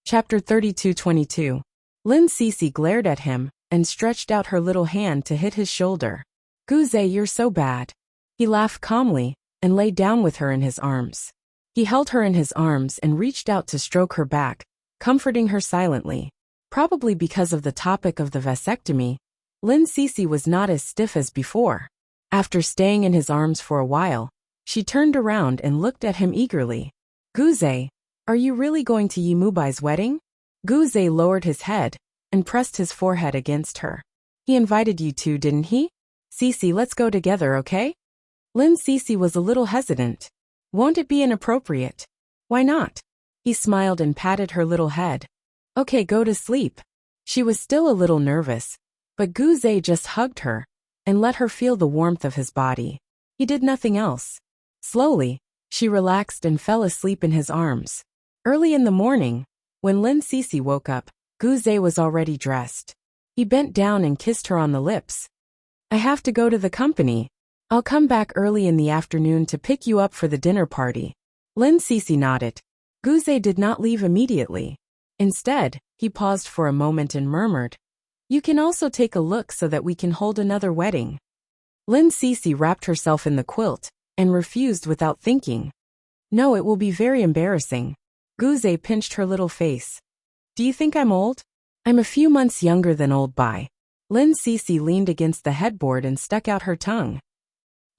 Chapter 32-22. Lin Cece glared at him and stretched out her little hand to hit his shoulder. Guze, you're so bad. He laughed calmly and lay down with her in his arms. He held her in his arms and reached out to stroke her back, comforting her silently. Probably because of the topic of the vasectomy, Lin Cece was not as stiff as before. After staying in his arms for a while, she turned around and looked at him eagerly. Guze, are you really going to Yi Mubai's wedding? Guze lowered his head and pressed his forehead against her. He invited you to, didn't he? Cece, let's go together, okay? Lin Cece was a little hesitant. Won't it be inappropriate? Why not? He smiled and patted her little head. Okay, go to sleep. She was still a little nervous, but Guze just hugged her and let her feel the warmth of his body. He did nothing else. Slowly, she relaxed and fell asleep in his arms. Early in the morning, when Lin Cece woke up, Guze was already dressed. He bent down and kissed her on the lips. I have to go to the company. I'll come back early in the afternoon to pick you up for the dinner party. Lin Cece nodded. Guze did not leave immediately. Instead, he paused for a moment and murmured, You can also take a look so that we can hold another wedding. Lin Cece wrapped herself in the quilt and refused without thinking. No, it will be very embarrassing. Guze pinched her little face. Do you think I'm old? I'm a few months younger than Old Bai. Lin Cece leaned against the headboard and stuck out her tongue.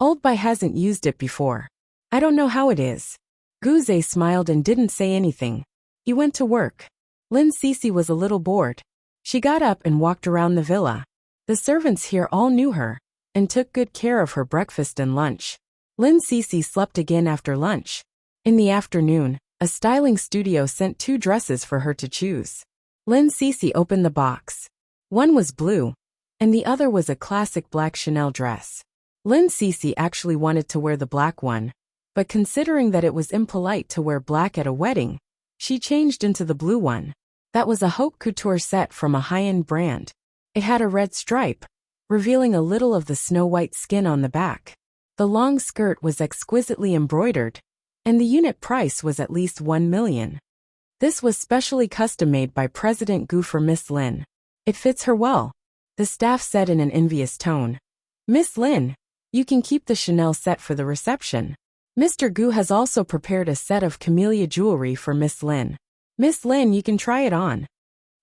Old Bai hasn't used it before. I don't know how it is. Guze smiled and didn't say anything. He went to work. Lin Cece was a little bored. She got up and walked around the villa. The servants here all knew her and took good care of her breakfast and lunch. Lin Cece slept again after lunch. In the afternoon, a styling studio sent 2 dresses for her to choose. Lin Cece opened the box. One was blue, and the other was a classic black Chanel dress. Lin Cece actually wanted to wear the black one, but considering that it was impolite to wear black at a wedding, she changed into the blue one. That was a haute couture set from a high-end brand. It had a red stripe, revealing a little of the snow-white skin on the back. The long skirt was exquisitely embroidered, and the unit price was at least 1 million. This was specially custom-made by President Gu for Miss Lin. It fits her well, the staff said in an envious tone. Miss Lin, you can keep the Chanel set for the reception. Mr. Gu has also prepared a set of camellia jewelry for Miss Lin. Miss Lin, you can try it on.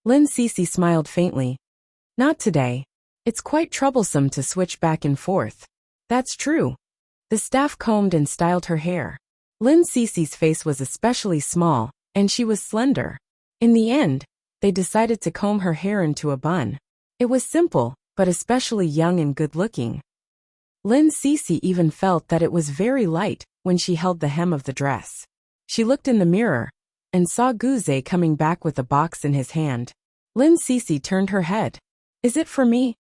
Lin Cece smiled faintly. Not today. It's quite troublesome to switch back and forth. That's true. The staff combed and styled her hair. Lin Cece's face was especially small, and she was slender. In the end, they decided to comb her hair into a bun. It was simple, but especially young and good-looking. Lin Cece even felt that it was very light when she held the hem of the dress. She looked in the mirror and saw Guze coming back with a box in his hand. Lin Cece turned her head. Is it for me?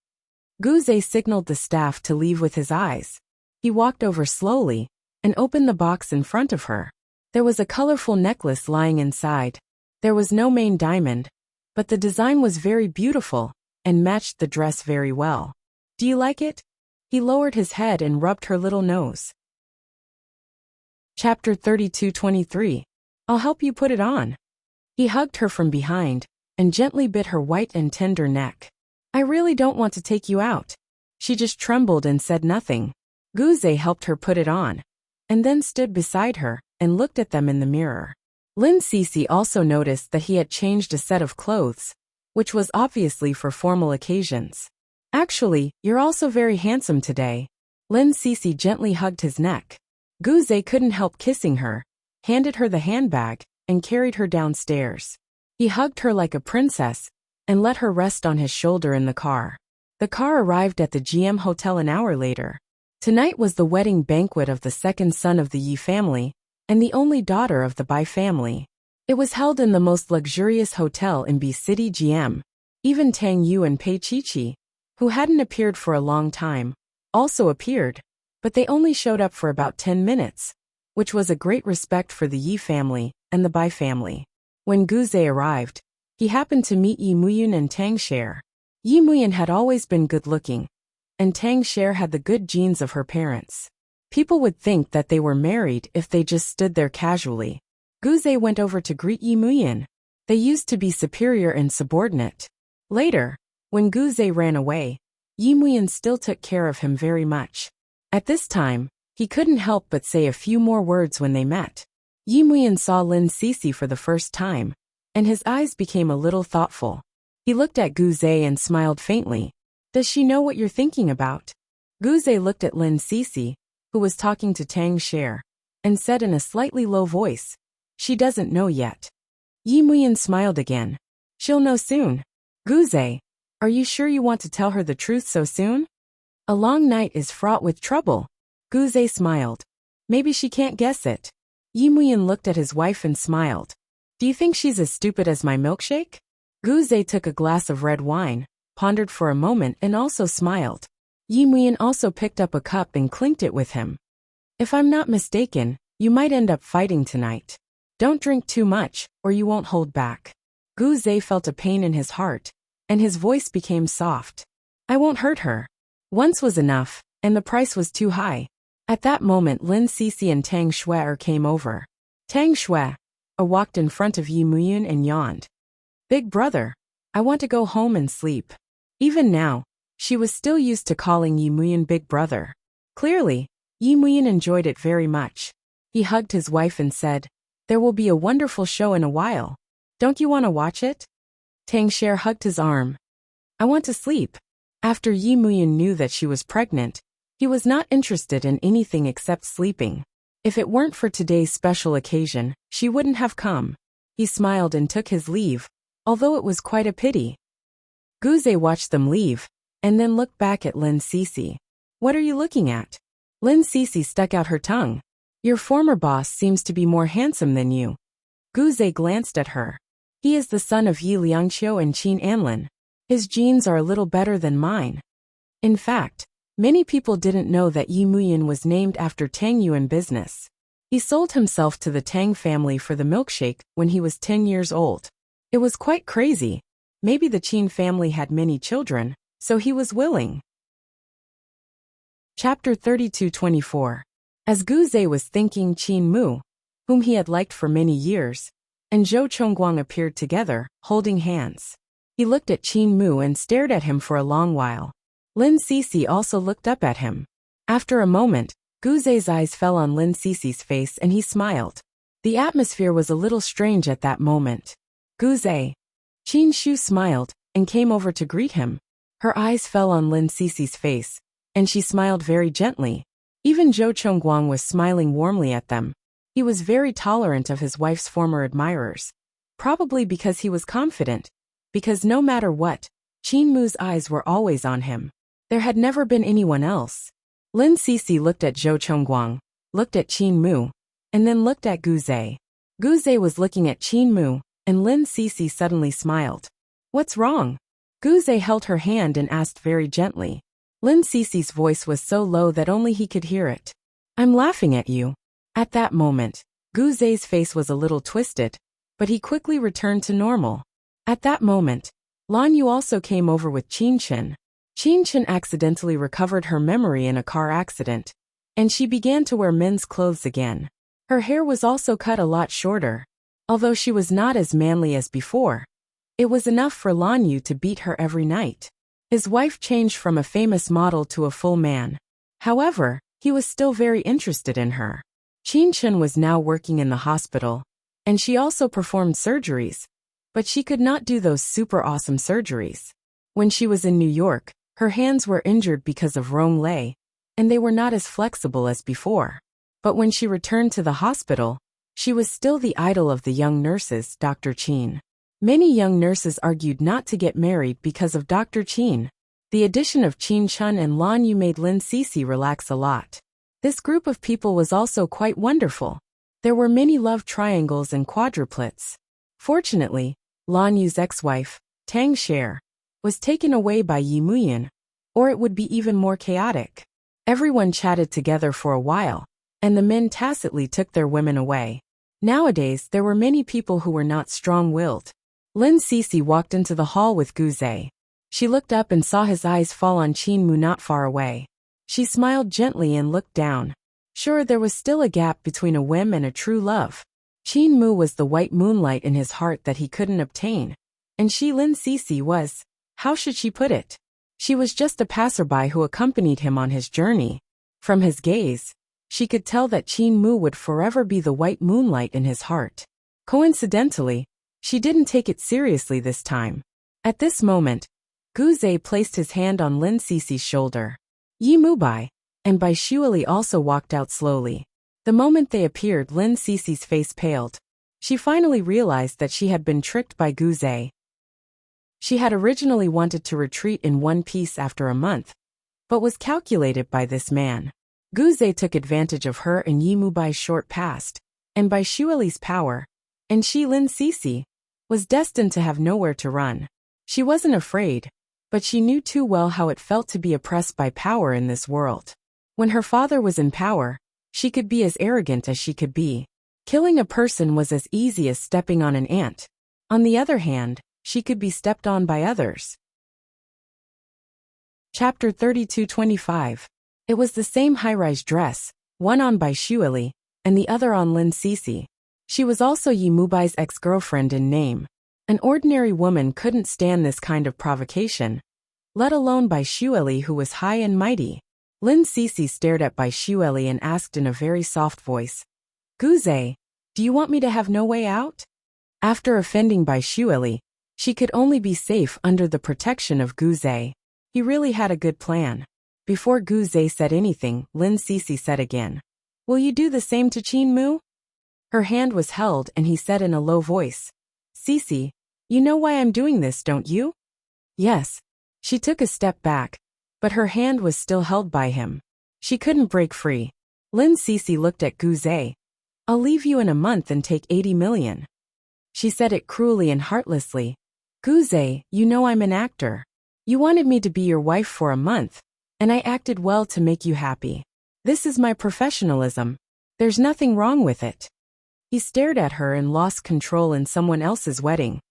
Guze signaled the staff to leave with his eyes. He walked over slowly and opened the box in front of her. There was a colorful necklace lying inside. There was no main diamond, but the design was very beautiful and matched the dress very well. Do you like it? He lowered his head and rubbed her little nose. Chapter 32-23. I'll help you put it on. He hugged her from behind and gently bit her white and tender neck. I really don't want to take you out. She just trembled and said nothing. Guze helped her put it on, and then stood beside her and looked at them in the mirror. Lin Cece also noticed that he had changed a set of clothes, which was obviously for formal occasions. Actually, you're also very handsome today. Lin Cece gently hugged his neck. Guze couldn't help kissing her, handed her the handbag, and carried her downstairs. He hugged her like a princess and let her rest on his shoulder in the car. The car arrived at the GM Hotel an hour later. Tonight was the wedding banquet of the second son of the Yi family and the only daughter of the Bai family. It was held in the most luxurious hotel in B City GM. Even Tang Yu and Pei Chichi, who hadn't appeared for a long time, also appeared, but they only showed up for about 10 minutes, which was a great respect for the Yi family and the Bai family. When Guze arrived, he happened to meet Yi Muyun and Tang Sher. Yi Muyun had always been good-looking, and Tang Sher had the good genes of her parents. People would think that they were married if they just stood there casually. Guze went over to greet Yi Muyun. They used to be superior and subordinate. Later, when Guze ran away, Yimuyan still took care of him very much. At this time, he couldn't help but say a few more words when they met. Yimuyan saw Lin Sisi for the first time, and his eyes became a little thoughtful. He looked at Guze and smiled faintly. Does she know what you're thinking about? Guze looked at Lin Sisi, who was talking to Tang Sher, and said in a slightly low voice, she doesn't know yet. Yimuyan smiled again. She'll know soon. Guze, are you sure you want to tell her the truth so soon? A long night is fraught with trouble. Guze smiled. Maybe she can't guess it. Yimuyan looked at his wife and smiled. Do you think she's as stupid as my milkshake? Guze took a glass of red wine, pondered for a moment and also smiled. Yimuyan also picked up a cup and clinked it with him. If I'm not mistaken, you might end up fighting tonight. Don't drink too much, or you won't hold back. Guze felt a pain in his heart, and his voice became soft. I won't hurt her. Once was enough, and the price was too high. At that moment Lin Sisi and Tang Shui came over. Tang Shui walked in front of Yimuyan and yawned. Big brother, I want to go home and sleep. Even now, she was still used to calling Yimuyan big brother. Clearly, Yimuyan enjoyed it very much. He hugged his wife and said, there will be a wonderful show in a while. Don't you want to watch it? Tang Sher hugged his arm. I want to sleep. After Yimuyan knew that she was pregnant, he was not interested in anything except sleeping. If it weren't for today's special occasion, she wouldn't have come. He smiled and took his leave, although it was quite a pity. Guze watched them leave, and then looked back at Lin Sisi. What are you looking at? Lin Sisi stuck out her tongue. Your former boss seems to be more handsome than you. Guze glanced at her. He is the son of Yi Liangqiu and Qin Anlin. His genes are a little better than mine. In fact, many people didn't know that Yimuyan was named after Tang Yuan business. He sold himself to the Tang family for the milkshake when he was 10 years old. It was quite crazy. Maybe the Qin family had many children, so he was willing. Chapter 32-24. As Guze was thinking, Qin Mu, whom he had liked for many years, and Zhou Chongguang appeared together, holding hands. He looked at Qin Mu and stared at him for a long while. Lin Sisi also looked up at him. After a moment, Guze's eyes fell on Lin Sisi's face and he smiled. The atmosphere was a little strange at that moment. Guze. Qin Shu smiled and came over to greet him. Her eyes fell on Lin Sisi's face, and she smiled very gently. Even Zhou Chongguang was smiling warmly at them. He was very tolerant of his wife's former admirers. Probably because he was confident. Because no matter what, Qin Mu's eyes were always on him. There had never been anyone else. Lin Sisi looked at Zhou Chongguang, looked at Qin Mu, and then looked at Guze. Guze was looking at Qin Mu, and Lin Sisi suddenly smiled. What's wrong? Guze held her hand and asked very gently. Lin Sisi's voice was so low that only he could hear it. I'm laughing at you. At that moment, Guze's face was a little twisted, but he quickly returned to normal. At that moment, Lan Yu also came over with Qin Chen. Qin Chen accidentally recovered her memory in a car accident, and she began to wear men's clothes again. Her hair was also cut a lot shorter. Although she was not as manly as before, it was enough for Lan Yu to beat her every night. His wife changed from a famous model to a full man. However, he was still very interested in her. Qin Chen was now working in the hospital, and she also performed surgeries, but she could not do those super awesome surgeries. When she was in New York, her hands were injured because of Rong Lei, and they were not as flexible as before. But when she returned to the hospital, she was still the idol of the young nurses, Dr. Qin. Many young nurses argued not to get married because of Dr. Qin. The addition of Qin Chen and Lan Yu made Lin Sisi relax a lot. This group of people was also quite wonderful. There were many love triangles and quadruplets. Fortunately, Lan Yu's ex-wife, Tang Sher, was taken away by Yimuyan, or it would be even more chaotic. Everyone chatted together for a while, and the men tacitly took their women away. Nowadays there were many people who were not strong-willed. Lin Sisi walked into the hall with Guze. She looked up and saw his eyes fall on Qin Mu not far away. She smiled gently and looked down. Sure, there was still a gap between a whim and a true love. Qin Mu was the white moonlight in his heart that he couldn't obtain. And she Lin Cece was, how should she put it? She was just a passerby who accompanied him on his journey. From his gaze, she could tell that Qin Mu would forever be the white moonlight in his heart. Coincidentally, she didn't take it seriously this time. At this moment, Gu Zhe placed his hand on Lin Cece's shoulder. Yi Mubai and Bai Shuali also walked out slowly. The moment they appeared, Lin Cece's face paled. She finally realized that she had been tricked by Gu Zhe. She had originally wanted to retreat in one piece after a month, but was calculated by this man. Gu Zhe took advantage of her and Yi Mubai's short past, and Bai Shuali's power, and she Lin Cece was destined to have nowhere to run. She wasn't afraid, but she knew too well how it felt to be oppressed by power in this world. When her father was in power, she could be as arrogant as she could be. Killing a person was as easy as stepping on an ant. On the other hand, she could be stepped on by others. Chapter 32-25. It was the same high-rise dress, one on Bai Shuali, and the other on Lin Cece. She was also Yi Mubai's ex-girlfriend in name. An ordinary woman couldn't stand this kind of provocation, let alone Bai Shuali, who was high and mighty. Lin Cece stared at Bai Shuali and asked in a very soft voice, Gu Zhe, do you want me to have no way out? After offending Bai Shuali, she could only be safe under the protection of Gu Zhe. He really had a good plan. Before Gu Zhe said anything, Lin Cece said again, will you do the same to Qin Mu? Her hand was held and he said in a low voice, Cece, you know why I'm doing this, don't you? Yes. She took a step back, but her hand was still held by him. She couldn't break free. Lin Cece looked at Gu Zhe. I'll leave you in a month and take 80 million. She said it cruelly and heartlessly. Gu Zhe, you know I'm an actor. You wanted me to be your wife for a month, and I acted well to make you happy. This is my professionalism. There's nothing wrong with it. He stared at her and lost control in someone else's wedding.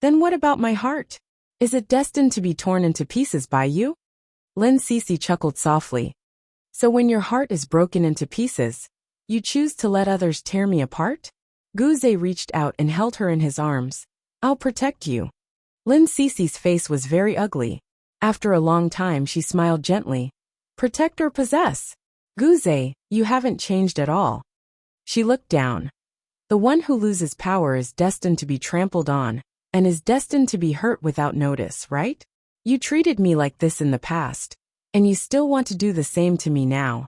Then what about my heart? Is it destined to be torn into pieces by you? Lin Cece chuckled softly. So when your heart is broken into pieces, you choose to let others tear me apart? Gu Zhe reached out and held her in his arms. I'll protect you. Lin Cece's face was very ugly. After a long time she smiled gently. Protect or possess? Gu Zhe, you haven't changed at all. She looked down. The one who loses power is destined to be trampled on, and is destined to be hurt without notice, right? You treated me like this in the past, and you still want to do the same to me now.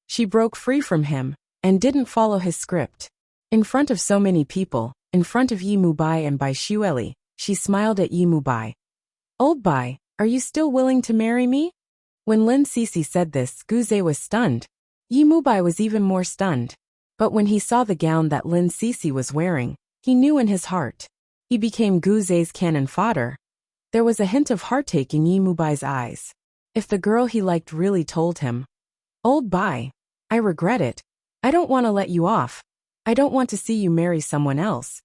She broke free from him, and didn't follow his script. In front of so many people, in front of Yi Mubai and Bai Shuali, she smiled at Yi Mubai. Old Bai, are you still willing to marry me? When Lin Cece said this, Gu Zhe was stunned. Yi Mubai was even more stunned. But when he saw the gown that Lin Cece was wearing, he knew in his heart. He became Gu Zhe's cannon fodder. There was a hint of heartache in Yi Mubai's eyes. If the girl he liked really told him, Old Bai, I regret it. I don't want to let you off. I don't want to see you marry someone else.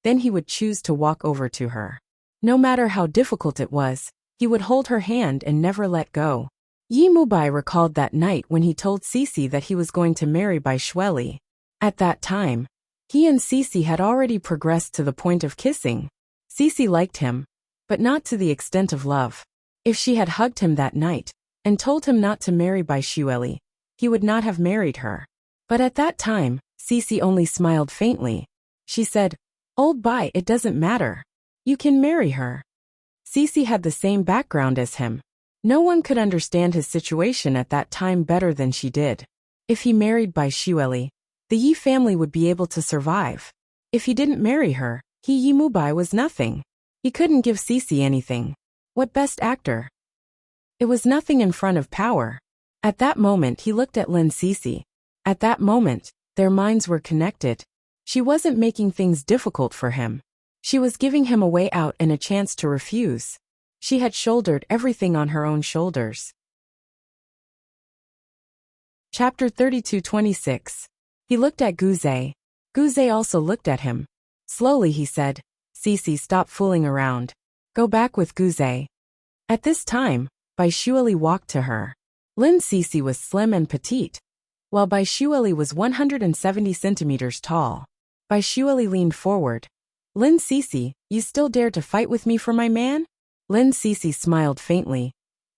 Then he would choose to walk over to her. No matter how difficult it was, he would hold her hand and never let go. Yi Mubai recalled that night when he told Cece that he was going to marry Bai Shuali. At that time, he and Cece had already progressed to the point of kissing. Cece liked him, but not to the extent of love. If she had hugged him that night, and told him not to marry Bai Shuali, he would not have married her. But at that time, Cece only smiled faintly. She said, Old Bai, it doesn't matter. You can marry her. Cece had the same background as him. No one could understand his situation at that time better than she did. If he married Bai Shuali, the Yi family would be able to survive. If he didn't marry her, Yi Mubai was nothing. He couldn't give Cece anything. What best actor? It was nothing in front of power. At that moment he looked at Lin Cece. At that moment, their minds were connected. She wasn't making things difficult for him. She was giving him a way out and a chance to refuse. She had shouldered everything on her own shoulders. Chapter 32-26. He looked at Gu Zhe. Gu Zhe also looked at him. Slowly he said, Cece, stop fooling around. Go back with Gu Zhe. At this time, Bai Shuali walked to her. Lin Cece was slim and petite, while Bai Shuali was 170 centimeters tall. Bai Shueli leaned forward. Lin Sisi, you still dare to fight with me for my man? Lin Sisi smiled faintly.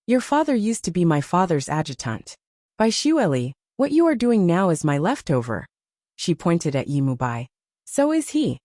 Your father used to be my father's adjutant. Bai Shueli, what you are doing now is my leftover. She pointed at Yimubai. So is he.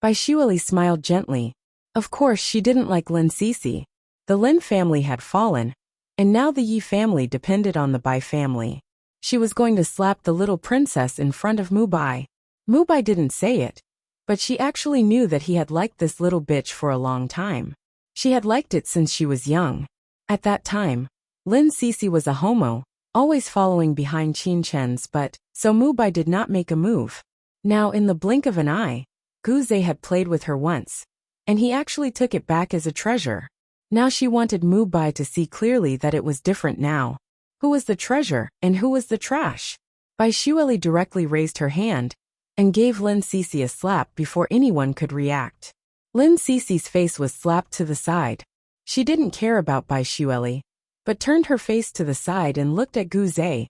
Bai Shueli smiled gently. Of course she didn't like Lin Sisi. The Lin family had fallen, and now the Yi family depended on the Bai family. She was going to slap the little princess in front of Mubai. Mubai didn't say it, but she actually knew that he had liked this little bitch for a long time. She had liked it since she was young. At that time, Lin Sisi was a homo, always following behind Qin Chen's, but so Mubai did not make a move. Now in the blink of an eye, Guze had played with her once, and he actually took it back as a treasure. Now she wanted Mubai to see clearly that it was different now. Who was the treasure and who was the trash? Bai Shueli directly raised her hand and gave Lin Sisi a slap before anyone could react. Lin Sisi's face was slapped to the side. She didn't care about Bai Shueli, but turned her face to the side and looked at Guze.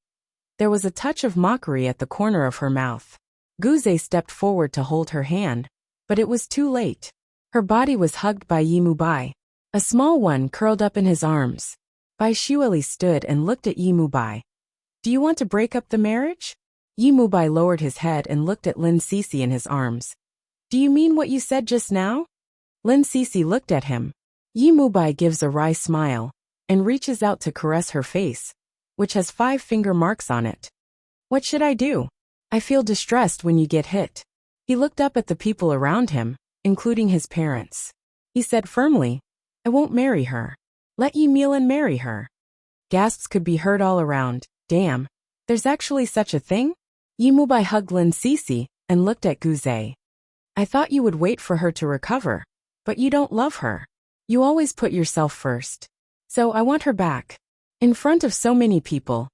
There was a touch of mockery at the corner of her mouth. Guze stepped forward to hold her hand, but it was too late. Her body was hugged by Yimubai. A small one curled up in his arms. Bai Shueli stood and looked at Yimubai. Do you want to break up the marriage? Yimubai lowered his head and looked at Lin Sisi in his arms. Do you mean what you said just now? Lin Sisi looked at him. Yimubai gives a wry smile and reaches out to caress her face, which has 5 finger marks on it. What should I do? I feel distressed when you get hit. He looked up at the people around him, including his parents. He said firmly, I won't marry her. Let Yi Milan marry her. Gasps could be heard all around. Damn, there's actually such a thing? Yimubai hugged Lin Sisi and looked at Guze. I thought you would wait for her to recover, but you don't love her. You always put yourself first. So I want her back. In front of so many people,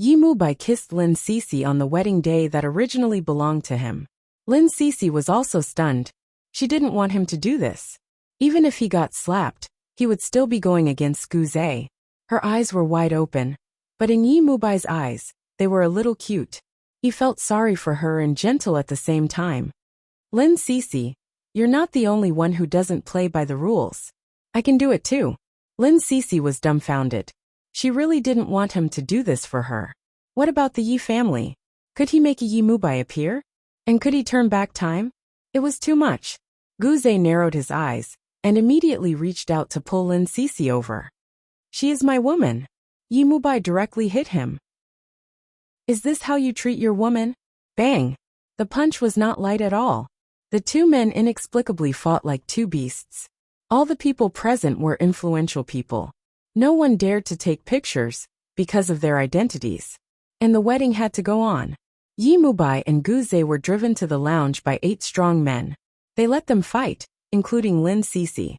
Yimubai kissed Lin Sisi on the wedding day that originally belonged to him. Lin Sisi was also stunned. She didn't want him to do this. Even if he got slapped, he would still be going against Guze. Her eyes were wide open, but in Yimubai's eyes, they were a little cute. He felt sorry for her and gentle at the same time. Lin Sisi, you're not the only one who doesn't play by the rules. I can do it too. Lin Sisi was dumbfounded. She really didn't want him to do this for her. What about the Yi family? Could he make a Yimubai appear? And could he turn back time? It was too much. Guze narrowed his eyes and immediately reached out to pull Lin Sisi over. She is my woman. Yimubai directly hit him. Is this how you treat your woman? Bang! The punch was not light at all. The two men inexplicably fought like two beasts. All the people present were influential people. No one dared to take pictures because of their identities. And the wedding had to go on. Yimubai and Guze were driven to the lounge by 8 strong men. They let them fight, including Lin Sisi.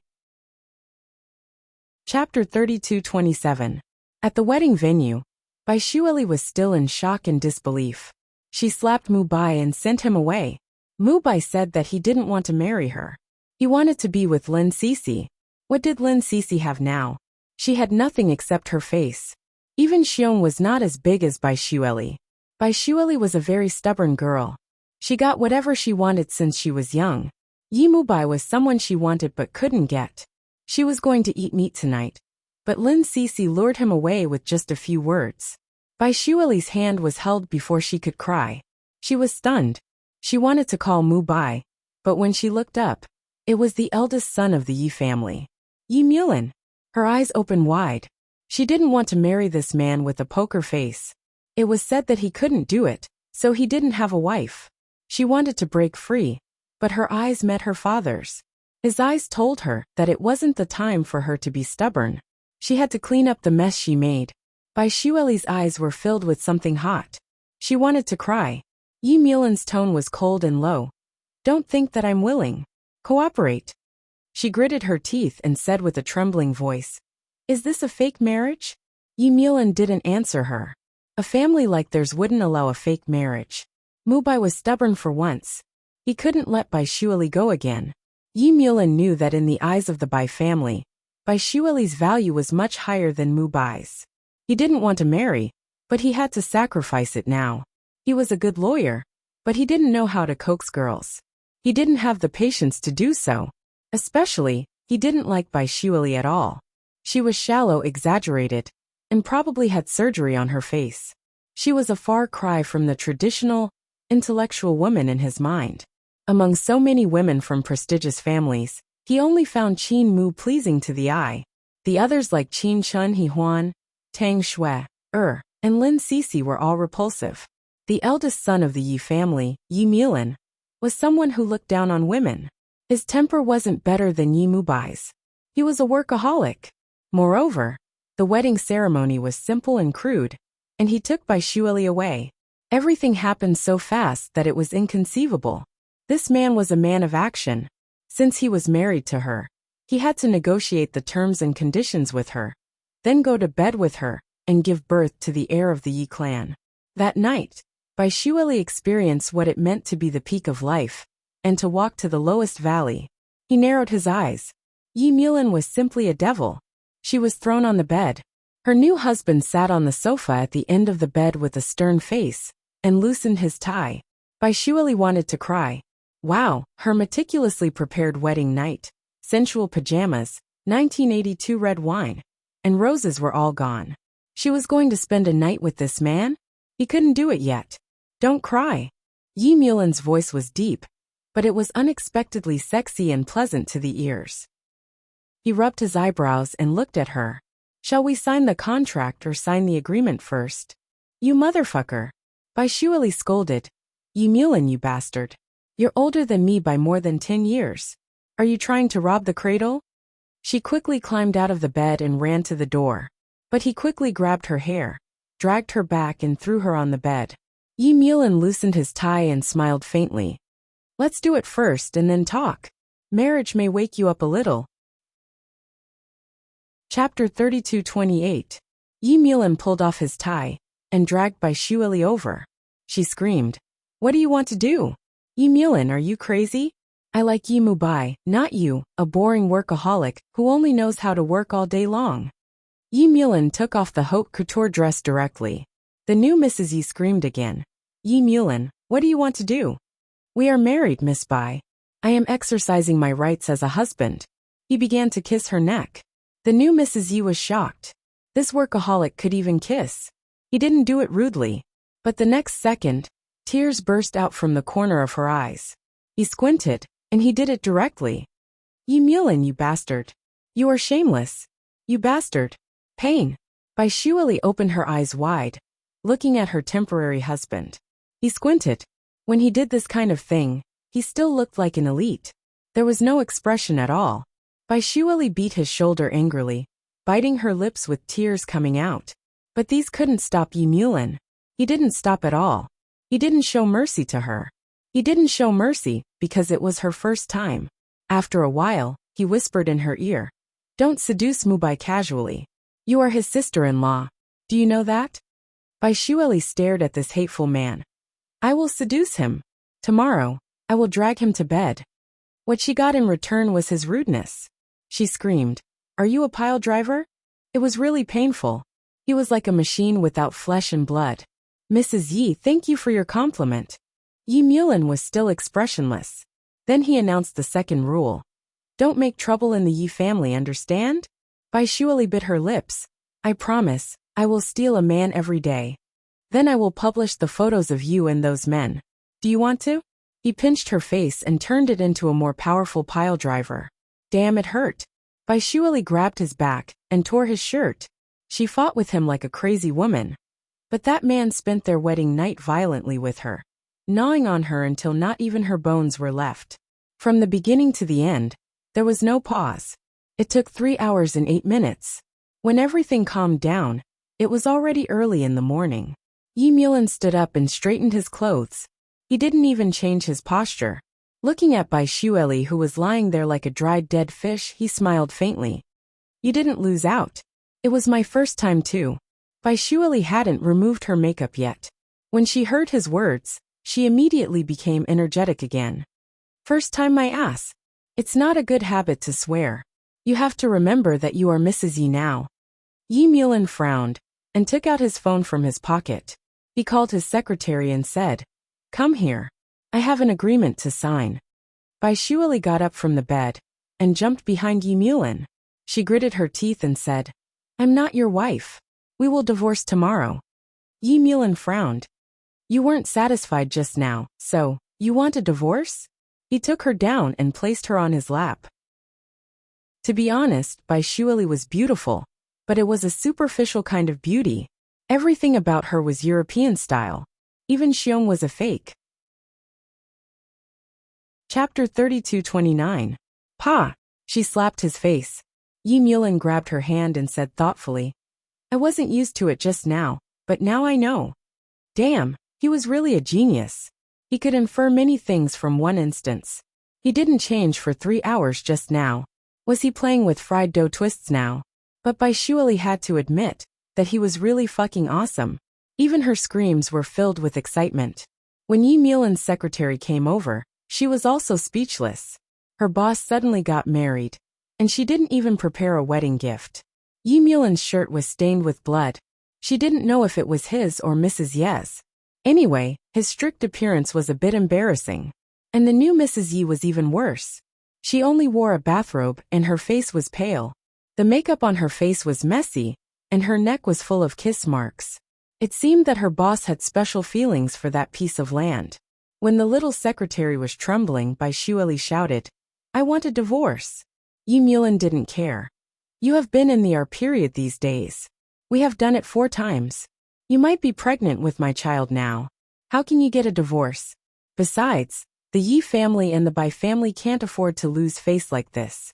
Chapter 32-27. At the wedding venue, Bai Shueli was still in shock and disbelief. She slapped Mubai and sent him away. Mubai said that he didn't want to marry her. He wanted to be with Lin Sisi. What did Lin Sisi have now? She had nothing except her face. Even Xiong was not as big as Bai Shueli. Bai Shueli was a very stubborn girl. She got whatever she wanted since she was young. Yimubai was someone she wanted but couldn't get. She was going to eat meat tonight, but Lin Sisi lured him away with just a few words. Bai Shueli's hand was held before she could cry. She was stunned. She wanted to call Mubai, but when she looked up, it was the eldest son of the Yi family. Yi Milan. Her eyes opened wide. She didn't want to marry this man with a poker face. It was said that he couldn't do it, so he didn't have a wife. She wanted to break free, but her eyes met her father's. His eyes told her that it wasn't the time for her to be stubborn. She had to clean up the mess she made. Bai Shueli's eyes were filled with something hot. She wanted to cry. Yi Milan's tone was cold and low. Don't think that I'm willing. Cooperate. She gritted her teeth and said with a trembling voice, Is this a fake marriage? Yi Milan didn't answer her. A family like theirs wouldn't allow a fake marriage. Mubai was stubborn for once. He couldn't let Bai Shueli go again. Yi Milan knew that in the eyes of the Bai family, Bai Shueli's value was much higher than Mubai's. He didn't want to marry, but he had to sacrifice it now. He was a good lawyer, but he didn't know how to coax girls. He didn't have the patience to do so. Especially, he didn't like Bai Shuili at all. She was shallow, exaggerated, and probably had surgery on her face. She was a far cry from the traditional, intellectual woman in his mind. Among so many women from prestigious families, he only found Qin Mu pleasing to the eye. The others like Qin Chun He Huan, Tang Shui, and Lin Sisi were all repulsive. The eldest son of the Yi family, Yi Milin, was someone who looked down on women. His temper wasn't better than Yi Mubai's. He was a workaholic. Moreover, the wedding ceremony was simple and crude, and he took Bai Shuili away. Everything happened so fast that it was inconceivable. This man was a man of action. Since he was married to her, he had to negotiate the terms and conditions with her, then go to bed with her, and give birth to the heir of the Yi clan. That night, Bai Shuili experienced what it meant to be the peak of life, and to walk to the lowest valley. He narrowed his eyes. Yi Milin was simply a devil. She was thrown on the bed. Her new husband sat on the sofa at the end of the bed with a stern face, and loosened his tie. Bai Shuili wanted to cry. Wow, her meticulously prepared wedding night, sensual pajamas, 1982 red wine, and roses were all gone. She was going to spend a night with this man? He couldn't do it yet. Don't cry. Yi Milin's voice was deep, but it was unexpectedly sexy and pleasant to the ears. He rubbed his eyebrows and looked at her. Shall we sign the contract or sign the agreement first? You motherfucker. Bai Shuili scolded. Yi Milin, you bastard. You're older than me by more than 10 years. Are you trying to rob the cradle? She quickly climbed out of the bed and ran to the door. But he quickly grabbed her hair, dragged her back and threw her on the bed. Yi Milin loosened his tie and smiled faintly. Let's do it first and then talk. Marriage may wake you up a little. Chapter 32:28. Yi Milin pulled off his tie and dragged Bai Shuili over. She screamed. What do you want to do? Yi Milin, are you crazy? I like Yi Mubai, not you, a boring workaholic who only knows how to work all day long. Yi Milin took off the haute couture dress directly. The new Mrs. Yi screamed again. Yi Milin, what do you want to do? We are married, Miss Bai. I am exercising my rights as a husband. He began to kiss her neck. The new Mrs. Yi was shocked. This workaholic could even kiss. He didn't do it rudely. But the next second, tears burst out from the corner of her eyes. He squinted, and he did it directly. Yi Milin, you bastard. You are shameless. You bastard. Pain. Bai Shuili opened her eyes wide, looking at her temporary husband. He squinted. When he did this kind of thing, he still looked like an elite. There was no expression at all. Bai Shuili beat his shoulder angrily, biting her lips with tears coming out. But these couldn't stop Yi Milin. He didn't stop at all. He didn't show mercy to her. He didn't show mercy because it was her first time. After a while, he whispered in her ear. Don't seduce Mubai casually. You are his sister-in-law. Do you know that? Bai Shuili stared at this hateful man. I will seduce him. Tomorrow, I will drag him to bed. What she got in return was his rudeness. She screamed. Are you a pile driver? It was really painful. He was like a machine without flesh and blood. Mrs. Yi, thank you for your compliment. Yi Milin was still expressionless. Then he announced the second rule. Don't make trouble in the Yi family, understand? Bai Shuili bit her lips. I promise, I will steal a man every day. Then I will publish the photos of you and those men. Do you want to? He pinched her face and turned it into a more powerful pile driver. Damn, it hurt. Bai Shuili grabbed his back and tore his shirt. She fought with him like a crazy woman. But that man spent their wedding night violently with her, gnawing on her until not even her bones were left. From the beginning to the end, there was no pause. It took 3 hours and 8 minutes. When everything calmed down, it was already early in the morning. Yi Milin stood up and straightened his clothes. He didn't even change his posture. Looking at Bai Shuili, who was lying there like a dried dead fish, he smiled faintly. You didn't lose out. It was my first time too. Bai Shuili hadn't removed her makeup yet. When she heard his words, she immediately became energetic again. First time my ass. It's not a good habit to swear. You have to remember that you are Mrs. Yi now. Yi Milin frowned, and took out his phone from his pocket. He called his secretary and said, Come here. I have an agreement to sign. Bai Shuali got up from the bed and jumped behind Yi Mulin. She gritted her teeth and said, "I'm not your wife. We will divorce tomorrow." Yi Mulin frowned. "You weren't satisfied just now, so, you want a divorce?" He took her down and placed her on his lap. To be honest, Bai Shuali was beautiful, but it was a superficial kind of beauty. Everything about her was European style. Even Xiong was a fake. Chapter 32-29. Pa! She slapped his face. Yi Mulin grabbed her hand and said thoughtfully, "I wasn't used to it just now, but now I know." Damn, he was really a genius. He could infer many things from one instance. He didn't change for 3 hours just now. Was he playing with fried dough twists now? But Bai Shuali had to admit that he was really fucking awesome. Even her screams were filled with excitement. When Yi Mulin's secretary came over, she was also speechless. Her boss suddenly got married, and she didn't even prepare a wedding gift. Yi Mulin's shirt was stained with blood. She didn't know if it was his or Mrs. Ye's. Anyway, his strict appearance was a bit embarrassing. And the new Mrs. Yi was even worse. She only wore a bathrobe and her face was pale. The makeup on her face was messy, and her neck was full of kiss marks. It seemed that her boss had special feelings for that piece of land. When the little secretary was trembling, Bai Shuali shouted, "I want a divorce." Yi Mulin didn't care. "You have been in our period these days. We have done it 4 times. You might be pregnant with my child now. How can you get a divorce? Besides, the Yi family and the Bai family can't afford to lose face like this."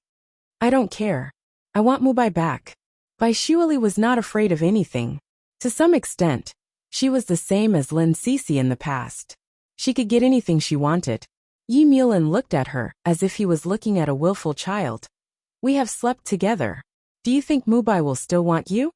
"I don't care. I want Mubai back." Bai Shuali was not afraid of anything. To some extent, she was the same as Lin Cece in the past. She could get anything she wanted. Yi Mulin looked at her as if he was looking at a willful child. "We have slept together. Do you think Mubai will still want you?"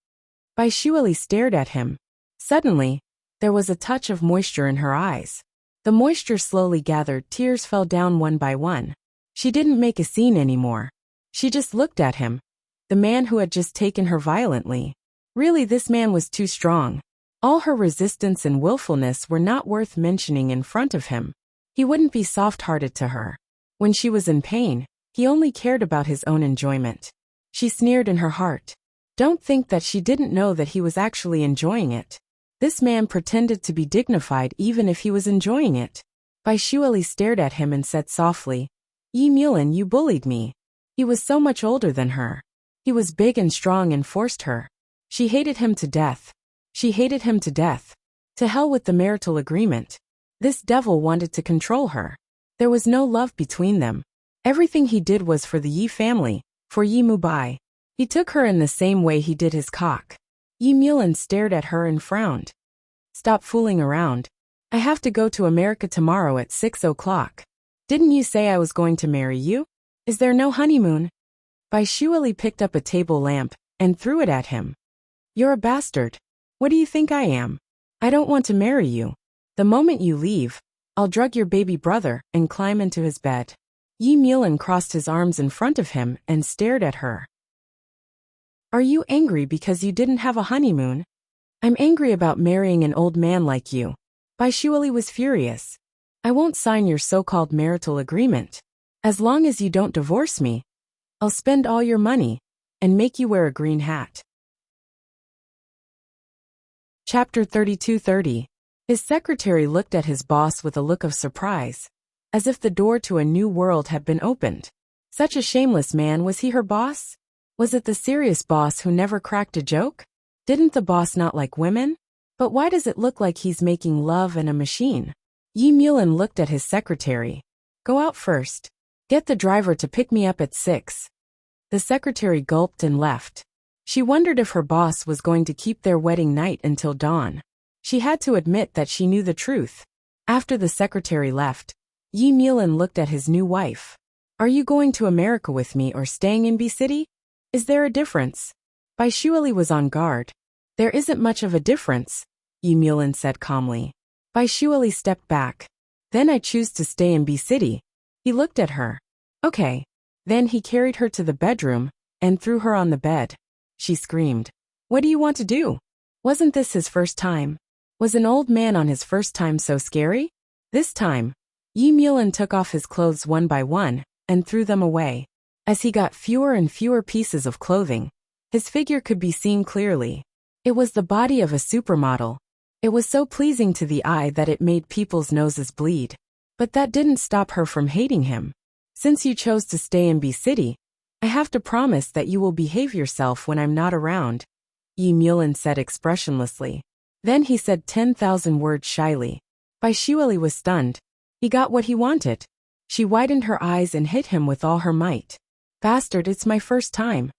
Bai Shuali stared at him. Suddenly, there was a touch of moisture in her eyes. The moisture slowly gathered, tears fell down one by one. She didn't make a scene anymore. She just looked at him, the man who had just taken her violently. Really, this man was too strong. All her resistance and willfulness were not worth mentioning in front of him. He wouldn't be soft-hearted to her. When she was in pain, he only cared about his own enjoyment. She sneered in her heart. Don't think that she didn't know that he was actually enjoying it. This man pretended to be dignified even if he was enjoying it. Bai Shuali stared at him and said softly, "Yi Mulin, you bullied me." He was so much older than her. He was big and strong and forced her. She hated him to death. She hated him to death. To hell with the marital agreement. This devil wanted to control her. There was no love between them. Everything he did was for the Yi family, for Yi Mubai. He took her in the same way he did his cock. Yi Mulin stared at her and frowned. "Stop fooling around. I have to go to America tomorrow at 6 o'clock. Didn't you say I was going to marry you? Is there no honeymoon?" Bai Shuali picked up a table lamp and threw it at him. "You're a bastard. What do you think I am? I don't want to marry you. The moment you leave, I'll drug your baby brother and climb into his bed." Yi Mulin crossed his arms in front of him and stared at her. "Are you angry because you didn't have a honeymoon?" "I'm angry about marrying an old man like you." Bai Shuali was furious. "I won't sign your so-called marital agreement. As long as you don't divorce me, I'll spend all your money and make you wear a green hat." Chapter 32-30. His secretary looked at his boss with a look of surprise, as if the door to a new world had been opened. Such a shameless man, was he her boss? Was it the serious boss who never cracked a joke? Didn't the boss not like women? But why does it look like he's making love in a machine? Yi Mulin looked at his secretary. "Go out first. Get the driver to pick me up at 6. The secretary gulped and left. She wondered if her boss was going to keep their wedding night until dawn. She had to admit that she knew the truth. After the secretary left, Yi Mulin looked at his new wife. "Are you going to America with me or staying in B City? Is there a difference?" Bai Shuali was on guard. "There isn't much of a difference," Yi Mulin said calmly. Bai Shuali stepped back. "Then I choose to stay in B City." He looked at her. "Okay." Then he carried her to the bedroom and threw her on the bed. She screamed. "What do you want to do?" Wasn't this his first time? Was an old man on his first time so scary? This time, Yi Mulan took off his clothes one by one and threw them away. As he got fewer and fewer pieces of clothing, his figure could be seen clearly. It was the body of a supermodel. It was so pleasing to the eye that it made people's noses bleed. But that didn't stop her from hating him. Since you chose to stay in B City, I have to promise that you will behave yourself when I'm not around, Yi Mulan said expressionlessly. Then he said 10,000 words shyly. Bai Xueli was stunned. He got what he wanted. She widened her eyes and hit him with all her might. Bastard, it's my first time.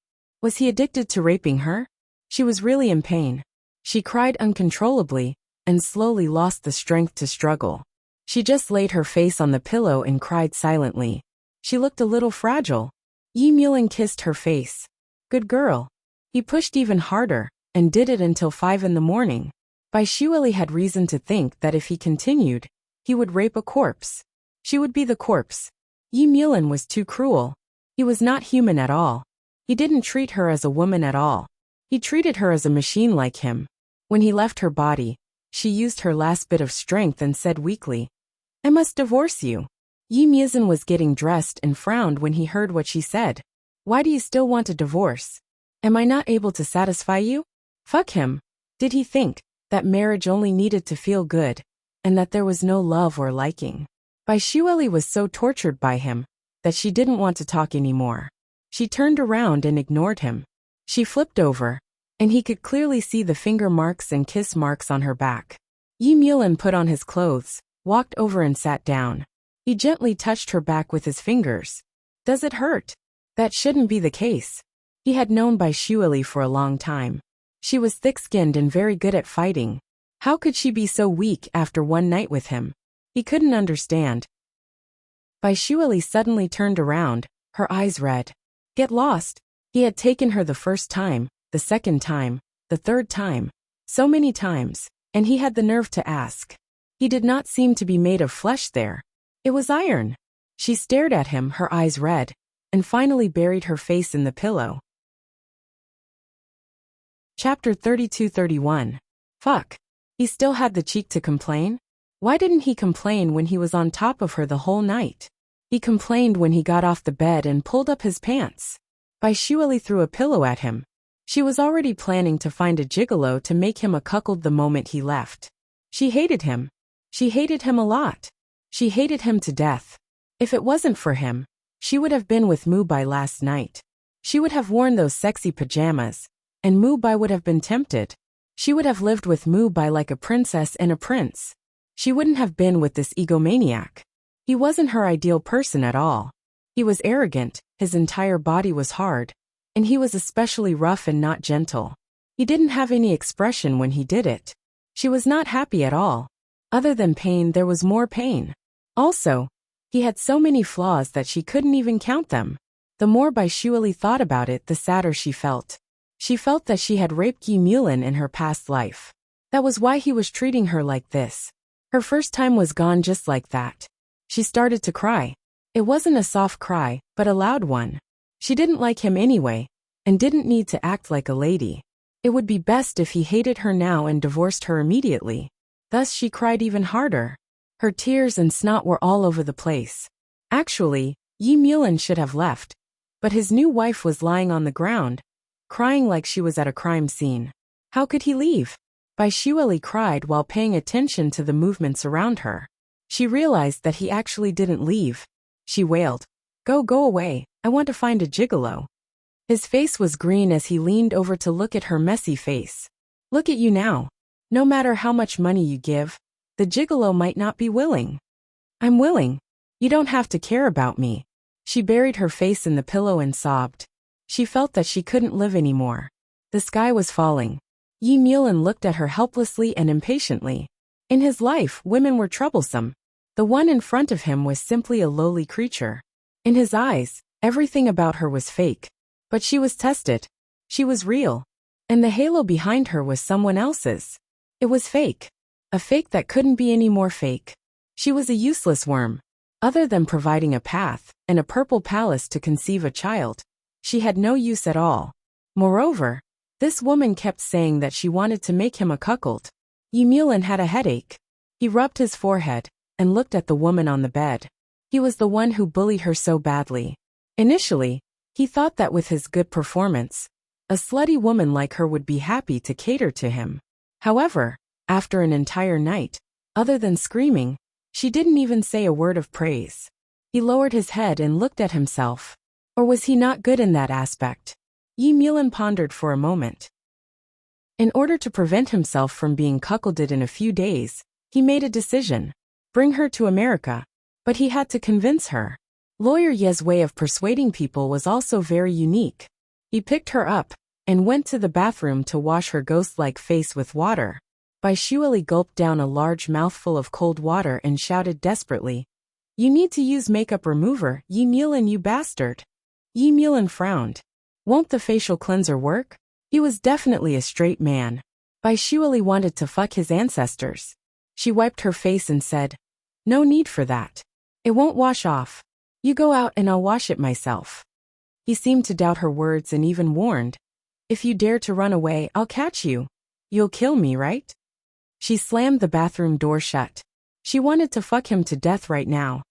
Was he addicted to raping her? She was really in pain. She cried uncontrollably and slowly lost the strength to struggle. She just laid her face on the pillow and cried silently. She looked a little fragile. Yi Mulan kissed her face. Good girl. He pushed even harder and did it until 5 in the morning. Bai Xueli had reason to think that if he continued, he would rape a corpse. She would be the corpse. Yi Mulan was too cruel. He was not human at all. He didn't treat her as a woman at all. He treated her as a machine like him. When he left her body, she used her last bit of strength and said weakly, I must divorce you. Yi Mulan was getting dressed and frowned when he heard what she said. Why do you still want a divorce? Am I not able to satisfy you? Fuck him. Did he think that marriage only needed to feel good, and that there was no love or liking? Bai Xueli was so tortured by him that she didn't want to talk anymore. She turned around and ignored him. She flipped over, and he could clearly see the finger marks and kiss marks on her back. Yi Mulan put on his clothes, walked over and sat down. He gently touched her back with his fingers. Does it hurt? That shouldn't be the case. He had known Bai Xueli for a long time. She was thick-skinned and very good at fighting. How could she be so weak after one night with him? He couldn't understand. Bai Xueli suddenly turned around, her eyes red. Get lost. He had taken her the first time, the second time, the third time, so many times, and he had the nerve to ask. He did not seem to be made of flesh there. It was iron. She stared at him, her eyes red, and finally buried her face in the pillow. Chapter 32-31. Fuck. He still had the cheek to complain? Why didn't he complain when he was on top of her the whole night? He complained when he got off the bed and pulled up his pants. Bai Xueli threw a pillow at him. She was already planning to find a gigolo to make him a cuckold the moment he left. She hated him. She hated him a lot. She hated him to death. If it wasn't for him, she would have been with Mu Bai last night. She would have worn those sexy pajamas, and Mu Bai would have been tempted. She would have lived with Mu Bai like a princess and a prince. She wouldn't have been with this egomaniac. He wasn't her ideal person at all. He was arrogant, his entire body was hard, and he was especially rough and not gentle. He didn't have any expression when he did it. She was not happy at all. Other than pain, there was more pain. Also, he had so many flaws that she couldn't even count them. The more Bai Xueli thought about it, the sadder she felt. She felt that she had raped Yi Mulan in her past life. That was why he was treating her like this. Her first time was gone just like that. She started to cry. It wasn't a soft cry, but a loud one. She didn't like him anyway, and didn't need to act like a lady. It would be best if he hated her now and divorced her immediately. Thus she cried even harder. Her tears and snot were all over the place. Actually, Yi Mulan should have left, but his new wife was lying on the ground, crying like she was at a crime scene. How could he leave? Bai Xueli cried while paying attention to the movements around her. She realized that he actually didn't leave. She wailed, Go away, I want to find a gigolo. His face was green as he leaned over to look at her messy face. Look at you now. No matter how much money you give, the gigolo might not be willing. I'm willing. You don't have to care about me. She buried her face in the pillow and sobbed. She felt that she couldn't live anymore. The sky was falling. Yi Mulan looked at her helplessly and impatiently. In his life, women were troublesome. The one in front of him was simply a lowly creature. In his eyes, everything about her was fake. But she was tested. She was real. And the halo behind her was someone else's. It was fake. A fake that couldn't be any more fake. She was a useless worm. Other than providing a path and a purple palace to conceive a child, she had no use at all. Moreover, this woman kept saying that she wanted to make him a cuckold. Yi Mulan had a headache. He rubbed his forehead. and looked at the woman on the bed. He was the one who bullied her so badly. Initially, he thought that with his good performance, a slutty woman like her would be happy to cater to him. However, after an entire night, other than screaming, she didn't even say a word of praise. He lowered his head and looked at himself. Or was he not good in that aspect? Yi Mulan pondered for a moment. In order to prevent himself from being cuckolded in a few days, he made a decision. Bring her to America. But he had to convince her. Lawyer Ye's way of persuading people was also very unique. He picked her up and went to the bathroom to wash her ghost-like face with water. Bai Shuili gulped down a large mouthful of cold water and shouted desperately, "You need to use makeup remover, Yi Mulan, you bastard." Yi Mulan frowned. Won't the facial cleanser work? He was definitely a straight man. Bai Shuili wanted to fuck his ancestors. She wiped her face and said, "No need for that. It won't wash off. You go out and I'll wash it myself." He seemed to doubt her words and even warned, "If you dare to run away, I'll catch you. You'll kill me, right?" She slammed the bathroom door shut. She wanted to fuck him to death right now.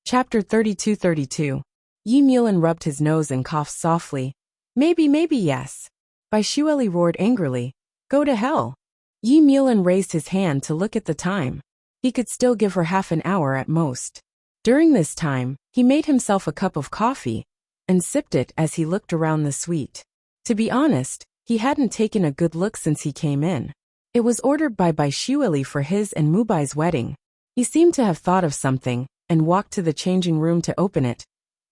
Chapter 32-32. Yi Mulan rubbed his nose and coughed softly. Maybe yes. Bai Shuili roared angrily. Go to hell. Yi Mulan raised his hand to look at the time. He could still give her half an hour at most. During this time, he made himself a cup of coffee and sipped it as he looked around the suite. To be honest, he hadn't taken a good look since he came in. It was ordered by Bai Shuili for his and Mubai's wedding. He seemed to have thought of something and walked to the changing room to open it.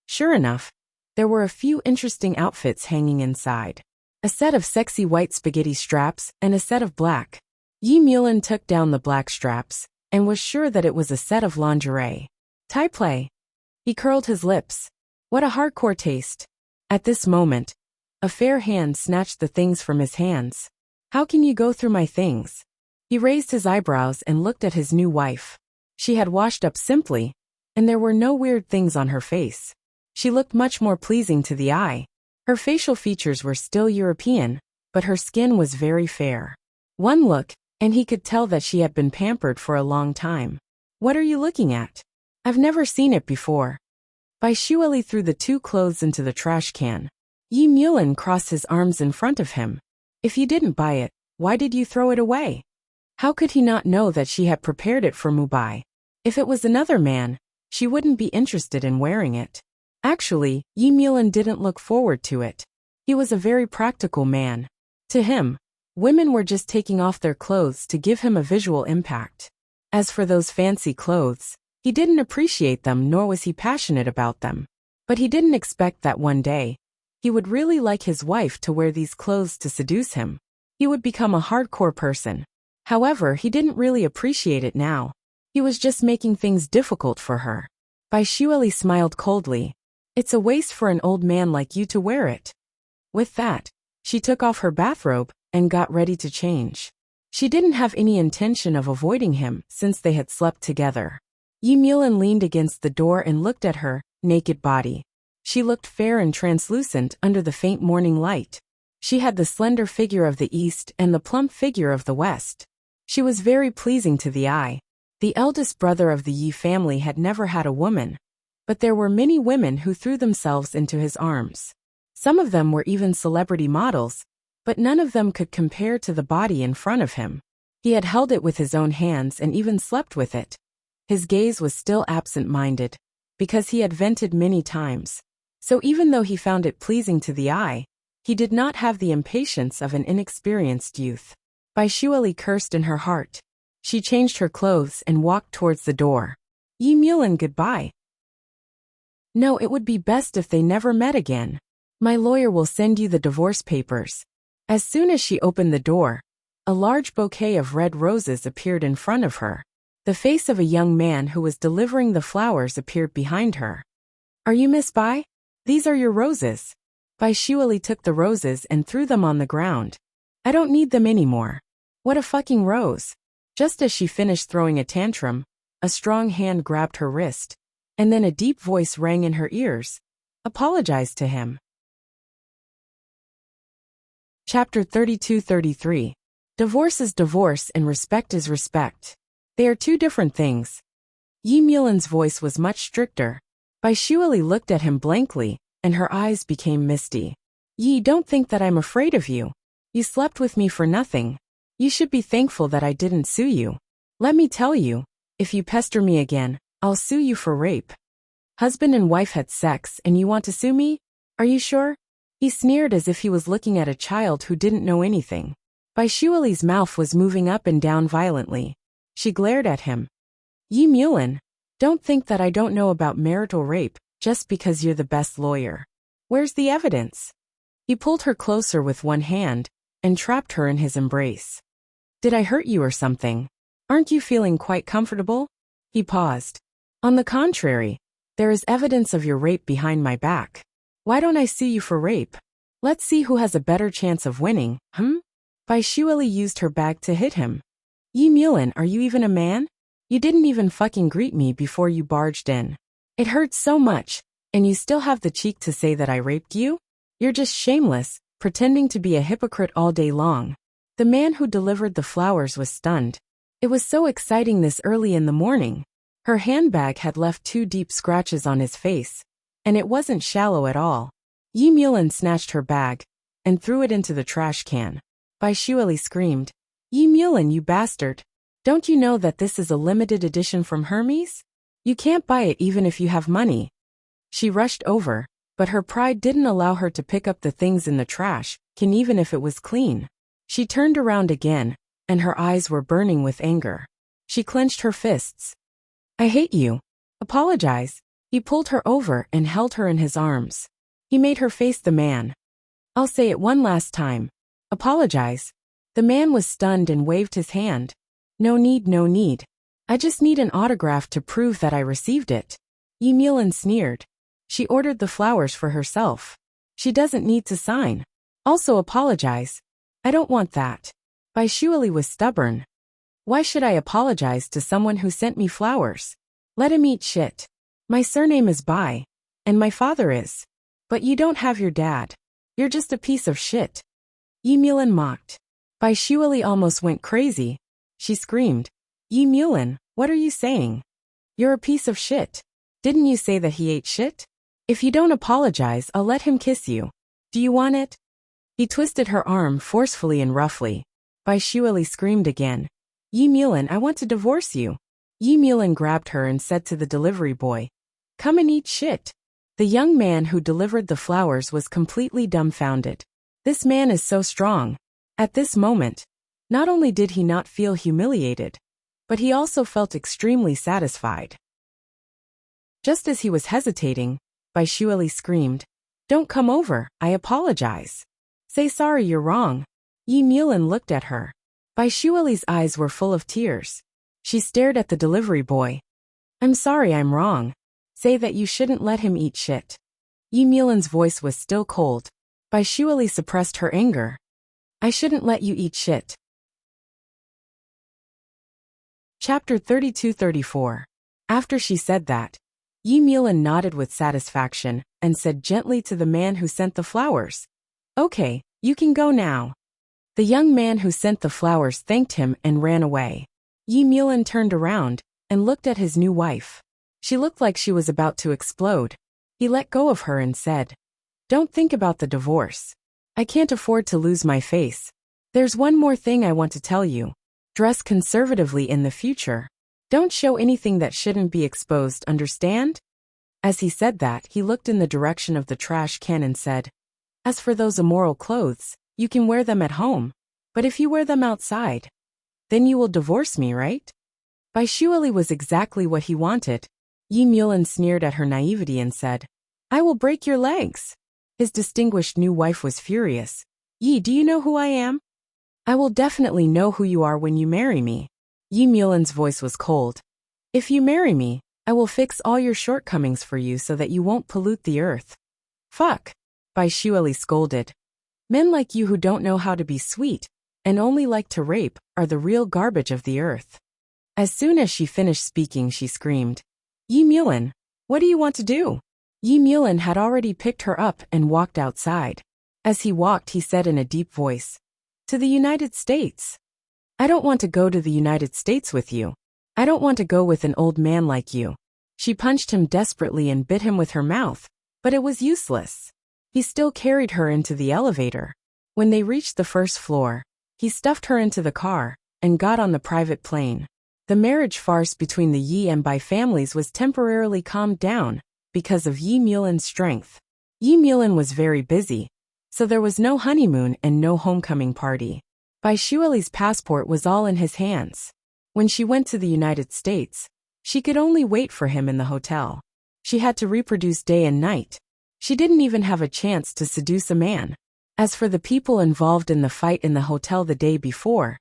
Sure enough, there were a few interesting outfits hanging inside. A set of sexy white spaghetti straps and a set of black. Yi Mulan took down the black straps and was sure that it was a set of lingerie. Thai play. He curled his lips. What a hardcore taste. At this moment, a fair hand snatched the things from his hands. How can you go through my things? He raised his eyebrows and looked at his new wife. She had washed up simply, and there were no weird things on her face. She looked much more pleasing to the eye. Her facial features were still European, but her skin was very fair. One look, and he could tell that she had been pampered for a long time. What are you looking at? I've never seen it before. Bai Shuili threw the two clothes into the trash can. Yi Mulan crossed his arms in front of him. If you didn't buy it, why did you throw it away? How could he not know that she had prepared it for Mubai? If it was another man, she wouldn't be interested in wearing it. Actually, Yi Mulan didn't look forward to it. He was a very practical man. To him, women were just taking off their clothes to give him a visual impact. As for those fancy clothes, he didn't appreciate them nor was he passionate about them. But he didn't expect that one day, he would really like his wife to wear these clothes to seduce him. He would become a hardcore person. However, he didn't really appreciate it now. He was just making things difficult for her. Bai Shuili smiled coldly. It's a waste for an old man like you to wear it. With that, she took off her bathrobe and got ready to change. She didn't have any intention of avoiding him since they had slept together. Yi Mulan leaned against the door and looked at her naked body. She looked fair and translucent under the faint morning light. She had the slender figure of the east and the plump figure of the west. She was very pleasing to the eye. The eldest brother of the Yi family had never had a woman, but there were many women who threw themselves into his arms. Some of them were even celebrity models, but none of them could compare to the body in front of him. He had held it with his own hands and even slept with it. His gaze was still absent-minded, because he had vented many times. So even though he found it pleasing to the eye, he did not have the impatience of an inexperienced youth. Bai Shuili cursed in her heart. She changed her clothes and walked towards the door. Yi Mulan, goodbye. No, it would be best if they never met again. My lawyer will send you the divorce papers. As soon as she opened the door, a large bouquet of red roses appeared in front of her. The face of a young man who was delivering the flowers appeared behind her. Are you Miss Bai? These are your roses. Bai Shuili took the roses and threw them on the ground. I don't need them anymore. What a fucking rose. Just as she finished throwing a tantrum, a strong hand grabbed her wrist, and then a deep voice rang in her ears. Apologize to him. Chapter 32-33. Divorce is divorce and respect is respect. They are two different things. Yi Mulan's voice was much stricter. Bai Shuali looked at him blankly, and her eyes became misty. Yi, don't think that I'm afraid of you. You slept with me for nothing. You should be thankful that I didn't sue you. Let me tell you, if you pester me again, I'll sue you for rape. Husband and wife had sex and you want to sue me? Are you sure? He sneered as if he was looking at a child who didn't know anything. Bai Shuali's mouth was moving up and down violently. She glared at him. Yi Mulan, don't think that I don't know about marital rape just because you're the best lawyer. Where's the evidence? He pulled her closer with one hand and trapped her in his embrace. Did I hurt you or something? Aren't you feeling quite comfortable? He paused. On the contrary, there is evidence of your rape behind my back. Why don't I sue you for rape? Let's see who has a better chance of winning, Bai Shuali used her bag to hit him. Yi Mulan, are you even a man? You didn't even fucking greet me before you barged in. It hurts so much, and you still have the cheek to say that I raped you? You're just shameless, pretending to be a hypocrite all day long. The man who delivered the flowers was stunned. It was so exciting this early in the morning. Her handbag had left 2 deep scratches on his face, and it wasn't shallow at all. Yi Mulan snatched her bag and threw it into the trash can. Bai Shuali screamed, Yi Mulan, you bastard! Don't you know that this is a limited edition from Hermes? You can't buy it even if you have money. She rushed over, but her pride didn't allow her to pick up the things in the trash can even if it was clean. She turned around again, and her eyes were burning with anger. She clenched her fists. I hate you. Apologize. He pulled her over and held her in his arms. He made her face the man. I'll say it one last time. Apologize. The man was stunned and waved his hand. No need, no need. I just need an autograph to prove that I received it. Yi Mulan sneered. She ordered the flowers for herself. She doesn't need to sign. Also apologize. I don't want that. Bai Shuali was stubborn. Why should I apologize to someone who sent me flowers? Let him eat shit. My surname is Bai, and my father is. But you don't have your dad. You're just a piece of shit. Yi Mulan mocked. Bai Shuali almost went crazy. She screamed, Yi Mulan, what are you saying? You're a piece of shit. Didn't you say that he ate shit? If you don't apologize, I'll let him kiss you. Do you want it? He twisted her arm forcefully and roughly. Bai Shuali screamed again. Yi Mulan, I want to divorce you. Yi Mulan grabbed her and said to the delivery boy, come and eat shit. The young man who delivered the flowers was completely dumbfounded. This man is so strong. At this moment, not only did he not feel humiliated, but he also felt extremely satisfied. Just as he was hesitating, Bai Shuali screamed, don't come over, I apologize. Say sorry, you're wrong. Yi Mulan looked at her. Bai Shuali's eyes were full of tears. She stared at the delivery boy. I'm sorry, I'm wrong. Say that you shouldn't let him eat shit. Yi Mulan's voice was still cold. Bai Shuali suppressed her anger. I shouldn't let you eat shit. Chapter 32-34. After she said that, Yi Mulan nodded with satisfaction and said gently to the man who sent the flowers, okay, you can go now. The young man who sent the flowers thanked him and ran away. Yi Mulan turned around and looked at his new wife. She looked like she was about to explode. He let go of her and said, don't think about the divorce. I can't afford to lose my face. There's one more thing I want to tell you. Dress conservatively in the future. Don't show anything that shouldn't be exposed, understand? As he said that, he looked in the direction of the trash can and said, as for those immoral clothes, you can wear them at home. But if you wear them outside, then you will divorce me, right? Bai Shuali was exactly what he wanted. Yi Mulan sneered at her naivety and said, I will break your legs. His distinguished new wife was furious. Yi, do you know who I am? I will definitely know who you are when you marry me. Yi Mulan's voice was cold. If you marry me, I will fix all your shortcomings for you so that you won't pollute the earth. Fuck. Bai Shuali scolded. Men like you who don't know how to be sweet and only like to rape are the real garbage of the earth. As soon as she finished speaking, she screamed, Yi Mulan, what do you want to do? Yi Mulan had already picked her up and walked outside. As he walked, he said in a deep voice, to the United States. I don't want to go to the United States with you. I don't want to go with an old man like you. She punched him desperately and bit him with her mouth, but it was useless. He still carried her into the elevator. When they reached the first floor, he stuffed her into the car and got on the private plane. The marriage farce between the Yi and Bai families was temporarily calmed down because of Yi Mulan's strength. Yi Mulan was very busy, so there was no honeymoon and no homecoming party. Bai Shueli's passport was all in his hands. When she went to the United States, she could only wait for him in the hotel. She had to reproduce day and night. She didn't even have a chance to seduce a man. As for the people involved in the fight in the hotel the day before,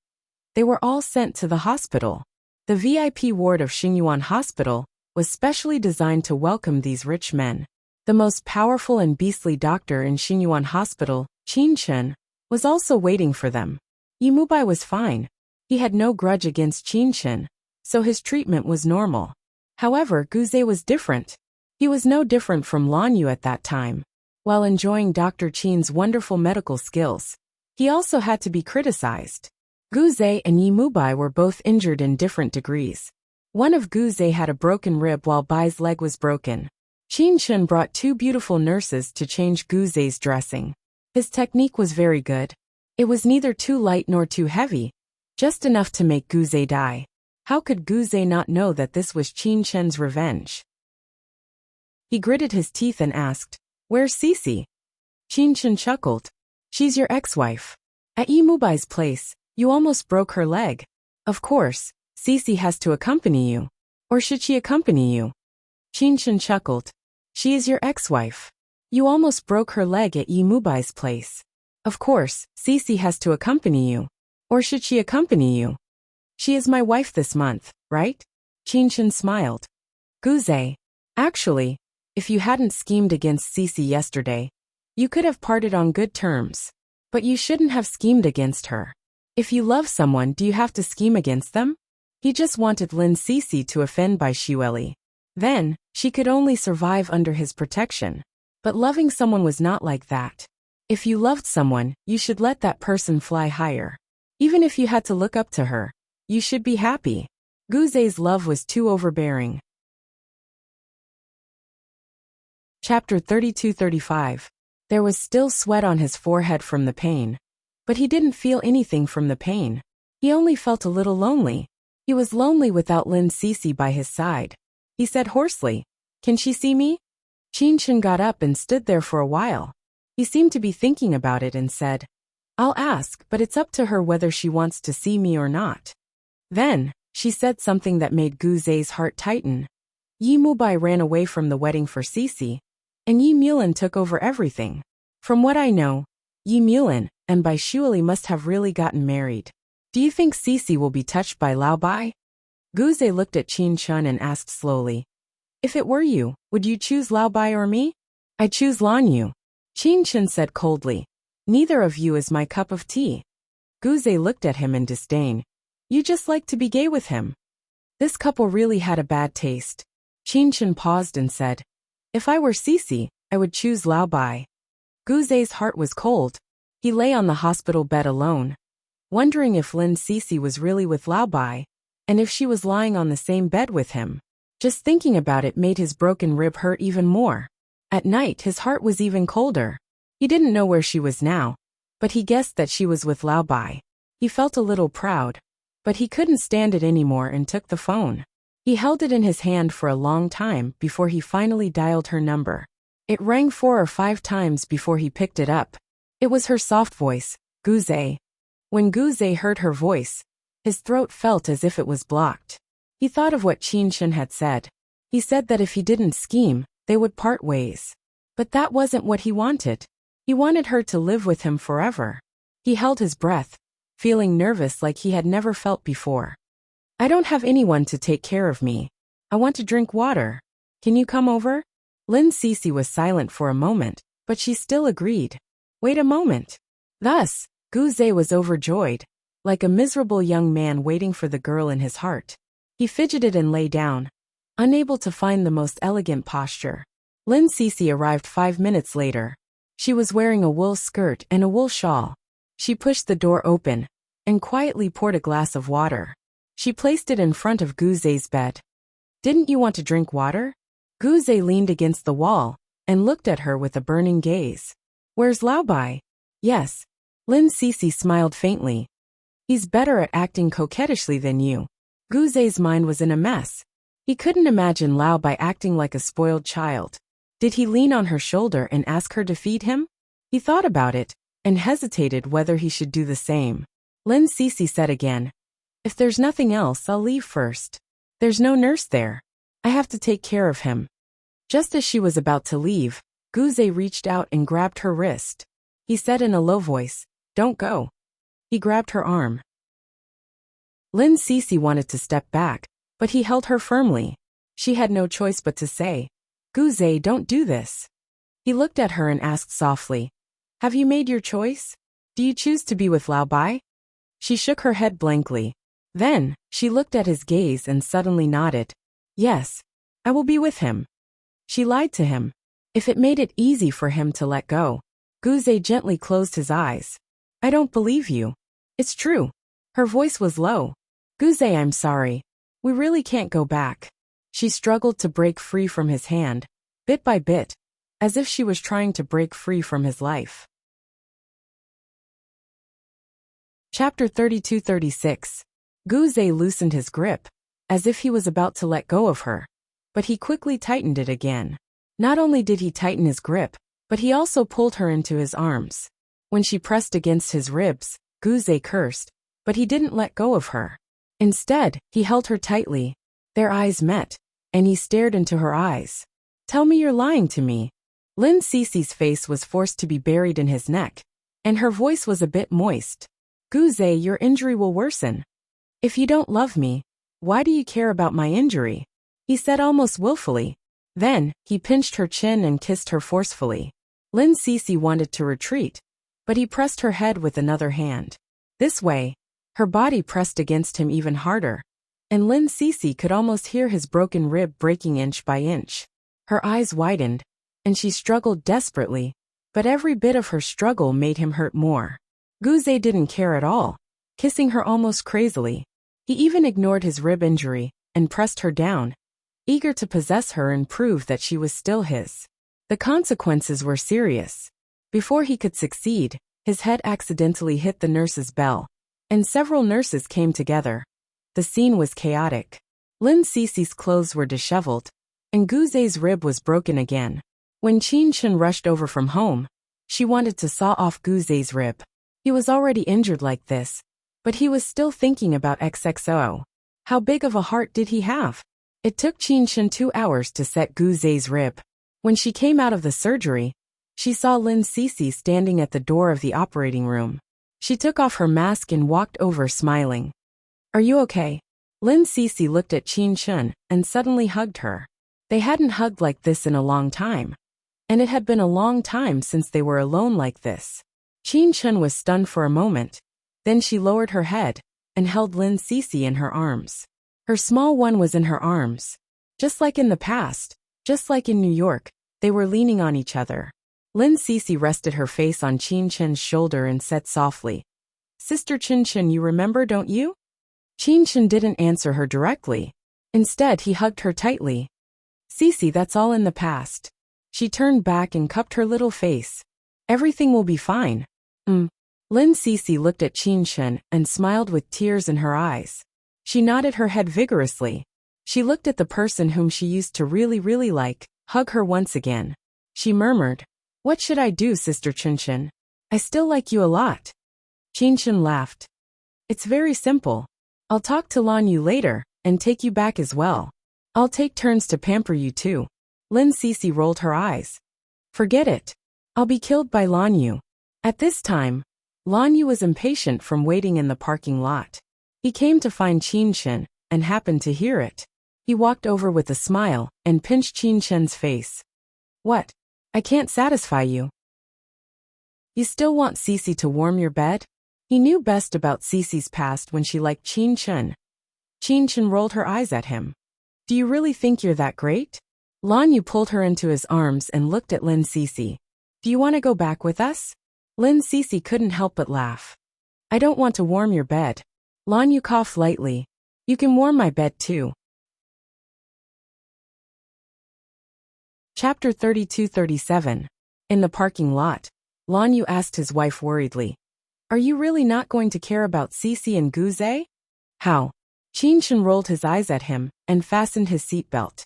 they were all sent to the hospital. The VIP ward of Xingyuan Hospital was specially designed to welcome these rich men. The most powerful and beastly doctor in Xingyuan Hospital, Qin Chen, was also waiting for them. Yi Mubai was fine. He had no grudge against Qin Chen, so his treatment was normal. However, Guze was different. He was no different from Lan Yu at that time. While enjoying Dr. Qin's wonderful medical skills, he also had to be criticized. Guze and Yi Mubai were both injured in different degrees. One of Guze had a broken rib while Bai's leg was broken. Qin Chen brought 2 beautiful nurses to change Guze's dressing. His technique was very good. It was neither too light nor too heavy, just enough to make Guze die. How could Guze not know that this was Qin Chen's revenge? He gritted his teeth and asked, "Where's Cece?" Qin Chen chuckled. "She's your ex-wife. At Yi Mubai's place, you almost broke her leg. Of course, Cece has to accompany you. Or should she accompany you?" Qin Chen chuckled. "She is your ex-wife. You almost broke her leg at Yi Mubai's place. Of course, Cece has to accompany you. Or should she accompany you? She is my wife this month, right?" Qin Chen smiled. "Guze, actually, if you hadn't schemed against Cece yesterday, you could have parted on good terms. But you shouldn't have schemed against her. If you love someone, do you have to scheme against them?" He just wanted Lin Cece to offend Bai Xueli. Then, she could only survive under his protection. But loving someone was not like that. If you loved someone, you should let that person fly higher. Even if you had to look up to her, you should be happy. Guze's love was too overbearing. Chapter 32-35. There was still sweat on his forehead from the pain. But he didn't feel anything from the pain. He only felt a little lonely. He was lonely without Lin Cece by his side. He said hoarsely, "Can she see me?" Qin Chen got up and stood there for a while. He seemed to be thinking about it and said, "I'll ask, but it's up to her whether she wants to see me or not." Then, she said something that made Guze's heart tighten. Yi Mubai ran away from the wedding for Cece, and Yi Mulan took over everything. From what I know, Yi Mulan and Bai Xueli must have really gotten married. Do you think Cece will be touched by Lao Bai? Guze looked at Qin Chen and asked slowly, "If it were you, would you choose Lao Bai or me?" "I choose Lan Yu." Qin Chen said coldly, "Neither of you is my cup of tea." Guze looked at him in disdain. "You just like to be gay with him." This couple really had a bad taste. Qin Chen paused and said, "If I were Cece, I would choose Lao Bai." Guze's heart was cold. He lay on the hospital bed alone, wondering if Lin Cece was really with Lao Bai, and if she was lying on the same bed with him. Just thinking about it made his broken rib hurt even more. At night, his heart was even colder. He didn't know where she was now, but he guessed that she was with Lao Bai. He felt a little proud, but he couldn't stand it anymore and took the phone. He held it in his hand for a long time before he finally dialed her number. It rang 4 or 5 times before he picked it up. It was her soft voice, Guze. When Guze heard her voice, his throat felt as if it was blocked. He thought of what Qin Chen had said. He said that if he didn't scheme, they would part ways. But that wasn't what he wanted. He wanted her to live with him forever. He held his breath, feeling nervous like he had never felt before. "I don't have anyone to take care of me. I want to drink water. Can you come over?" Lin Cece was silent for a moment, but she still agreed. "Wait a moment." Thus, Guze was overjoyed, like a miserable young man waiting for the girl in his heart. He fidgeted and lay down, unable to find the most elegant posture. Lin Cece arrived 5 minutes later. She was wearing a wool skirt and a wool shawl. She pushed the door open and quietly poured a glass of water. She placed it in front of Guzé's bed. Didn't you want to drink water? Guzé leaned against the wall and looked at her with a burning gaze. Where's Laobai? Yes. Lin Sisi smiled faintly. He's better at acting coquettishly than you. Guzé's mind was in a mess. He couldn't imagine Laobai acting like a spoiled child. Did he lean on her shoulder and ask her to feed him? He thought about it and hesitated whether he should do the same. Lin Sisi said again, if there's nothing else, I'll leave first. There's no nurse there. I have to take care of him. Just as she was about to leave, Guzé reached out and grabbed her wrist. He said in a low voice, don't go. He grabbed her arm. Lin Sisi wanted to step back, but he held her firmly. She had no choice but to say, Guzé, don't do this. He looked at her and asked softly, have you made your choice? Do you choose to be with Laobai? She shook her head blankly. Then, she looked at his gaze and suddenly nodded. Yes, I will be with him. She lied to him. If it made it easy for him to let go, Guzé gently closed his eyes. I don't believe you. It's true. Her voice was low. Guzé, I'm sorry. We really can't go back. She struggled to break free from his hand, bit by bit, as if she was trying to break free from his life. Chapter 32-36. Guzé loosened his grip, as if he was about to let go of her, but he quickly tightened it again. Not only did he tighten his grip, but he also pulled her into his arms. When she pressed against his ribs, Guzé cursed, but he didn't let go of her. Instead, he held her tightly. Their eyes met, and he stared into her eyes. Tell me you're lying to me. Lin Sisi's face was forced to be buried in his neck, and her voice was a bit moist. Guzé, your injury will worsen. If you don't love me, why do you care about my injury? He said almost willfully. Then, he pinched her chin and kissed her forcefully. Lin Sisi wanted to retreat, but he pressed her head with another hand. This way, her body pressed against him even harder, and Lin Sisi could almost hear his broken rib breaking inch by inch. Her eyes widened, and she struggled desperately, but every bit of her struggle made him hurt more. Guzé didn't care at all, kissing her almost crazily. He even ignored his rib injury and pressed her down, eager to possess her and prove that she was still his. The consequences were serious. Before he could succeed, his head accidentally hit the nurse's bell, and several nurses came together. The scene was chaotic. Lin Sisi's clothes were disheveled, and Guzé's rib was broken again. When Chen rushed over from home, she wanted to saw off Guzé's rib. He was already injured like this, but he was still thinking about XXO. How big of a heart did he have? It took Chen 2 hours to set Guzé's rib. When she came out of the surgery, she saw Lin Sisi standing at the door of the operating room. She took off her mask and walked over smiling. Are you okay? Lin Sisi looked at Chen and suddenly hugged her. They hadn't hugged like this in a long time, and it had been a long time since they were alone like this. Chen was stunned for a moment. Then she lowered her head and held Lin Sisi in her arms. Her small one was in her arms. Just like in the past, just like in New York, they were leaning on each other. Lin Sisi rested her face on Chen's shoulder and said softly, Sister Chen, you remember, don't you? Chen didn't answer her directly. Instead, he hugged her tightly. Sisi, that's all in the past. She turned back and cupped her little face. Everything will be fine. Lin Sisi looked at Chen and smiled with tears in her eyes. She nodded her head vigorously. She looked at the person whom she used to really like, hug her once again. She murmured, What should I do, Sister Chen? I still like you a lot. Chen laughed. It's very simple. I'll talk to Lan Yu later, and take you back as well. I'll take turns to pamper you too. Lin Sisi rolled her eyes. Forget it. I'll be killed by Lan Yu. At this time, Lan Yu was impatient from waiting in the parking lot. He came to find Chen and happened to hear it. He walked over with a smile and pinched Chen's face. What? I can't satisfy you. You still want Sisi to warm your bed? He knew best about Sisi's past when she liked Chen. Chen rolled her eyes at him. Do you really think you're that great? Lan Yu pulled her into his arms and looked at Lin Sisi. Do you want to go back with us? Lin Sisi couldn't help but laugh. I don't want to warm your bed. Lan Yu coughed lightly. You can warm my bed too. Chapter 32-37. In the parking lot, Lan Yu asked his wife worriedly, "Are you really not going to care about Cece and Guze?" "How?" Qin Shen rolled his eyes at him and fastened his seatbelt.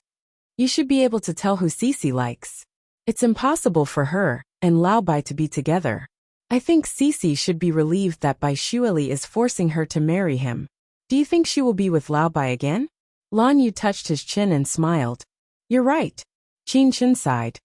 "You should be able to tell who Cece likes. It's impossible for her and Lao Bai to be together. I think Cece should be relieved that Bai Shueli is forcing her to marry him. Do you think she will be with Lao Bai again?" Lan Yu touched his chin and smiled. "You're right." Qin Shen sighed.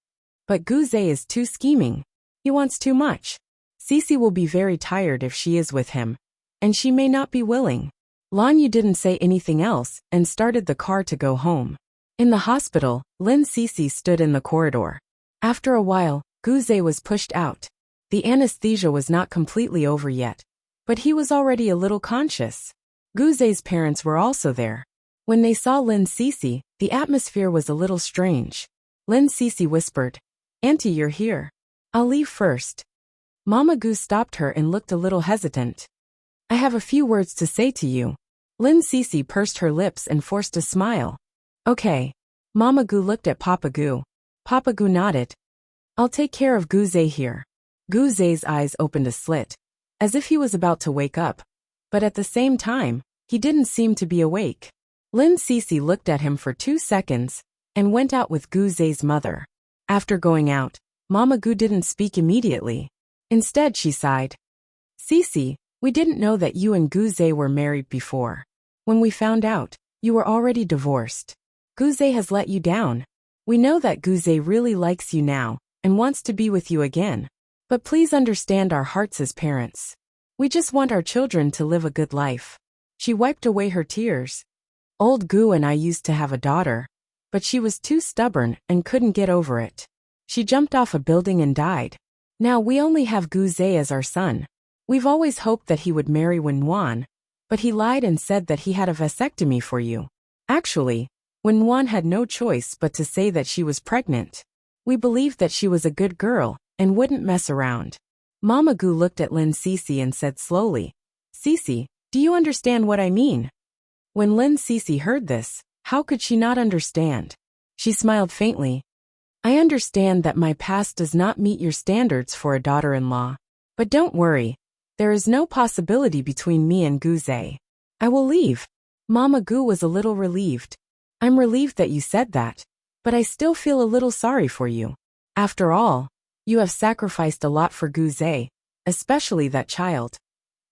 "But Guze is too scheming. He wants too much. Cece will be very tired if she is with him, and she may not be willing." Lan Yu didn't say anything else and started the car to go home. In the hospital, Lin Cece stood in the corridor. After a while, Guze was pushed out. The anesthesia was not completely over yet, but he was already a little conscious. Guze's parents were also there. When they saw Lin Cece, the atmosphere was a little strange. Lin Cece whispered, "Auntie, you're here. I'll leave first." Mama Gu stopped her and looked a little hesitant. "I have a few words to say to you." Lin Cece pursed her lips and forced a smile. "Okay." Mama Gu looked at Papa Gu. Papa Gu nodded. "I'll take care of Guze here." Guze's eyes opened a slit, as if he was about to wake up. But at the same time, he didn't seem to be awake. Lin Cece looked at him for 2 seconds and went out with Guze's mother. After going out, Mama Gu didn't speak immediately. Instead, she sighed. "Cece, we didn't know that you and Guze were married before. When we found out, you were already divorced. Guze has let you down. We know that Guze really likes you now and wants to be with you again. But please understand our hearts as parents. We just want our children to live a good life." She wiped away her tears. "Old Gu and I used to have a daughter, but she was too stubborn and couldn't get over it. She jumped off a building and died. Now we only have Guze as our son. We've always hoped that he would marry Wenwan, but he lied and said that he had a vasectomy for you. Actually, Wenwan had no choice but to say that she was pregnant. We believed that she was a good girl and wouldn't mess around." Mama Gu looked at Lin Cece and said slowly, "Cece, do you understand what I mean?" When Lin Cece heard this, how could she not understand? She smiled faintly. "I understand that my past does not meet your standards for a daughter-in-law. But don't worry, there is no possibility between me and Guze. I will leave." Mama Gu was a little relieved. "I'm relieved that you said that, but I still feel a little sorry for you. After all, you have sacrificed a lot for Guze, especially that child."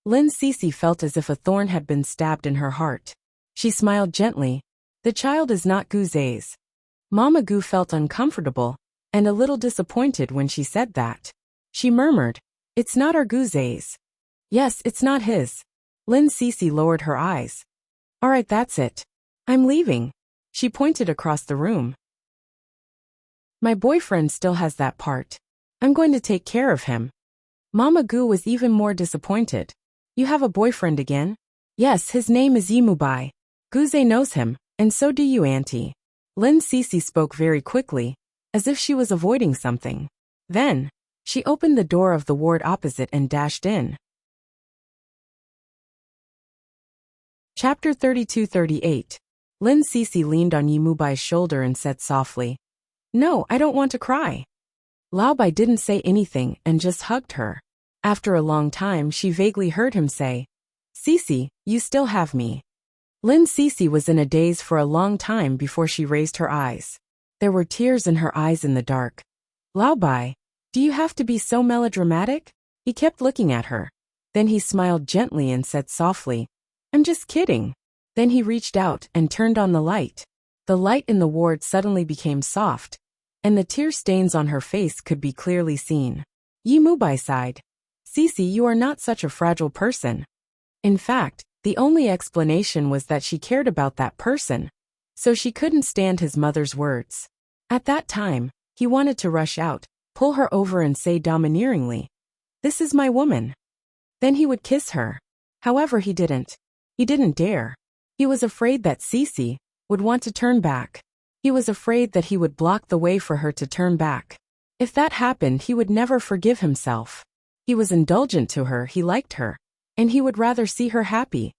Lin Cece felt as if a thorn had been stabbed in her heart. She smiled gently. "The child is not Guze's." Mama Gu felt uncomfortable and a little disappointed when she said that. She murmured, "It's not our Guze's." "Yes, it's not his." Lin Cece lowered her eyes. "All right, that's it. I'm leaving." She pointed across the room. "My boyfriend still has that part. I'm going to take care of him." Mama Gu was even more disappointed. "You have a boyfriend again?" "Yes, his name is Yimubai. Guze knows him, and so do you, Auntie." Lin Cece spoke very quickly, as if she was avoiding something. Then, she opened the door of the ward opposite and dashed in. Chapter 32-38. Lin Cece leaned on Yimubai's shoulder and said softly, "No, I don't want to cry." Lao Bai didn't say anything and just hugged her. After a long time, she vaguely heard him say, "Cece, you still have me." Lin Cece was in a daze for a long time before she raised her eyes. There were tears in her eyes in the dark. "Lao Bai, do you have to be so melodramatic?" He kept looking at her. Then he smiled gently and said softly, "I'm just kidding." Then he reached out and turned on the light. The light in the ward suddenly became soft, and the tear stains on her face could be clearly seen. Yimubai sighed. "Cece, you are not such a fragile person." In fact, the only explanation was that she cared about that person, so she couldn't stand his mother's words. At that time, he wanted to rush out, pull her over and say domineeringly, "This is my woman." Then he would kiss her. However, he didn't. He didn't dare. He was afraid that Cece would want to turn back. He was afraid that he would block the way for her to turn back. If that happened, he would never forgive himself. He was indulgent to her, he liked her, and he would rather see her happy.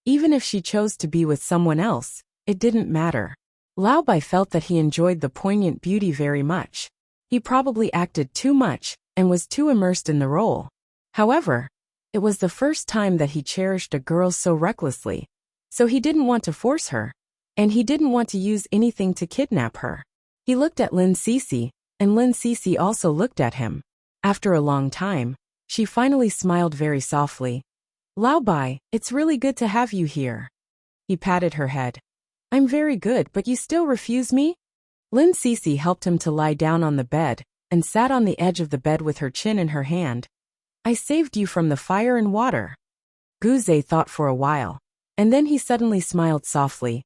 Even if she chose to be with someone else, it didn't matter. Lao Bai felt that he enjoyed the poignant beauty very much. He probably acted too much and was too immersed in the role. However, it was the first time that he cherished a girl so recklessly, so he didn't want to force her, and he didn't want to use anything to kidnap her. He looked at Lin Cece, and Lin Cece also looked at him. After a long time, she finally smiled very softly. Lao Bai, it's really good to have you here. He patted her head. I'm very good, but you still refuse me? Lin Cece helped him to lie down on the bed, and sat on the edge of the bed with her chin in her hand. I saved you from the fire and water. Guze thought for a while, and then he suddenly smiled softly.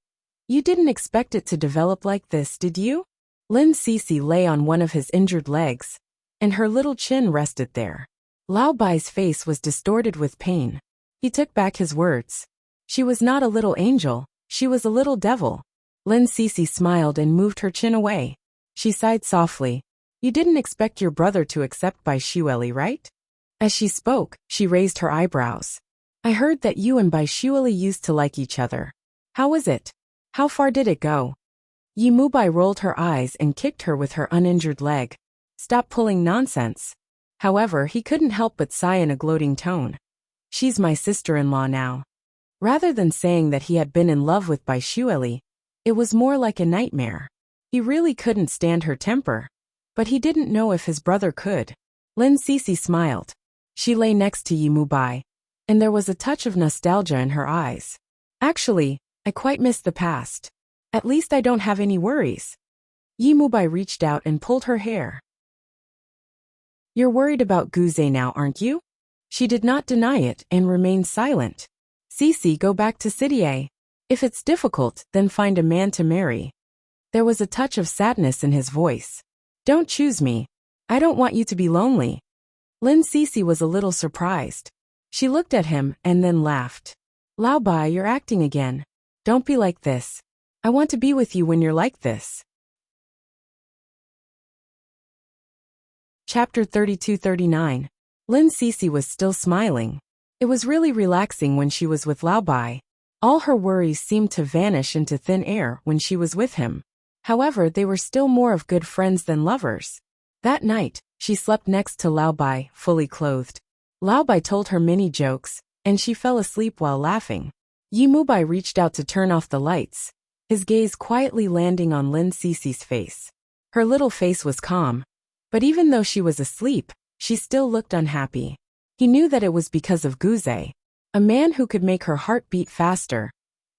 You didn't expect it to develop like this, did you? Lin Cece lay on one of his injured legs, and her little chin rested there. Lao Bai's face was distorted with pain. He took back his words. She was not a little angel, she was a little devil. Lin Cece smiled and moved her chin away. She sighed softly. You didn't expect your brother to accept Bai Shueli, right? As she spoke, she raised her eyebrows. I heard that you and Bai Shueli used to like each other. How was it? How far did it go? Yi Mubai rolled her eyes and kicked her with her uninjured leg. Stop pulling nonsense. However, he couldn't help but sigh in a gloating tone. She's my sister-in-law now. Rather than saying that he had been in love with Bai Shueli, it was more like a nightmare. He really couldn't stand her temper, but he didn't know if his brother could. Lin Cece smiled. She lay next to Yi Mubai, and there was a touch of nostalgia in her eyes. Actually, I quite miss the past. At least I don't have any worries. Yi Mubai reached out and pulled her hair. You're worried about Guze now, aren't you? She did not deny it and remained silent. Cece, go back to Sidier. If it's difficult, then find a man to marry. There was a touch of sadness in his voice. Don't choose me. I don't want you to be lonely. Lin Cece was a little surprised. She looked at him and then laughed. Lao Bai, you're acting again. Don't be like this. I want to be with you when you're like this. Chapter 32-39. Lin Cece was still smiling. It was really relaxing when she was with Lao Bai. All her worries seemed to vanish into thin air when she was with him. However, they were still more of good friends than lovers. That night, she slept next to Lao Bai, fully clothed. Lao Bai told her many jokes, and she fell asleep while laughing. Yi Mubai reached out to turn off the lights, his gaze quietly landing on Lin Cece's face. Her little face was calm, but even though she was asleep, she still looked unhappy. He knew that it was because of Guze, a man who could make her heart beat faster,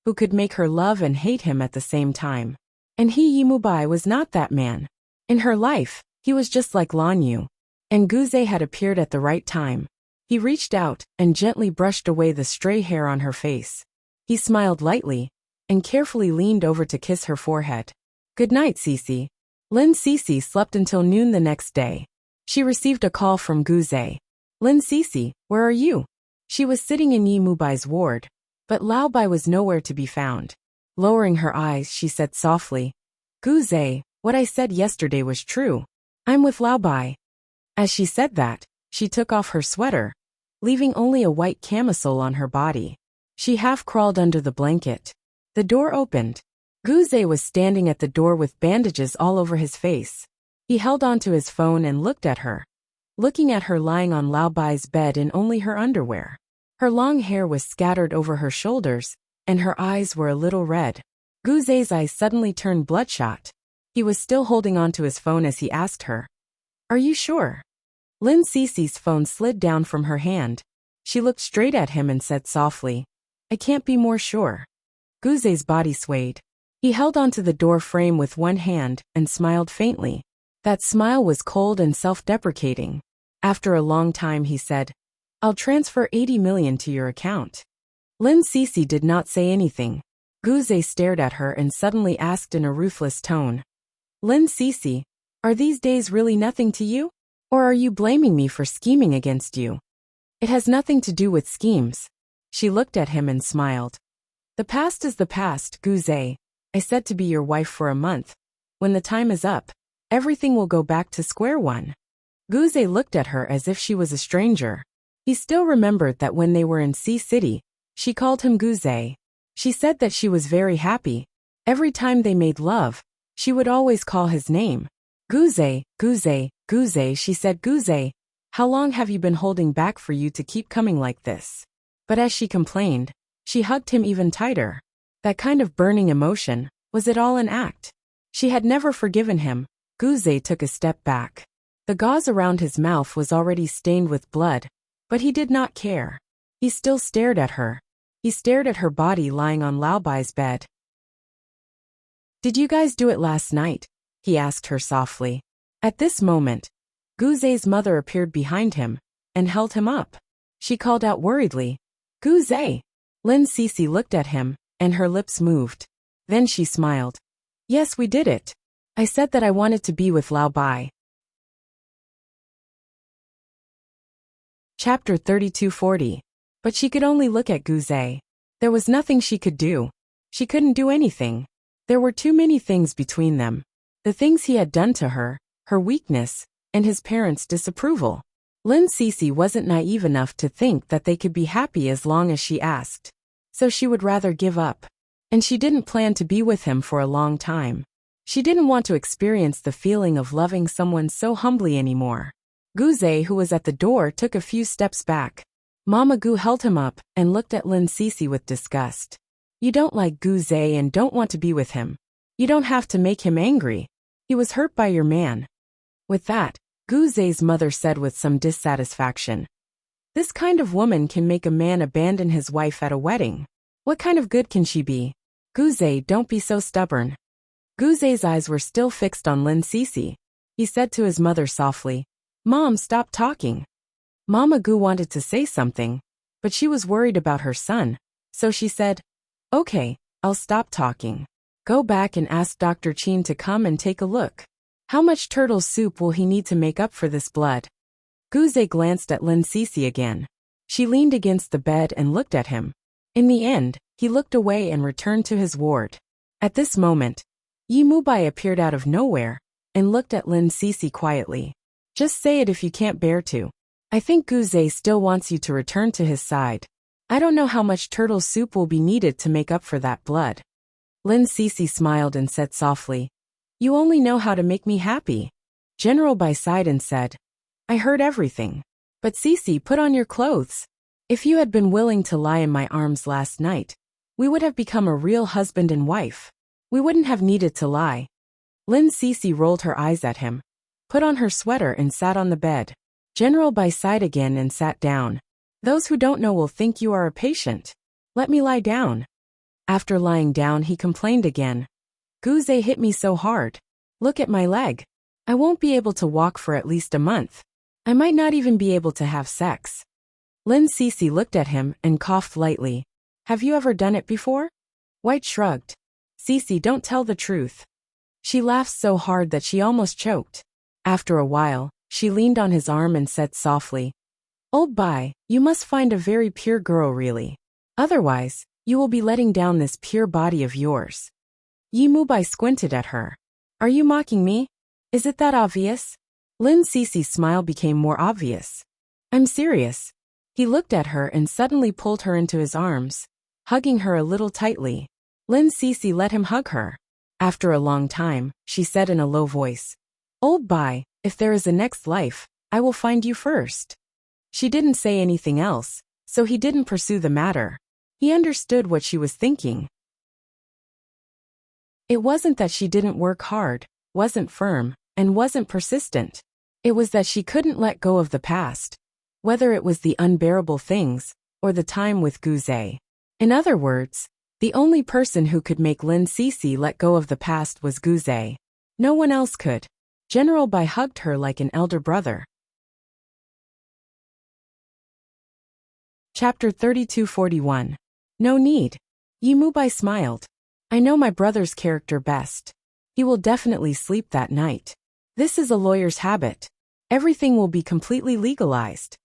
who could make her love and hate him at the same time. And he, Yi Mubai, was not that man. In her life, he was just like Lan Yu, and Guze had appeared at the right time. He reached out and gently brushed away the stray hair on her face. He smiled lightly and carefully leaned over to kiss her forehead. Good night, Cece. Lin Cece slept until noon the next day. She received a call from Guze. Lin Cece, where are you? She was sitting in Yi Mubai's ward, but Lao Bai was nowhere to be found. Lowering her eyes, she said softly, Guze, what I said yesterday was true. I'm with Lao Bai. As she said that, she took off her sweater, leaving only a white camisole on her body. She half crawled under the blanket. The door opened. Guze was standing at the door with bandages all over his face. He held onto his phone and looked at her. Looking at her lying on Lao Bai's bed in only her underwear. Her long hair was scattered over her shoulders, and her eyes were a little red. Guze's eyes suddenly turned bloodshot. He was still holding onto his phone as he asked her, Are you sure? Lin Cece's phone slid down from her hand. She looked straight at him and said softly, I can't be more sure. Guze's body swayed. He held onto the door frame with one hand and smiled faintly. That smile was cold and self-deprecating. After a long time he said, I'll transfer 80 million to your account. Lin Cece did not say anything. Guze stared at her and suddenly asked in a ruthless tone, Lin Cece, are these days really nothing to you? Or are you blaming me for scheming against you? It has nothing to do with schemes. She looked at him and smiled. The past is the past, Guze. I said to be your wife for a month. When the time is up, everything will go back to square one. Guze looked at her as if she was a stranger. He still remembered that when they were in Sea City, She called him Guze. She said that she was very happy. Every time they made love, she would always call his name. Guze, Guze, Guze, she said. Guze, how long have you been holding back for you to keep coming like this? But as she complained, she hugged him even tighter. That kind of burning emotion, was it all an act? She had never forgiven him. Guze took a step back. The gauze around his mouth was already stained with blood, but he did not care. He still stared at her. He stared at her body lying on Laobai's bed. Did you guys do it last night? He asked her softly. At this moment, Guze's mother appeared behind him and held him up. She called out worriedly, Guze! Lin Sisi looked at him, and her lips moved. Then she smiled. Yes, we did it. I said that I wanted to be with Laobai. Chapter 3240. But she could only look at Guze. There was nothing she could do. She couldn't do anything. There were too many things between them. The things he had done to her, her weakness, and his parents' disapproval. Lin Sisi wasn't naive enough to think that they could be happy as long as she asked. So she would rather give up. And she didn't plan to be with him for a long time. She didn't want to experience the feeling of loving someone so humbly anymore. Guze, who was at the door, took a few steps back. Mama Gu held him up and looked at Lin Sisi with disgust. You don't like Guze and don't want to be with him. You don't have to make him angry. He was hurt by your man. With that, Guze's mother said with some dissatisfaction. This kind of woman can make a man abandon his wife at a wedding. What kind of good can she be? Guze, don't be so stubborn. Guze's eyes were still fixed on Lin Sisi. He said to his mother softly, Mom, stop talking. Mama Gu wanted to say something, but she was worried about her son, so she said, Okay, I'll stop talking. Go back and ask Dr. Chin to come and take a look. How much turtle soup will he need to make up for this blood? Guze glanced at Lin Sisi again. She leaned against the bed and looked at him. In the end, he looked away and returned to his ward. At this moment, Yi Mubai appeared out of nowhere and looked at Lin Sisi quietly. Just say it if you can't bear to. I think Guze still wants you to return to his side. I don't know how much turtle soup will be needed to make up for that blood. Lin Sisi smiled and said softly, You only know how to make me happy. General Bai sighed and said, I heard everything. But Sisi, put on your clothes. If you had been willing to lie in my arms last night, we would have become a real husband and wife. We wouldn't have needed to lie. Lin Sisi rolled her eyes at him, put on her sweater and sat on the bed. General Bai sighed again and sat down. Those who don't know will think you are a patient. Let me lie down. After lying down, he complained again. Guze hit me so hard. Look at my leg. I won't be able to walk for at least a month. I might not even be able to have sex. Lin Sisi looked at him and coughed lightly. Have you ever done it before? White shrugged. Sisi, don't tell the truth. She laughed so hard that she almost choked. After a while, she leaned on his arm and said softly, Old Bai, you must find a very pure girl really. Otherwise, you will be letting down this pure body of yours. Yi Mubai squinted at her. Are you mocking me? Is it that obvious? Lin Sisi's smile became more obvious. I'm serious. He looked at her and suddenly pulled her into his arms, hugging her a little tightly. Lin Sisi let him hug her. After a long time, she said in a low voice, Old Bai, if there is a next life, I will find you first. She didn't say anything else, so he didn't pursue the matter. He understood what she was thinking. It wasn't that she didn't work hard, wasn't firm, and wasn't persistent. It was that she couldn't let go of the past, whether it was the unbearable things, or the time with Guze. In other words, the only person who could make Lin Sisi let go of the past was Guze. No one else could. General Bai hugged her like an elder brother. Chapter 3241. No need. Yi Mubai smiled. I know my brother's character best. He will definitely sleep that night. This is a lawyer's habit. Everything will be completely legalized.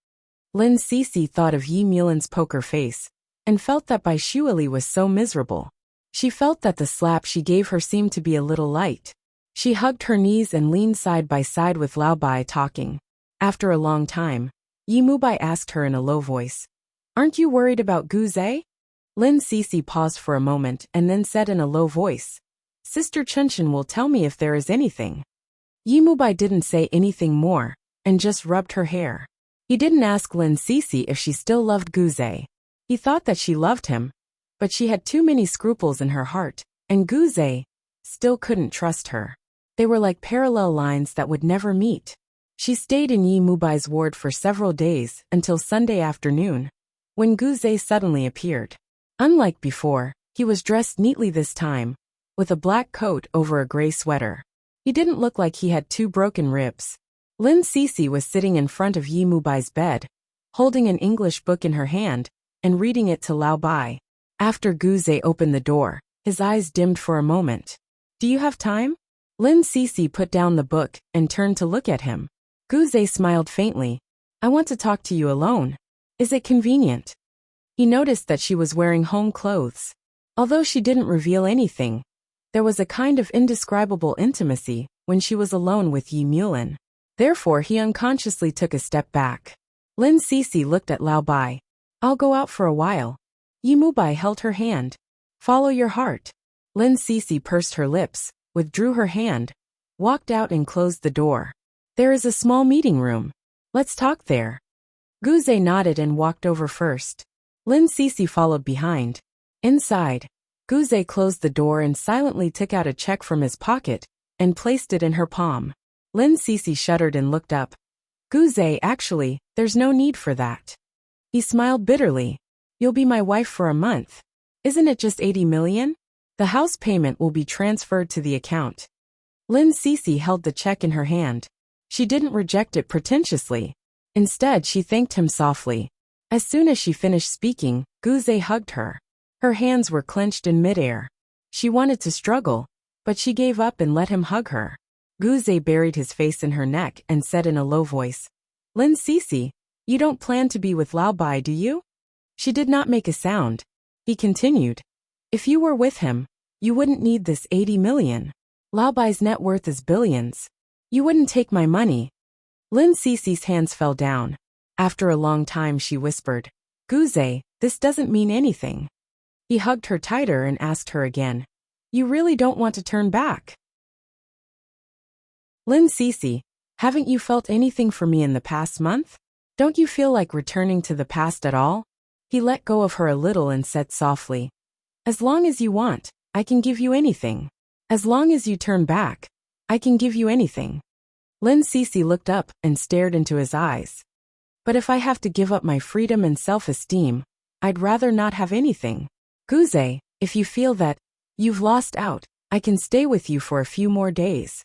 Lin Sisi thought of Yi Mulan's poker face, and felt that Bai Shuali was so miserable. She felt that the slap she gave her seemed to be a little light. She hugged her knees and leaned side by side with Lao Bai talking. After a long time, Yi Mubai asked her in a low voice, Aren't you worried about Guze? Lin Cece paused for a moment and then said in a low voice, Sister Chunshin will tell me if there is anything. Yimubai didn't say anything more, and just rubbed her hair. He didn't ask Lin Cece if she still loved Guze. He thought that she loved him, but she had too many scruples in her heart, and Guze still couldn't trust her. They were like parallel lines that would never meet. She stayed in Yimubai's ward for several days until Sunday afternoon, when Guze suddenly appeared. Unlike before, he was dressed neatly this time, with a black coat over a gray sweater. He didn't look like he had 2 broken ribs. Lin Cece was sitting in front of Yimubai's bed, holding an English book in her hand, and reading it to Lao Bai. After Guze opened the door, his eyes dimmed for a moment. Do you have time? Lin Cece put down the book and turned to look at him. Guze smiled faintly. I want to talk to you alone. Is it convenient? He noticed that she was wearing home clothes. Although she didn't reveal anything, there was a kind of indescribable intimacy when she was alone with Yi Mulin. Therefore he unconsciously took a step back. Lin Cece looked at Lao Bai. I'll go out for a while. Yimubai held her hand. Follow your heart. Lin Cece pursed her lips, withdrew her hand, walked out and closed the door. There is a small meeting room. Let's talk there. Guze nodded and walked over first. Lin Cece followed behind. Inside, Guze closed the door and silently took out a check from his pocket and placed it in her palm. Lin Cece shuddered and looked up. Guze, actually, there's no need for that. He smiled bitterly. You'll be my wife for a month. Isn't it just 80 million? The house payment will be transferred to the account. Lin Cece held the check in her hand. She didn't reject it pretentiously. Instead, she thanked him softly. As soon as she finished speaking, Guze hugged her. Her hands were clenched in midair. She wanted to struggle, but she gave up and let him hug her. Guze buried his face in her neck and said in a low voice, Lin Cece, you don't plan to be with Lao Bai, do you? She did not make a sound. He continued, if you were with him, you wouldn't need this 80 million. Lao Bai's net worth is billions. You wouldn't take my money. Lin Cece's hands fell down. After a long time she whispered, Guze, this doesn't mean anything. He hugged her tighter and asked her again, you really don't want to turn back? Lin Cece, haven't you felt anything for me in the past month? Don't you feel like returning to the past at all? He let go of her a little and said softly, as long as you want, I can give you anything. As long as you turn back, I can give you anything. Lin Cece looked up and stared into his eyes. But if I have to give up my freedom and self-esteem, I'd rather not have anything. Guze, if you feel that you've lost out, I can stay with you for a few more days.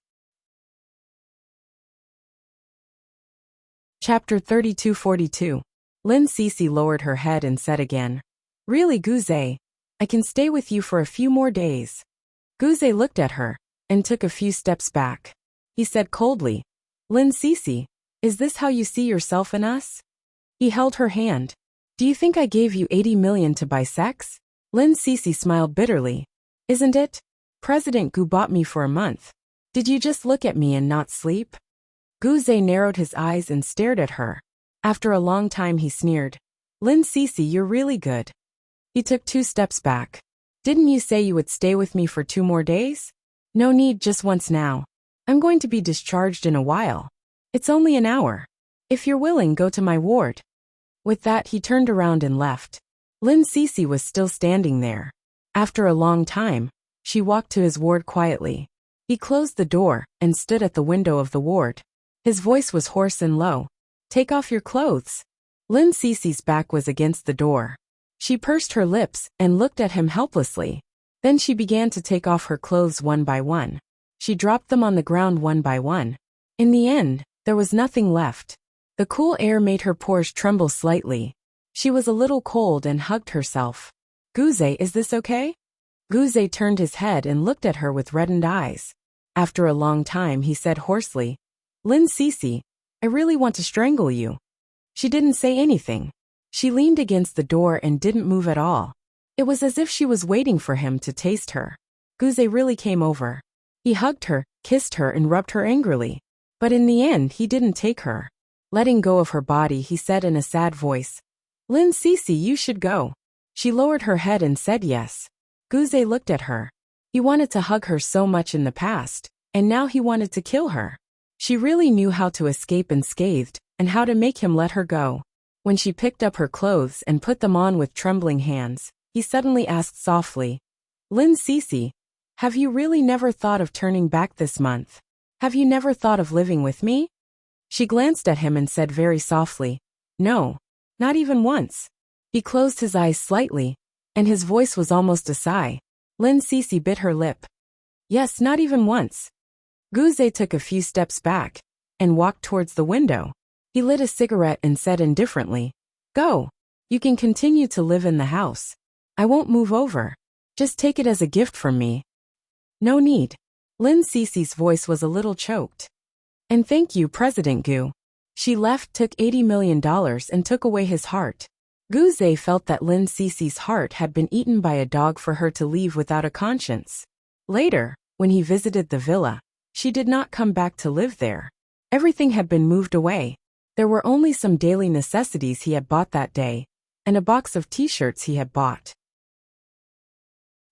Chapter 3242. Lin Cece lowered her head and said again, really, Guze, I can stay with you for a few more days. Guze looked at her and took a few steps back. He said coldly, Lin Cece, is this how you see yourself in us? He held her hand. Do you think I gave you 80 million to buy sex? Lin Cece smiled bitterly. Isn't it? President Gu bought me for a month. Did you just look at me and not sleep? Guze narrowed his eyes and stared at her. After a long time he sneered, Lin Cece, you're really good. He took 2 steps back. Didn't you say you would stay with me for 2 more days? No need, just once now. I'm going to be discharged in a while. It's only an hour. If you're willing, go to my ward. With that he turned around and left. Lin Cece was still standing there. After a long time, she walked to his ward quietly. He closed the door and stood at the window of the ward. His voice was hoarse and low. Take off your clothes. Lin Cece's back was against the door. She pursed her lips and looked at him helplessly. Then she began to take off her clothes one by one. She dropped them on the ground one by one. In the end, there was nothing left. The cool air made her pores tremble slightly. She was a little cold and hugged herself. Guze, is this okay? Guze turned his head and looked at her with reddened eyes. After a long time he said hoarsely, Lin Cece, I really want to strangle you. She didn't say anything. She leaned against the door and didn't move at all. It was as if she was waiting for him to taste her. Guze really came over. He hugged her, kissed her and rubbed her angrily. But in the end he didn't take her. Letting go of her body he said in a sad voice, Lin Cece, you should go. She lowered her head and said yes. Guze looked at her. He wanted to hug her so much in the past, and now he wanted to kill her. She really knew how to escape unscathed, and how to make him let her go. When she picked up her clothes and put them on with trembling hands, he suddenly asked softly, "Lin Cece, have you really never thought of turning back this month? Have you never thought of living with me?" She glanced at him and said very softly, "No, not even once." He closed his eyes slightly, and his voice was almost a sigh. Lin Cece bit her lip. "Yes, not even once." Guze took a few steps back and walked towards the window. He lit a cigarette and said indifferently, "Go. You can continue to live in the house. I won't move over. Just take it as a gift from me." "No need." Lin Cece's voice was a little choked. "And thank you, President Gu." She left, took $80 million and took away his heart. Guze felt that Lin Cece's heart had been eaten by a dog for her to leave without a conscience. Later, when he visited the villa, she did not come back to live there. Everything had been moved away. There were only some daily necessities he had bought that day, and a box of t-shirts he had bought.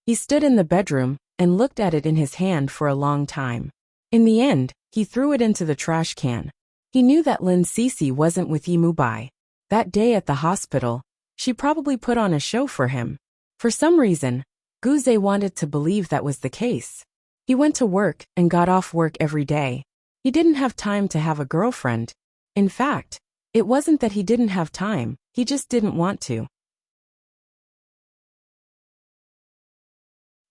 He stood in the bedroom and looked at it in his hand for a long time. In the end, he threw it into the trash can. He knew that Lin Cece wasn't with Yimubai. That day at the hospital, she probably put on a show for him. For some reason, Guze wanted to believe that was the case. He went to work and got off work every day. He didn't have time to have a girlfriend. In fact, it wasn't that he didn't have time, he just didn't want to.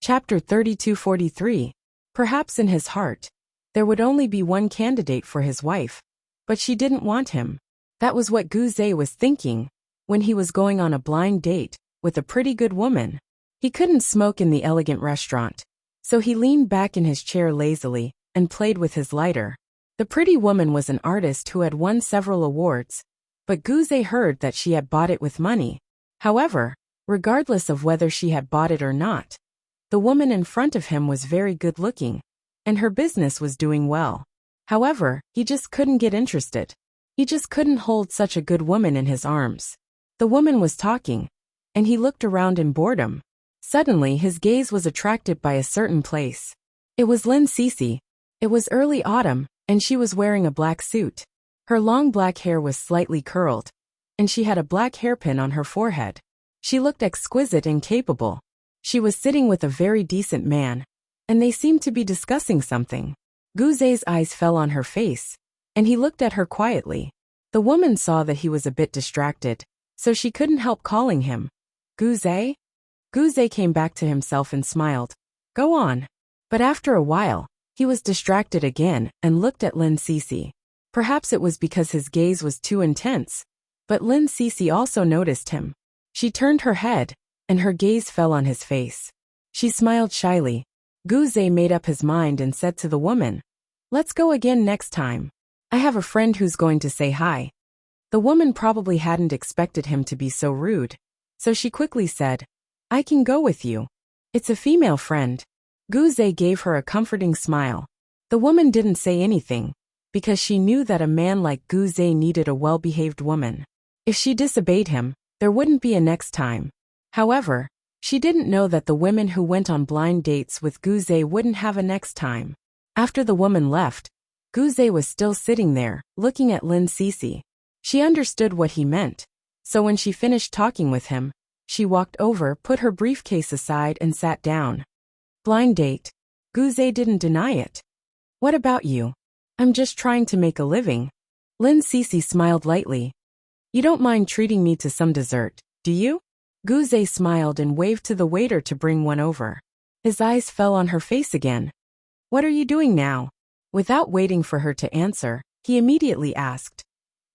Chapter 3243. Perhaps in his heart, there would only be one candidate for his wife, but she didn't want him. That was what Guze was thinking when he was going on a blind date with a pretty good woman. He couldn't smoke in the elegant restaurant, so he leaned back in his chair lazily and played with his lighter. The pretty woman was an artist who had won several awards, but Guze heard that she had bought it with money. However, regardless of whether she had bought it or not, the woman in front of him was very good-looking, and her business was doing well. However, he just couldn't get interested. He just couldn't hold such a good woman in his arms. The woman was talking, and he looked around in boredom. Suddenly, his gaze was attracted by a certain place. It was Lin Cece. It was early autumn, and she was wearing a black suit. Her long black hair was slightly curled, and she had a black hairpin on her forehead. She looked exquisite and capable. She was sitting with a very decent man, and they seemed to be discussing something. Guze's eyes fell on her face, and he looked at her quietly. The woman saw that he was a bit distracted, so she couldn't help calling him, "Guze?" Guze came back to himself and smiled. "Go on." But after a while, he was distracted again and looked at Lin Cece. Perhaps it was because his gaze was too intense, but Lin Cece also noticed him. She turned her head, and her gaze fell on his face. She smiled shyly. Guze made up his mind and said to the woman, "Let's go again next time. I have a friend who's going to say hi." The woman probably hadn't expected him to be so rude, so she quickly said, "I can go with you. It's a female friend." Guze gave her a comforting smile. The woman didn't say anything, because she knew that a man like Guze needed a well-behaved woman. If she disobeyed him, there wouldn't be a next time. However, she didn't know that the women who went on blind dates with Guze wouldn't have a next time. After the woman left, Guze was still sitting there, looking at Lin Cece. She understood what he meant, so when she finished talking with him, she walked over, put her briefcase aside and sat down. "Blind date." Guze didn't deny it. "What about you?" "I'm just trying to make a living." Lin Cece smiled lightly. "You don't mind treating me to some dessert, do you?" Guze smiled and waved to the waiter to bring one over. His eyes fell on her face again. "What are you doing now?" Without waiting for her to answer, he immediately asked,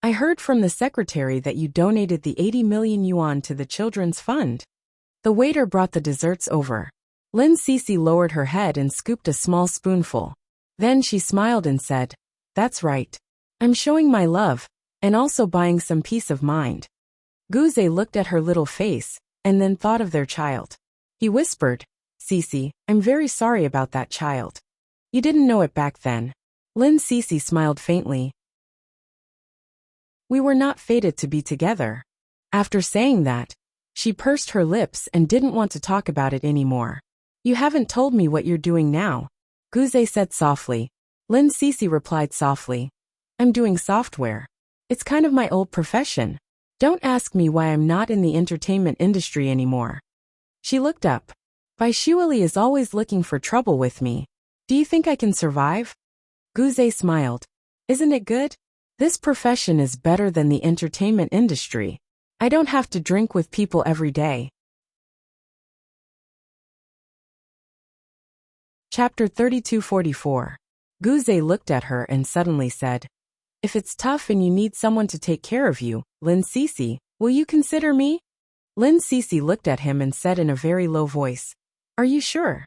"I heard from the secretary that you donated the 80 million yuan to the children's fund." The waiter brought the desserts over. Lin Cece lowered her head and scooped a small spoonful. Then she smiled and said, "That's right. I'm showing my love, and also buying some peace of mind." Guze looked at her little face, and then thought of their child. He whispered, "Cece, I'm very sorry about that child. You didn't know it back then." Lin Cece smiled faintly. "We were not fated to be together." After saying that, She pursed her lips and didn't want to talk about it anymore. You haven't told me what you're doing now, Guze said softly. Lin Cece replied softly. I'm doing software. It's kind of my old profession. Don't ask me why I'm not in the entertainment industry anymore. She looked up. Bai Shuili is always looking for trouble with me. Do you think I can survive? Guze smiled. Isn't it good? This profession is better than the entertainment industry. I don't have to drink with people every day. Chapter 3244. Guze looked at her and suddenly said, If it's tough and you need someone to take care of you, Lin Cece, will you consider me? Lin Cece looked at him and said in a very low voice, Are you sure?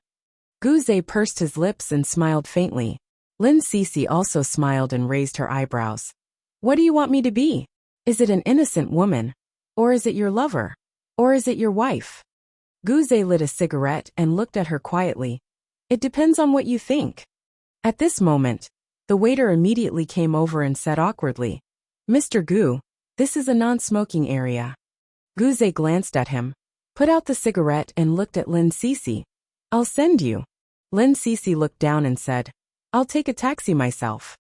Guze pursed his lips and smiled faintly. Lin Cece also smiled and raised her eyebrows. What do you want me to be? Is it an innocent woman? Or is it your lover? Or is it your wife? Guze lit a cigarette and looked at her quietly. It depends on what you think. At this moment, the waiter immediately came over and said awkwardly, Mr. Gu, this is a non-smoking area. Guze glanced at him, put out the cigarette and looked at Lin Cece. I'll send you. Lin Cece looked down and said, I'll take a taxi myself.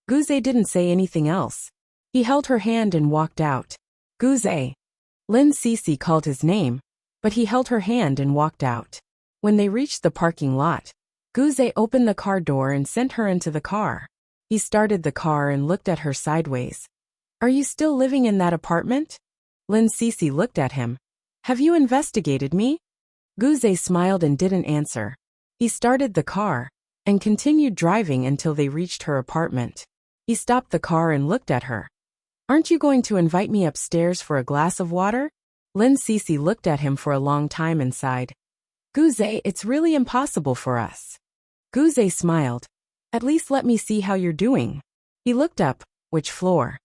Guze didn't say anything else. He held her hand and walked out. Guze. Lin Cece called his name, but he held her hand and walked out. When they reached the parking lot, Guze opened the car door and sent her into the car. He started the car and looked at her sideways. Are you still living in that apartment? Lin Cece looked at him. Have you investigated me? Guze smiled and didn't answer. He started the car and continued driving until they reached her apartment. He stopped the car and looked at her. Aren't you going to invite me upstairs for a glass of water? Lin Cece looked at him for a long time and sighed. Guze, it's really impossible for us. Guze smiled. At least let me see how you're doing. He looked up. Which floor?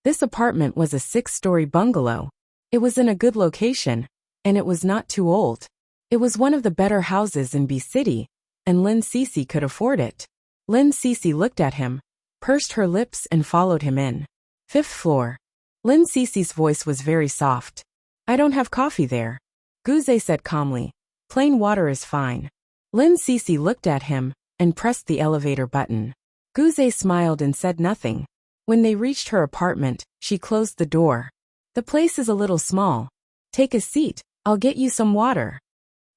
This apartment was a 6-story bungalow. It was in a good location, and it was not too old. It was one of the better houses in B City, and Lin Cece could afford it. Lin Cece looked at him, pursed her lips and followed him in. 5th floor. Lin Cece's voice was very soft. I don't have coffee there. Guze said calmly. Plain water is fine. Lin Cece looked at him and pressed the elevator button. Guze smiled and said nothing. When they reached her apartment, she closed the door. The place is a little small. Take a seat, I'll get you some water.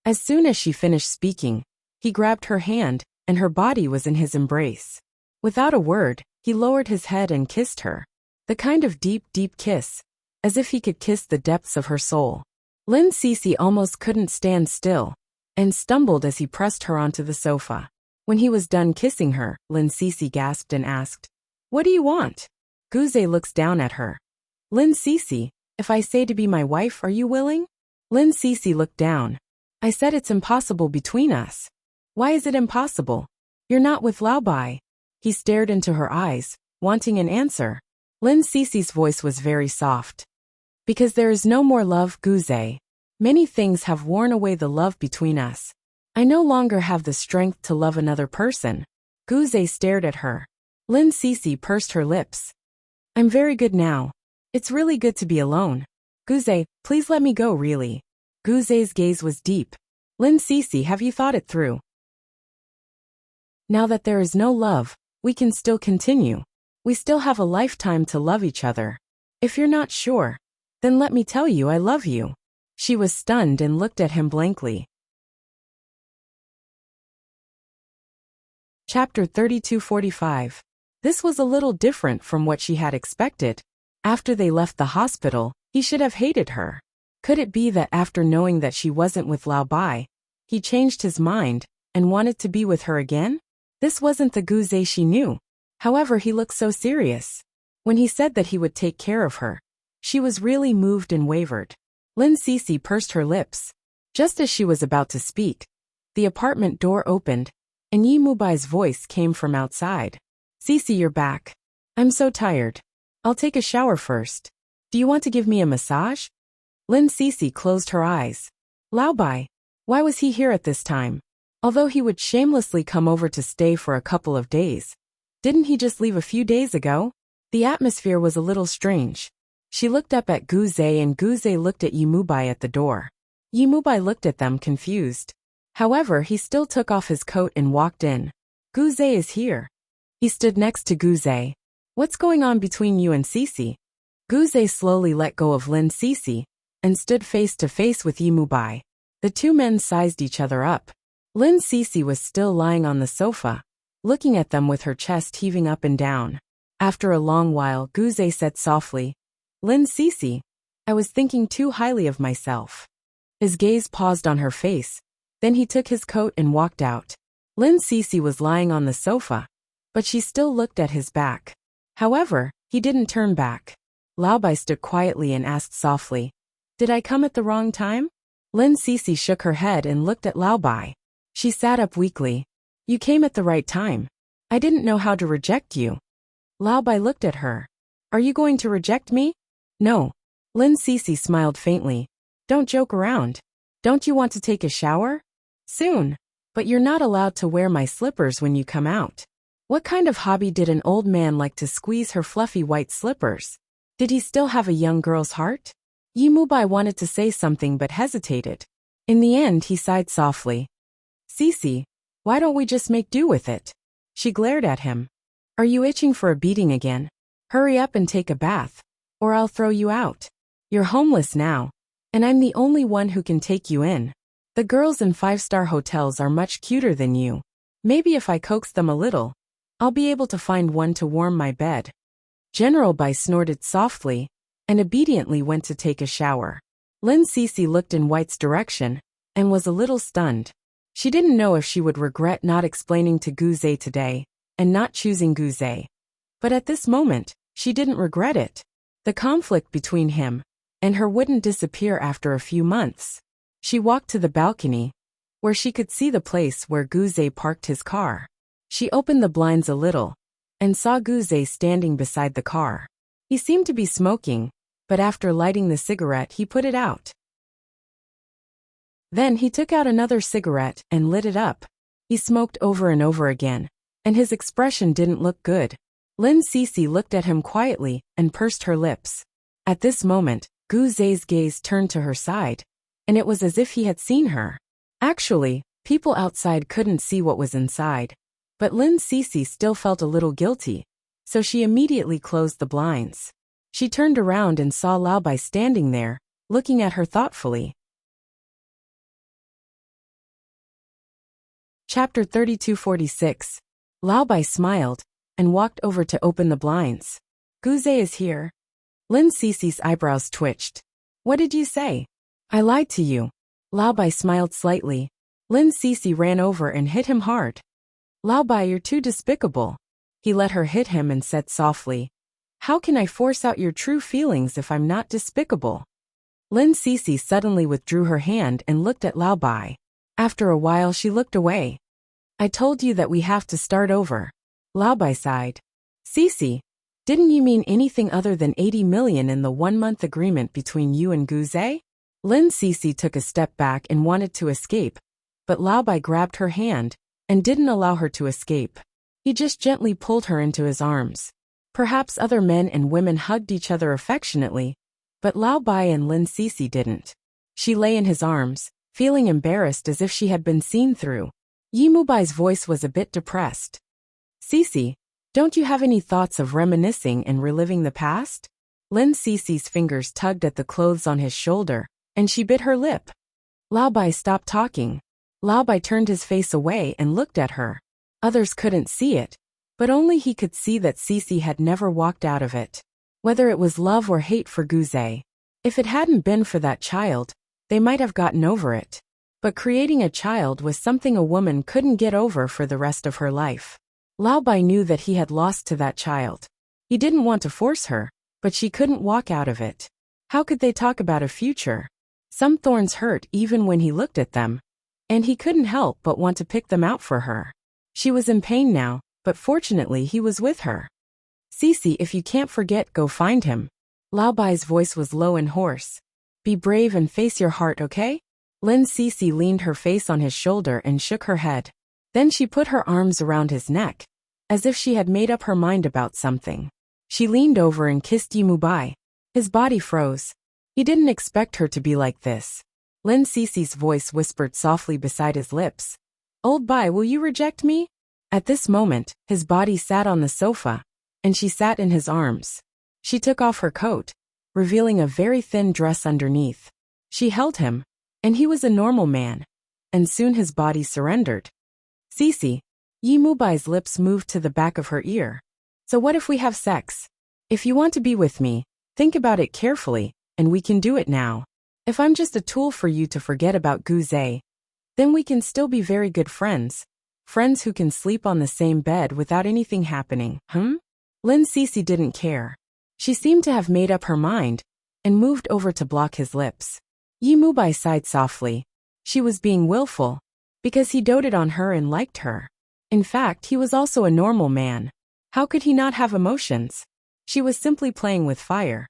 As soon as she finished speaking, he grabbed her hand, and her body was in his embrace. Without a word, he lowered his head and kissed her. The kind of deep, deep kiss, as if he could kiss the depths of her soul. Lin Cece almost couldn't stand still, and stumbled as he pressed her onto the sofa. When he was done kissing her, Lin Cece gasped and asked, What do you want? Guze looks down at her. Lin Cece, if I say to be my wife, are you willing? Lin Cece looked down. I said it's impossible between us. Why is it impossible? You're not with Lao Bai. He stared into her eyes, wanting an answer. Lin Cece's voice was very soft. Because there is no more love, Guze. Many things have worn away the love between us. I no longer have the strength to love another person. Guze stared at her. Lin Cece pursed her lips. I'm very good now. It's really good to be alone. Guze, please let me go really. Guze's gaze was deep. Lin Cece, have you thought it through? Now that there is no love, we can still continue. We still have a lifetime to love each other. If you're not sure, then let me tell you I love you. She was stunned and looked at him blankly. Chapter 3245. This was a little different from what she had expected. After they left the hospital, he should have hated her. Could it be that after knowing that she wasn't with Lao Bai, he changed his mind and wanted to be with her again? This wasn't the Guze she knew. However, he looked so serious. When he said that he would take care of her, she was really moved and wavered. Lin Cece pursed her lips. Just as she was about to speak, the apartment door opened, and Yi Mubai's voice came from outside. Cece, you're back. I'm so tired. I'll take a shower first. Do you want to give me a massage? Lin Cece closed her eyes. Lao Bai, why was he here at this time? Although he would shamelessly come over to stay for a couple of days, didn't he just leave a few days ago? The atmosphere was a little strange. She looked up at Guze and Guze looked at Yimubai at the door. Yimubai looked at them confused. However, he still took off his coat and walked in. Guze is here. He stood next to Guze. What's going on between you and Cece? Guze slowly let go of Lin Cece and stood face to face with Yimubai. The two men sized each other up. Lin Cece was still lying on the sofa, looking at them with her chest heaving up and down. After a long while, Guze said softly, Lin Cece, I was thinking too highly of myself. His gaze paused on her face. Then he took his coat and walked out. Lin Cece was lying on the sofa, but she still looked at his back. However, he didn't turn back. Lao Bai stood quietly and asked softly, Did I come at the wrong time? Lin Cece shook her head and looked at Lao Bai. She sat up weakly. You came at the right time. I didn't know how to reject you. Lao Bai looked at her. Are you going to reject me? No. Lin Cece smiled faintly. Don't joke around. Don't you want to take a shower? Soon. But you're not allowed to wear my slippers when you come out. What kind of hobby did an old man like to squeeze her fluffy white slippers? Did he still have a young girl's heart? Yimubai wanted to say something but hesitated. In the end, he sighed softly. Cece, why don't we just make do with it? She glared at him. Are you itching for a beating again? Hurry up and take a bath, or I'll throw you out. You're homeless now, and I'm the only one who can take you in. The girls in five-star hotels are much cuter than you. Maybe if I coax them a little, I'll be able to find one to warm my bed. General Bai snorted softly and obediently went to take a shower. Lin Cece looked in White's direction and was a little stunned. She didn't know if she would regret not explaining to Guze today and not choosing Guze. But at this moment, she didn't regret it. The conflict between him and her wouldn't disappear after a few months. She walked to the balcony, where she could see the place where Guze parked his car. She opened the blinds a little and saw Guze standing beside the car. He seemed to be smoking, but after lighting the cigarette he put it out. Then he took out another cigarette and lit it up. He smoked over and over again, and his expression didn't look good. Lin Cece looked at him quietly and pursed her lips. At this moment, Guze's gaze turned to her side, and it was as if he had seen her. Actually, people outside couldn't see what was inside, but Lin Cece still felt a little guilty, so she immediately closed the blinds. She turned around and saw Lao Bai standing there, looking at her thoughtfully. Chapter 3246. Lao Bai smiled and walked over to open the blinds. Guze is here. Lin Cece's eyebrows twitched. What did you say? I lied to you. Lao Bai smiled slightly. Lin Cece ran over and hit him hard. Lao Bai, you're too despicable. He let her hit him and said softly, How can I force out your true feelings if I'm not despicable? Lin Cece suddenly withdrew her hand and looked at Lao Bai. After a while she looked away. I told you that we have to start over. Lao Bai sighed. Cece, didn't you mean anything other than 80 million in the 1-month agreement between you and Guze? Lin Cece took a step back and wanted to escape, but Lao Bai grabbed her hand and didn't allow her to escape. He just gently pulled her into his arms. Perhaps other men and women hugged each other affectionately, but Lao Bai and Lin Cece didn't. She lay in his arms, feeling embarrassed as if she had been seen through. Yimubai's voice was a bit depressed. Cece, don't you have any thoughts of reminiscing and reliving the past? Lin Cece's fingers tugged at the clothes on his shoulder, and she bit her lip. Lao Bai stopped talking. Lao Bai turned his face away and looked at her. Others couldn't see it, but only he could see that Cece had never walked out of it. Whether it was love or hate for Guze. If it hadn't been for that child, they might have gotten over it. But creating a child was something a woman couldn't get over for the rest of her life. Lao Bai knew that he had lost to that child. He didn't want to force her, but she couldn't walk out of it. How could they talk about a future? Some thorns hurt even when he looked at them, and he couldn't help but want to pick them out for her. She was in pain now, but fortunately he was with her. Cece, if you can't forget, go find him. Lao Bai's voice was low and hoarse. Be brave and face your heart, okay? Lin Cece leaned her face on his shoulder and shook her head. Then she put her arms around his neck, as if she had made up her mind about something. She leaned over and kissed Yimubai. His body froze. He didn't expect her to be like this. Lin Cece's voice whispered softly beside his lips. Old Bai, will you reject me? At this moment, his body sat on the sofa, and she sat in his arms. She took off her coat, revealing a very thin dress underneath. She held him, and he was a normal man, and soon his body surrendered. Cece, Yi Mubai's lips moved to the back of her ear. So what if we have sex? If you want to be with me, think about it carefully, and we can do it now. If I'm just a tool for you to forget about Guze, then we can still be very good friends. Friends who can sleep on the same bed without anything happening, Lin Cece didn't care. She seemed to have made up her mind, and moved over to block his lips. Yi Mubai sighed softly. She was being willful, because he doted on her and liked her. In fact, he was also a normal man. How could he not have emotions? She was simply playing with fire.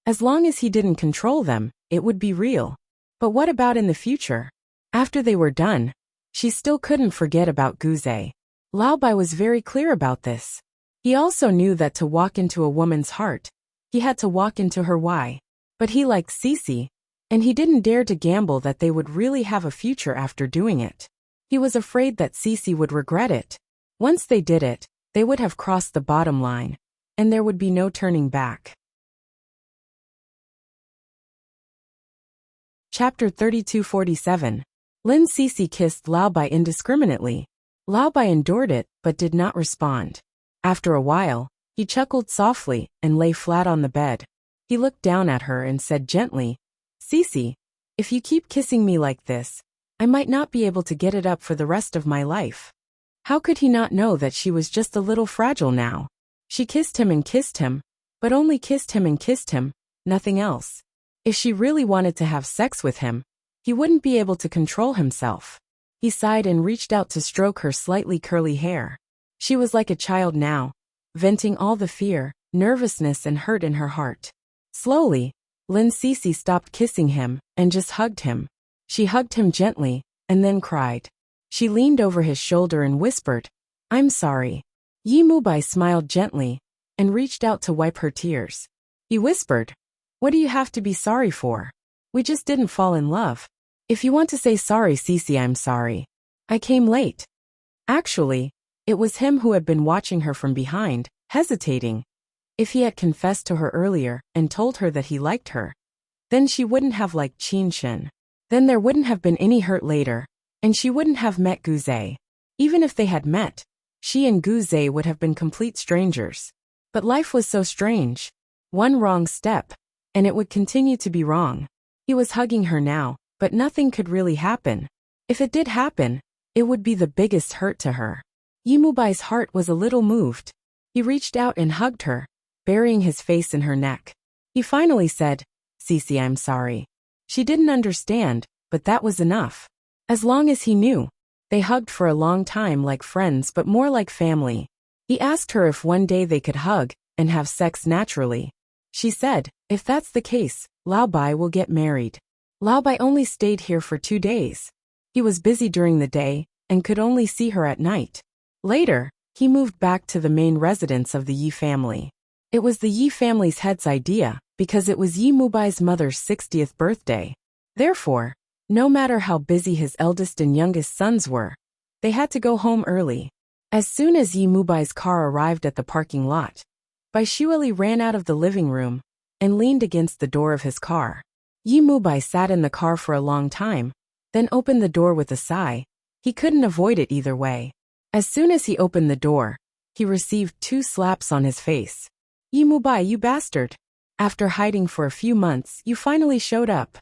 As long as he didn't control them, it would be real. But what about in the future? After they were done, she still couldn't forget about Guze. Lao Bai was very clear about this. He also knew that to walk into a woman's heart, he had to walk into her why. But he liked Cece, and he didn't dare to gamble that they would really have a future after doing it. He was afraid that Cece would regret it. Once they did it, they would have crossed the bottom line, and there would be no turning back. Chapter 3247. Lin Cece kissed Lao Bai indiscriminately. Lao Bai endured it, but did not respond. After a while, he chuckled softly and lay flat on the bed. He looked down at her and said gently, Cece, if you keep kissing me like this, I might not be able to get it up for the rest of my life. How could he not know that she was just a little fragile now? She kissed him, but only kissed him and kissed him, nothing else. If she really wanted to have sex with him, he wouldn't be able to control himself. He sighed and reached out to stroke her slightly curly hair. She was like a child now, venting all the fear, nervousness and hurt in her heart. Slowly, Lin Cece stopped kissing him and just hugged him. She hugged him gently, and then cried. She leaned over his shoulder and whispered, I'm sorry. Yi Mubai smiled gently, and reached out to wipe her tears. He whispered, what do you have to be sorry for? We just didn't fall in love. If you want to say sorry, Cece, I'm sorry. I came late. Actually, it was him who had been watching her from behind, hesitating. If he had confessed to her earlier and told her that he liked her, then she wouldn't have liked Qin Shen. Then there wouldn't have been any hurt later, and she wouldn't have met Guze. Even if they had met, she and Guze would have been complete strangers. But life was so strange. One wrong step, and it would continue to be wrong. He was hugging her now, but nothing could really happen. If it did happen, it would be the biggest hurt to her. Yi Mubai's heart was a little moved. He reached out and hugged her, burying his face in her neck. He finally said, Cece, I'm sorry. She didn't understand, but that was enough. As long as he knew. They hugged for a long time like friends but more like family. He asked her if one day they could hug and have sex naturally. She said, if that's the case, Lao Bai will get married. Lao Bai only stayed here for 2 days. He was busy during the day and could only see her at night. Later, he moved back to the main residence of the Yi family. It was the Yi family's head's idea, because it was Yi Mubai's mother's 60th birthday. Therefore, no matter how busy his eldest and youngest sons were, they had to go home early. As soon as Yi Mubai's car arrived at the parking lot, Bai Shueli ran out of the living room and leaned against the door of his car. Yi Mubai sat in the car for a long time, then opened the door with a sigh. He couldn't avoid it either way. As soon as he opened the door, he received 2 slaps on his face. Yi Mubai, you bastard! After hiding for a few months, you finally showed up.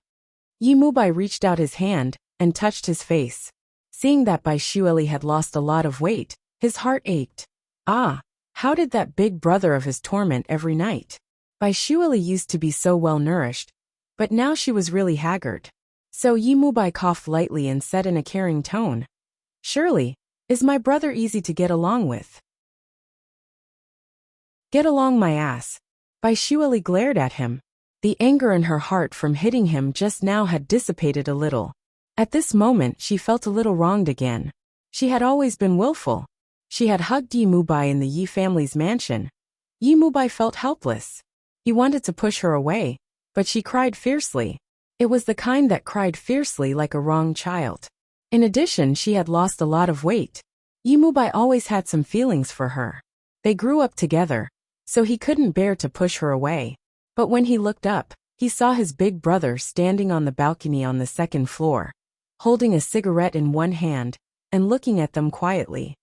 Yi Mubai reached out his hand and touched his face. Seeing that Bai Shueli had lost a lot of weight, his heart ached. Ah, how did that big brother of his torment every night? Bai Shueli used to be so well nourished, but now she was really haggard. So Yi Mubai coughed lightly and said in a caring tone, Surely, is my brother easy to get along with? Get along my ass. Bai Shueli glared at him. The anger in her heart from hitting him just now had dissipated a little. At this moment she felt a little wronged again. She had always been willful. She had hugged Yi Mubai in the Yi family's mansion, Yi Mubai felt helpless. He wanted to push her away, but she cried fiercely. It was the kind that cried fiercely like a wronged child. In addition, she had lost a lot of weight. Yi Mubai always had some feelings for her. They grew up together, so he couldn't bear to push her away. But when he looked up, he saw his big brother standing on the balcony on the second floor, holding a cigarette in one hand and looking at them quietly.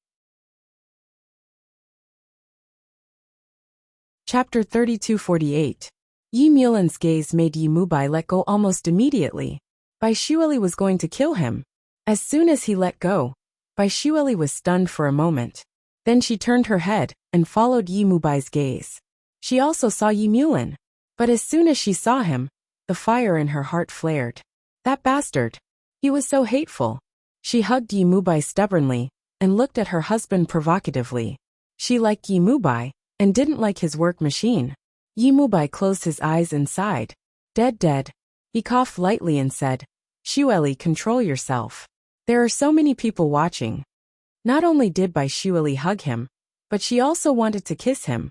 Chapter 3248. Yi Mulan's gaze made Yi Mubai let go almost immediately. Bai Shueli was going to kill him. As soon as he let go, Bai Shueli was stunned for a moment. Then she turned her head and followed Yi Mubai's gaze. She also saw Yi Mulan. But as soon as she saw him, the fire in her heart flared. That bastard! He was so hateful. She hugged Yi Mubai stubbornly and looked at her husband provocatively. She liked Yi Mubai and didn't like his work machine. Yi Mubai closed his eyes and sighed. Dead. He coughed lightly and said, Shueli, control yourself. There are so many people watching. Not only did Bai Shueli hug him, but she also wanted to kiss him.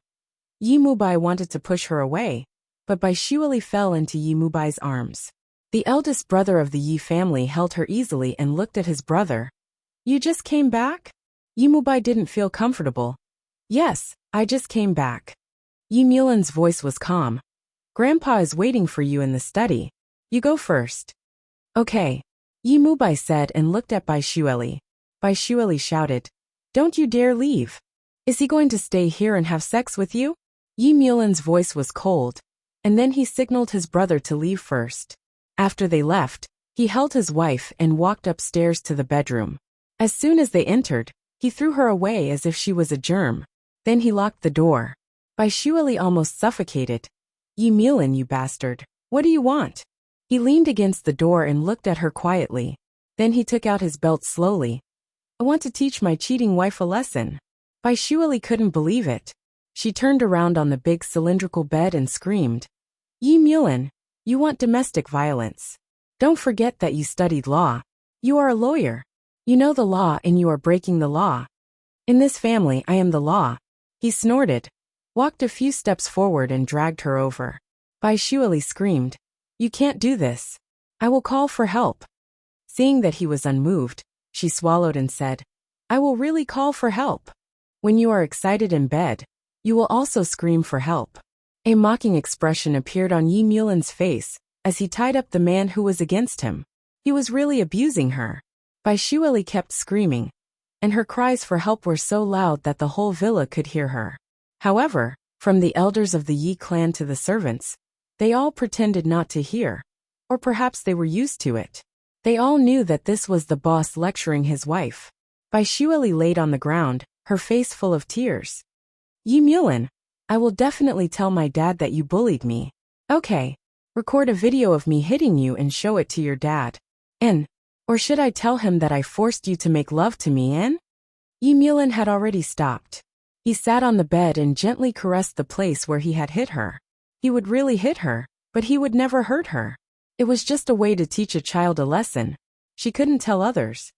Yi Mubai wanted to push her away, but Bai Shueli fell into Yi Mubai's arms. The eldest brother of the Yi family held her easily and looked at his brother. You just came back? Yi Mubai didn't feel comfortable. Yes, I just came back. Yi Mulan's voice was calm. Grandpa is waiting for you in the study. You go first. Okay, Yi Mubai said and looked at Bai Shueli. Bai Shueli shouted, Don't you dare leave. Is he going to stay here and have sex with you? Yi Mulan's voice was cold, and then he signaled his brother to leave first. After they left, he held his wife and walked upstairs to the bedroom. As soon as they entered, he threw her away as if she was a germ. Then he locked the door. Bai Shueli almost suffocated. Yi Mulan, you bastard. What do you want? He leaned against the door and looked at her quietly. Then he took out his belt slowly. I want to teach my cheating wife a lesson. Bai Shueli couldn't believe it. She turned around on the big cylindrical bed and screamed. Yi Mulan, you want domestic violence. Don't forget that you studied law. You are a lawyer. You know the law and you are breaking the law. In this family, I am the law. He snorted, walked a few steps forward and dragged her over. Bai Shueli screamed. You can't do this. I will call for help. Seeing that he was unmoved, she swallowed and said, I will really call for help. When you are excited in bed, you will also scream for help. A mocking expression appeared on Yi Mulan's face as he tied up the man who was against him. He was really abusing her. Bai Shueli kept screaming, and her cries for help were so loud that the whole villa could hear her. However, from the elders of the Yi clan to the servants, they all pretended not to hear, or perhaps they were used to it. They all knew that this was the boss lecturing his wife. Bai Shueli laid on the ground, her face full of tears. Yi Mulan, I will definitely tell my dad that you bullied me. Okay. Record a video of me hitting you and show it to your dad. Or should I tell him that I forced you to make love to me, Yi Mulan had already stopped. He sat on the bed and gently caressed the place where he had hit her. He would really hit her, but he would never hurt her. It was just a way to teach a child a lesson. She couldn't tell others.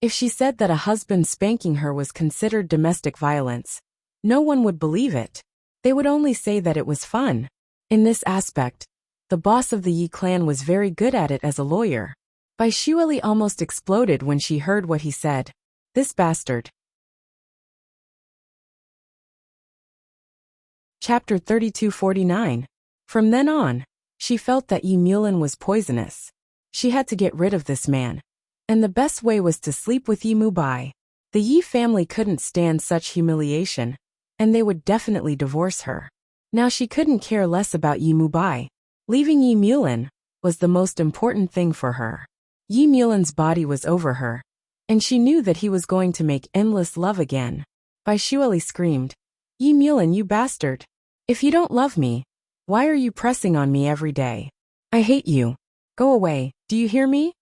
If she said that a husband spanking her was considered domestic violence, no one would believe it. They would only say that it was fun. In this aspect, the boss of the Yi clan was very good at it as a lawyer. Bai Shueli almost exploded when she heard what he said. This bastard. Chapter 3249. From then on, she felt that Yi Mulan was poisonous. She had to get rid of this man. And the best way was to sleep with Yi Mubai. The Yi family couldn't stand such humiliation, and they would definitely divorce her. Now she couldn't care less about Yi Mubai. Leaving Yi Mulan was the most important thing for her. Yi Mulan's body was over her, and she knew that he was going to make endless love again. Bai Shueli screamed, Yi Mulan, you bastard. If you don't love me, why are you pressing on me every day? I hate you. Go away, do you hear me?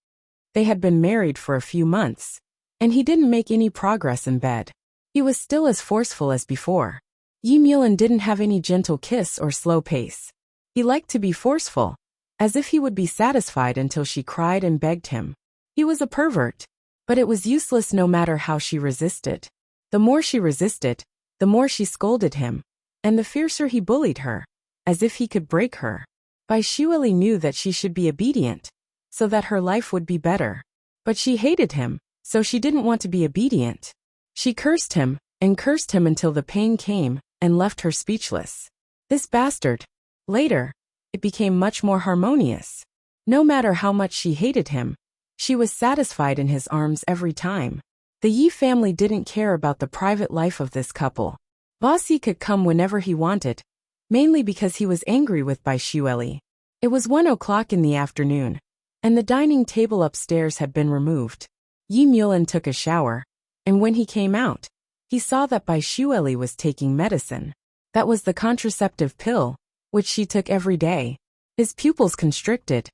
They had been married for a few months, and he didn't make any progress in bed. He was still as forceful as before. Yi Mulan didn't have any gentle kiss or slow pace. He liked to be forceful, as if he would be satisfied until she cried and begged him. He was a pervert, but it was useless no matter how she resisted. The more she resisted, the more she scolded him, and the fiercer he bullied her, as if he could break her. Bai Shueli knew that she should be obedient, so that her life would be better. But she hated him, so she didn't want to be obedient. She cursed him, and cursed him until the pain came, and left her speechless. This bastard. Later, it became much more harmonious. No matter how much she hated him, she was satisfied in his arms every time. The Yi family didn't care about the private life of this couple. Vasi could come whenever he wanted, mainly because he was angry with Bai Shueli. It was 1 o'clock in the afternoon, and the dining table upstairs had been removed. Yi Mulin took a shower, and when he came out, he saw that Bai Shueli was taking medicine. That was the contraceptive pill, which she took every day. His pupils constricted,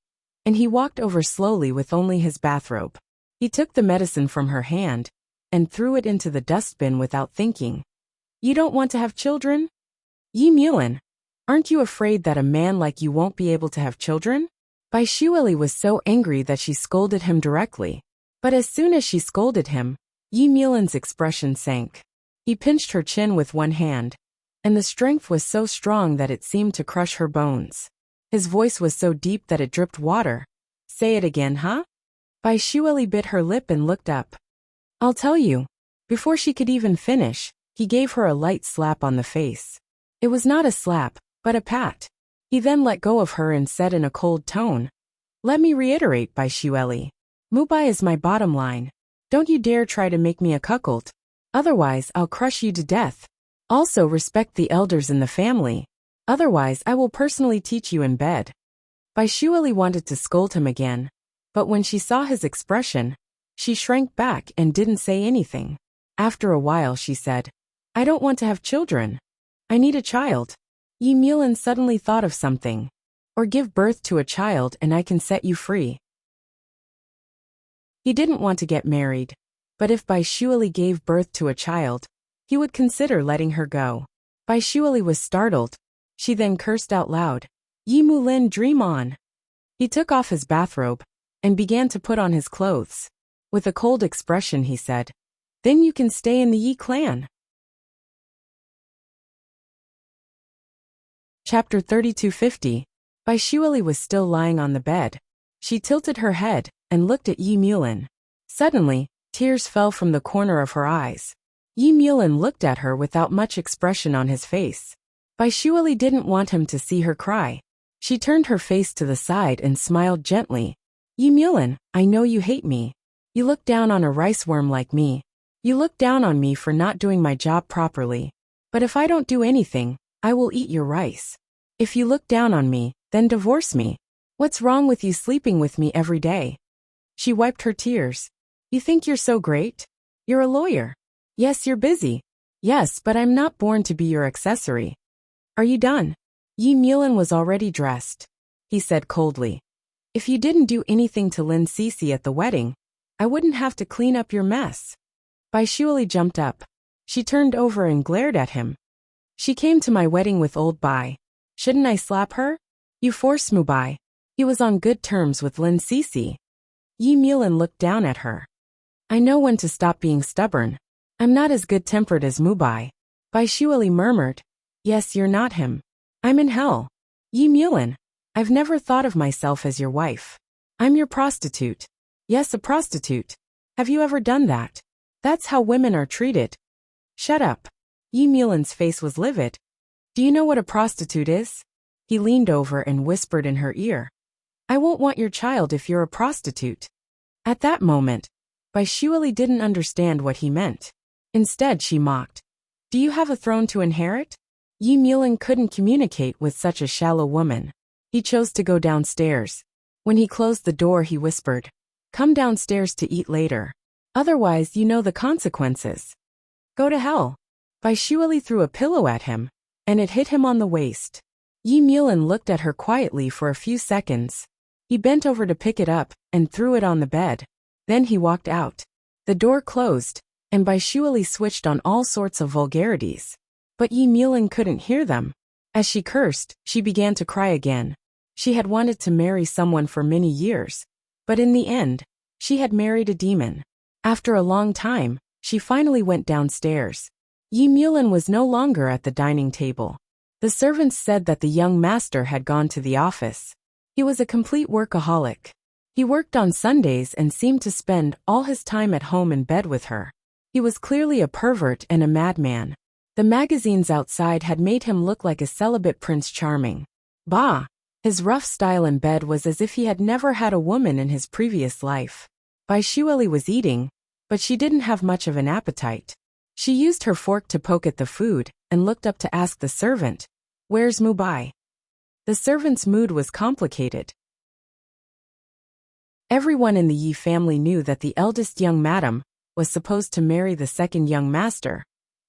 and he walked over slowly with only his bathrobe. He took the medicine from her hand, and threw it into the dustbin without thinking. You don't want to have children? Yi Mulin, aren't you afraid that a man like you won't be able to have children? Bai Shueli was so angry that she scolded him directly. But as soon as she scolded him, Yi Mulin's expression sank. He pinched her chin with one hand, and the strength was so strong that it seemed to crush her bones. His voice was so deep that it dripped water. Say it again, huh? Bai Shueli bit her lip and looked up. I'll tell you. Before she could even finish, he gave her a light slap on the face. It was not a slap, but a pat. He then let go of her and said in a cold tone, Let me reiterate, Bai Shueli. Mubai is my bottom line. Don't you dare try to make me a cuckold. Otherwise I'll crush you to death. Also respect the elders in the family. Otherwise I will personally teach you in bed. Bai Shueli wanted to scold him again, but when she saw his expression, she shrank back and didn't say anything. After a while she said, I don't want to have children. I need a child. Yi Mulin suddenly thought of something. Or give birth to a child and I can set you free. He didn't want to get married, but if Bai Shueli gave birth to a child, he would consider letting her go. Bai Shueli was startled. She then cursed out loud. Yi Mulin, dream on. He took off his bathrobe and began to put on his clothes. With a cold expression he said, Then you can stay in the Yi clan. Chapter 3250. Bai Shueli was still lying on the bed. She tilted her head and looked at Yi Mulin. Suddenly, tears fell from the corner of her eyes. Yi Mulin looked at her without much expression on his face. Bai Shueli didn't want him to see her cry. She turned her face to the side and smiled gently. Yi Mulin, I know you hate me. You look down on a rice worm like me. You look down on me for not doing my job properly. But if I don't do anything, I will eat your rice. If you look down on me, then divorce me. What's wrong with you sleeping with me every day? She wiped her tears. You think you're so great? You're a lawyer. Yes, you're busy. Yes, but I'm not born to be your accessory. Are you done? Yi Mulin was already dressed. He said coldly. If you didn't do anything to Lin Sisi at the wedding, I wouldn't have to clean up your mess. Bai Shueli jumped up. She turned over and glared at him. She came to my wedding with old Bai. Shouldn't I slap her? You forced Mubai. He was on good terms with Lin Sisi. Yi Mulin looked down at her. I know when to stop being stubborn. I'm not as good-tempered as Mubai. Bai Shueli murmured. Yes, you're not him. I'm in hell. Yi Mulin, I've never thought of myself as your wife. I'm your prostitute. Yes, a prostitute. Have you ever done that? That's how women are treated. Shut up. Yi Mulin's face was livid. Do you know what a prostitute is? He leaned over and whispered in her ear. I won't want your child if you're a prostitute. At that moment, Bai Shueli didn't understand what he meant. Instead, she mocked. Do you have a throne to inherit? Yi Mulin couldn't communicate with such a shallow woman. He chose to go downstairs. When he closed the door, he whispered, Come downstairs to eat later. Otherwise, you know the consequences. Go to hell. Bai Shueli threw a pillow at him, and it hit him on the waist. Yi Mulin looked at her quietly for a few seconds. He bent over to pick it up and threw it on the bed. Then he walked out. The door closed, and Bai Shueli switched on all sorts of vulgarities. But Yi Mulin couldn't hear them. As she cursed, she began to cry again. She had wanted to marry someone for many years, but in the end, she had married a demon. After a long time, she finally went downstairs. Yi Mulin was no longer at the dining table. The servants said that the young master had gone to the office. He was a complete workaholic. He worked on Sundays and seemed to spend all his time at home in bed with her. He was clearly a pervert and a madman. The magazines outside had made him look like a celibate Prince Charming. Bah! His rough style in bed was as if he had never had a woman in his previous life. Bai Shueli was eating, but she didn't have much of an appetite. She used her fork to poke at the food and looked up to ask the servant, "Where's Mubai?" The servant's mood was complicated. Everyone in the Yi family knew that the eldest young madam was supposed to marry the second young master,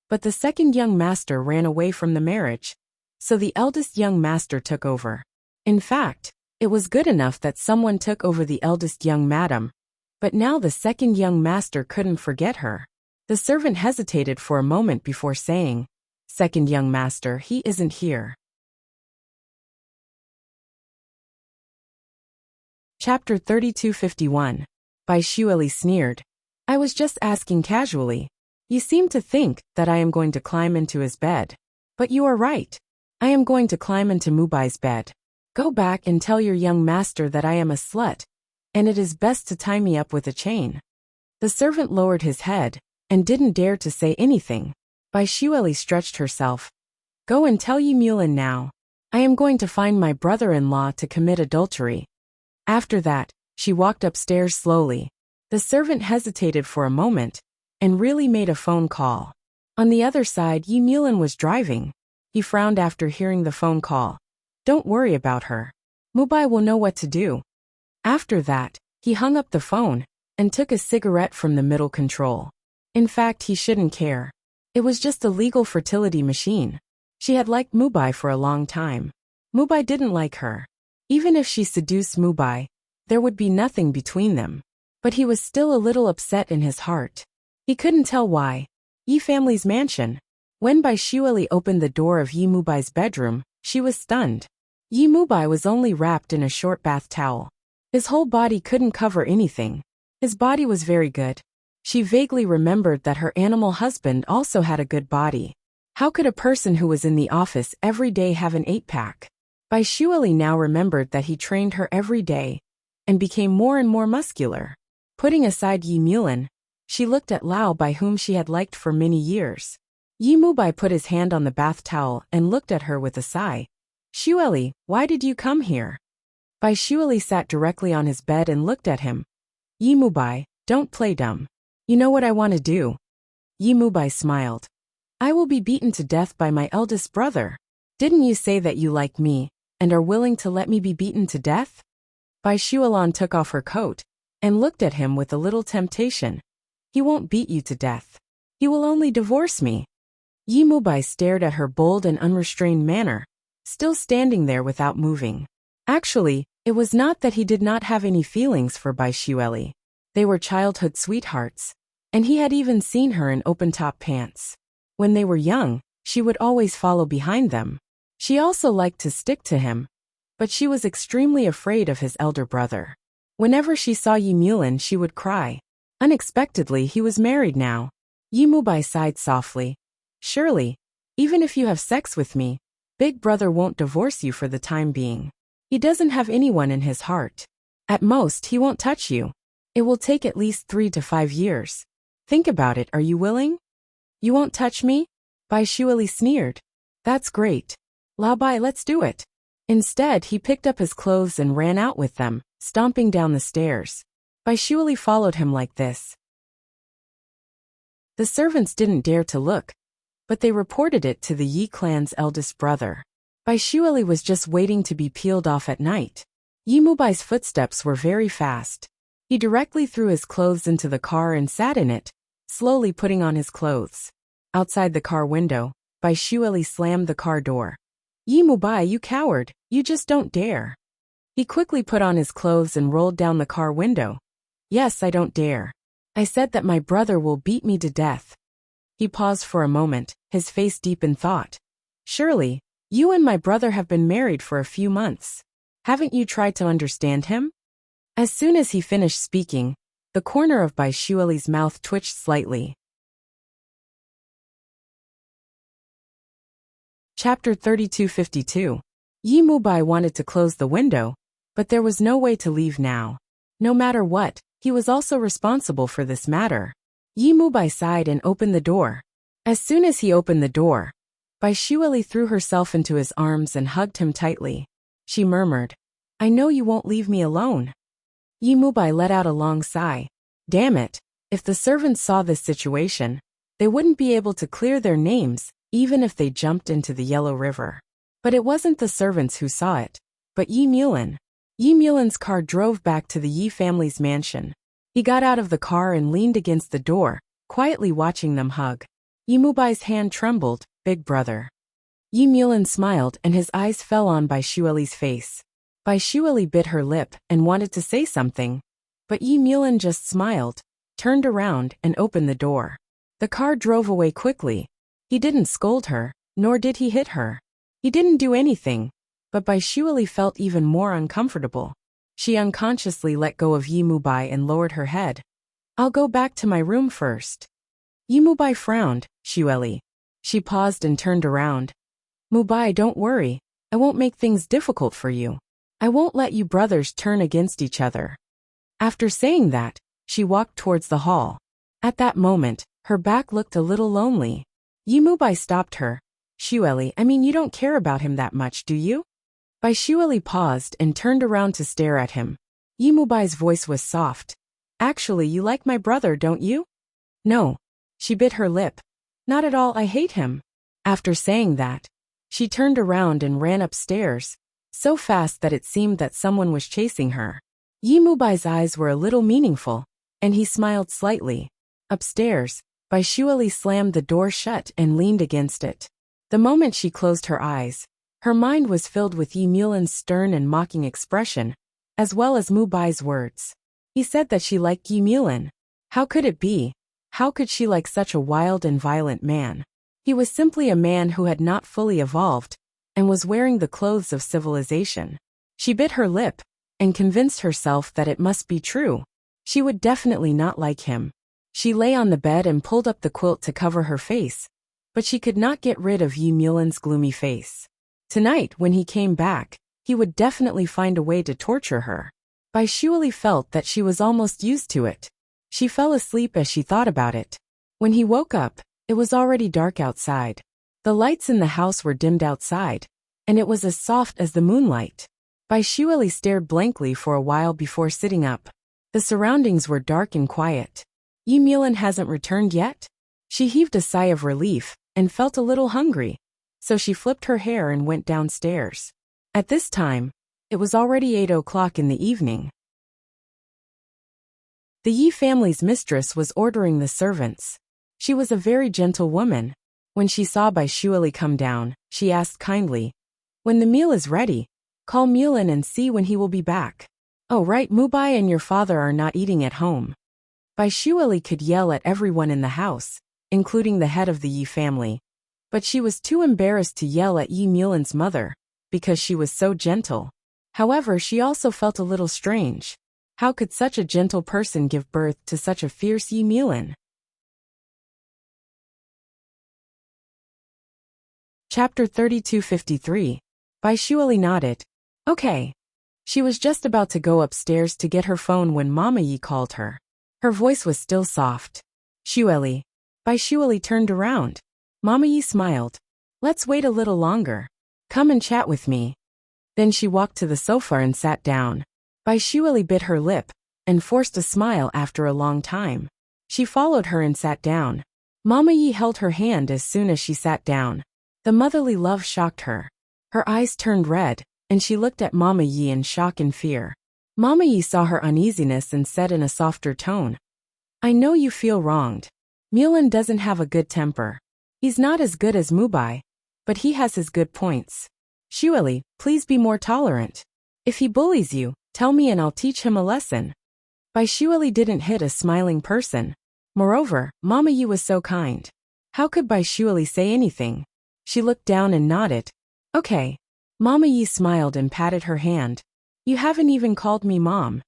but the second young master ran away from the marriage, so the eldest young master took over. In fact, it was good enough that someone took over the eldest young madam, but now the second young master couldn't forget her. The servant hesitated for a moment before saying, "Second young master, he isn't here." Chapter 3251. Bai Shueli sneered. "I was just asking casually. You seem to think that I am going to climb into his bed. But you are right. I am going to climb into Mubai's bed. Go back and tell your young master that I am a slut, and it is best to tie me up with a chain." The servant lowered his head and didn't dare to say anything. Bai Shueli stretched herself. "Go and tell Yi Mulin now. I am going to find my brother-in-law to commit adultery." After that, she walked upstairs slowly. The servant hesitated for a moment and really made a phone call. On the other side, Yi Mulin was driving. He frowned after hearing the phone call. "Don't worry about her. Mubai will know what to do." After that, he hung up the phone and took a cigarette from the middle control. In fact, he shouldn't care. It was just a legal fertility machine. She had liked Mubai for a long time. Mubai didn't like her. Even if she seduced Mubai, there would be nothing between them. But he was still a little upset in his heart. He couldn't tell why. Yi family's mansion. When Bai Shueli opened the door of Yi Mubai's bedroom, she was stunned. Yi Mubai was only wrapped in a short bath towel. His whole body couldn't cover anything. His body was very good. She vaguely remembered that her animal husband also had a good body. How could a person who was in the office every day have an 8-pack? Bai Shueli now remembered that he trained her every day and became more and more muscular. Putting aside Yi Mulin, she looked at Lao Bai, whom she had liked for many years. Yi Mubai put his hand on the bath towel and looked at her with a sigh. "Shueli, why did you come here?" Bai Shueli sat directly on his bed and looked at him. "Yi Mubai, don't play dumb. You know what I want to do." Yi Mubai smiled. "I will be beaten to death by my eldest brother. Didn't you say that you like me and are willing to let me be beaten to death?" Bai Shuelan took off her coat and looked at him with a little temptation. "He won't beat you to death. He will only divorce me." Yi Mubai stared at her bold and unrestrained manner, still standing there without moving. Actually, it was not that he did not have any feelings for Bai Shueli. They were childhood sweethearts, and he had even seen her in open-top pants. When they were young, she would always follow behind them. She also liked to stick to him, but she was extremely afraid of his elder brother. Whenever she saw Yi Mulin, she would cry. Unexpectedly, he was married now. Yi Mubai sighed softly. "Surely, even if you have sex with me, Big Brother won't divorce you for the time being. He doesn't have anyone in his heart. At most, he won't touch you. It will take at least 3 to 5 years. Think about it, are you willing?" "You won't touch me?" Bai Shueli sneered. "That's great. Lao Bai, let's do it." Instead, he picked up his clothes and ran out with them, stomping down the stairs. Bai Shueli followed him like this. The servants didn't dare to look, but they reported it to the Yi clan's eldest brother. Bai Shueli was just waiting to be peeled off at night. Yi Mubai's footsteps were very fast. He directly threw his clothes into the car and sat in it, slowly putting on his clothes. Outside the car window, Bai Shueli slammed the car door. "Yi Mubai, you coward, you just don't dare." He quickly put on his clothes and rolled down the car window. "Yes, I don't dare. I said that my brother will beat me to death." He paused for a moment, his face deep in thought. "Surely, you and my brother have been married for a few months. Haven't you tried to understand him?" As soon as he finished speaking, the corner of Bai Shueli's mouth twitched slightly. Chapter 3252. Yi Mubai wanted to close the window, but there was no way to leave now. No matter what, he was also responsible for this matter. Yi Mubai sighed and opened the door. As soon as he opened the door, Bai Shueli threw herself into his arms and hugged him tightly. She murmured, "I know you won't leave me alone." Yi Mubai let out a long sigh. Damn it, if the servants saw this situation, they wouldn't be able to clear their names, even if they jumped into the Yellow River. But it wasn't the servants who saw it, but Yi Mulan. Yi Mulan's car drove back to the Yi family's mansion. He got out of the car and leaned against the door, quietly watching them hug. Yi Mubai's hand trembled. "Big brother." Yi Mulan smiled and his eyes fell on Bai Shueli's face. Bai Shueli bit her lip and wanted to say something, but Yi Mulan just smiled, turned around and opened the door. The car drove away quickly. He didn't scold her, nor did he hit her. He didn't do anything, but Bai Shueli felt even more uncomfortable. She unconsciously let go of Yi Mubai and lowered her head. "I'll go back to my room first." Yi Mubai frowned. "Shueli." She paused and turned around. "Mubai, don't worry. I won't make things difficult for you. I won't let you brothers turn against each other." After saying that, she walked towards the hall. At that moment, her back looked a little lonely. Yi Mubai stopped her. "Shueli, I mean you don't care about him that much, do you?" Bai Shueli paused and turned around to stare at him. Yi Mubai's voice was soft. "Actually, you like my brother, don't you?" "No." She bit her lip. "Not at all, I hate him." After saying that, she turned around and ran upstairs, so fast that it seemed that someone was chasing her. Yi Mubai's eyes were a little meaningful, and he smiled slightly. Upstairs, Bai Shueli slammed the door shut and leaned against it. The moment she closed her eyes, her mind was filled with Yi Mulan's stern and mocking expression, as well as Mubai's words. He said that she liked Yi Mulan. How could it be? How could she like such a wild and violent man? He was simply a man who had not fully evolved, and was wearing the clothes of civilization. She bit her lip, and convinced herself that it must be true. She would definitely not like him. She lay on the bed and pulled up the quilt to cover her face, but she could not get rid of Yi Mulan's gloomy face. Tonight, when he came back, he would definitely find a way to torture her. Bai Shueli felt that she was almost used to it. She fell asleep as she thought about it. When he woke up, it was already dark outside. The lights in the house were dimmed outside, and it was as soft as the moonlight. Bai Shueli stared blankly for a while before sitting up. The surroundings were dark and quiet. Yi Mulan hasn't returned yet? She heaved a sigh of relief, and felt a little hungry, so she flipped her hair and went downstairs. At this time, it was already 8 o'clock in the evening. The Yi family's mistress was ordering the servants. She was a very gentle woman. When she saw Bai Shueli come down, she asked kindly, "When the meal is ready, call Mulan and see when he will be back." "Oh right, Mubai and your father are not eating at home." Bai Shueli could yell at everyone in the house, including the head of the Yi family, but she was too embarrassed to yell at Yi Mulan's mother, because she was so gentle. However, she also felt a little strange. How could such a gentle person give birth to such a fierce Yi Mulan? Chapter 3253. Bai Shueli nodded. "Okay." She was just about to go upstairs to get her phone when Mama Yi called her. Her voice was still soft. "Shueli." Bai Shueli turned around. Mama Yi smiled. "Let's wait a little longer. Come and chat with me." Then she walked to the sofa and sat down. Bai Shueli bit her lip, and forced a smile after a long time. She followed her and sat down. Mama Yi held her hand as soon as she sat down. The motherly love shocked her. Her eyes turned red, and she looked at Mama Yi in shock and fear. Mama Yi saw her uneasiness and said in a softer tone, "I know you feel wronged. Mulan doesn't have a good temper. He's not as good as Mubai, but he has his good points. Shueli, please be more tolerant. If he bullies you, tell me and I'll teach him a lesson." Bai Shueli didn't hit a smiling person. Moreover, Mama Yi was so kind. How could Bai Shueli say anything? She looked down and nodded. "Okay." Mama Yi smiled and patted her hand. "You haven't even called me Mom."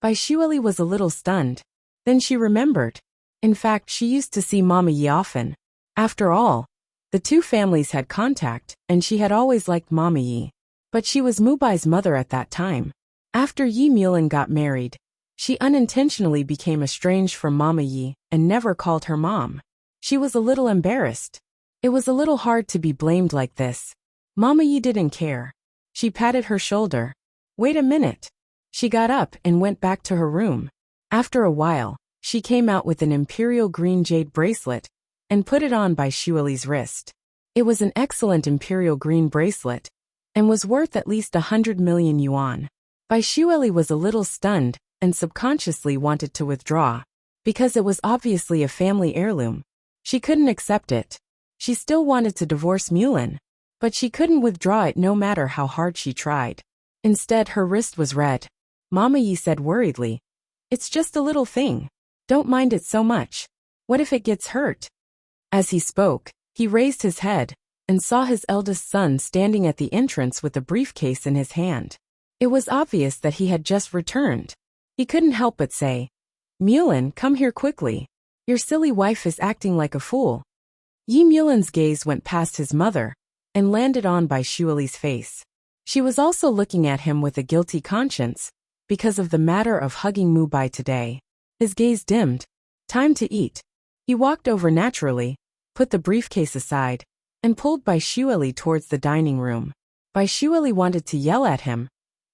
Bai Shueli was a little stunned. Then she remembered. In fact, she used to see Mama Yi often. After all, The two families had contact, and she had always liked Mama Yi. But she was Mubai's mother at that time. After Yi Mulan got married, she unintentionally became estranged from Mama Yi and never called her mom. She was a little embarrassed. It was a little hard to be blamed like this. Mama Yi didn't care. She patted her shoulder. Wait a minute. She got up and went back to her room. After a while, she came out with an imperial green jade bracelet and put it on Bai Shuali's wrist. It was an excellent imperial green bracelet and was worth at least 100 million yuan. Bai Shuali was a little stunned and subconsciously wanted to withdraw. Because it was obviously a family heirloom. She couldn't accept it. She still wanted to divorce Mulan, but she couldn't withdraw it no matter how hard she tried. Instead, her wrist was red. Mama Yi said worriedly, "It's just a little thing. Don't mind it so much. What if it gets hurt?" As he spoke, he raised his head and saw his eldest son standing at the entrance with a briefcase in his hand. It was obvious that he had just returned. He couldn't help but say, "Mulan, come here quickly. Your silly wife is acting like a fool." Yi Mulan's gaze went past his mother and landed on Bai Shuali's face. She was also looking at him with a guilty conscience because of the matter of hugging Mubai today. His gaze dimmed. Time to eat. He walked over naturally, put the briefcase aside, and pulled Bai Shuali towards the dining room. Bai Shuali wanted to yell at him,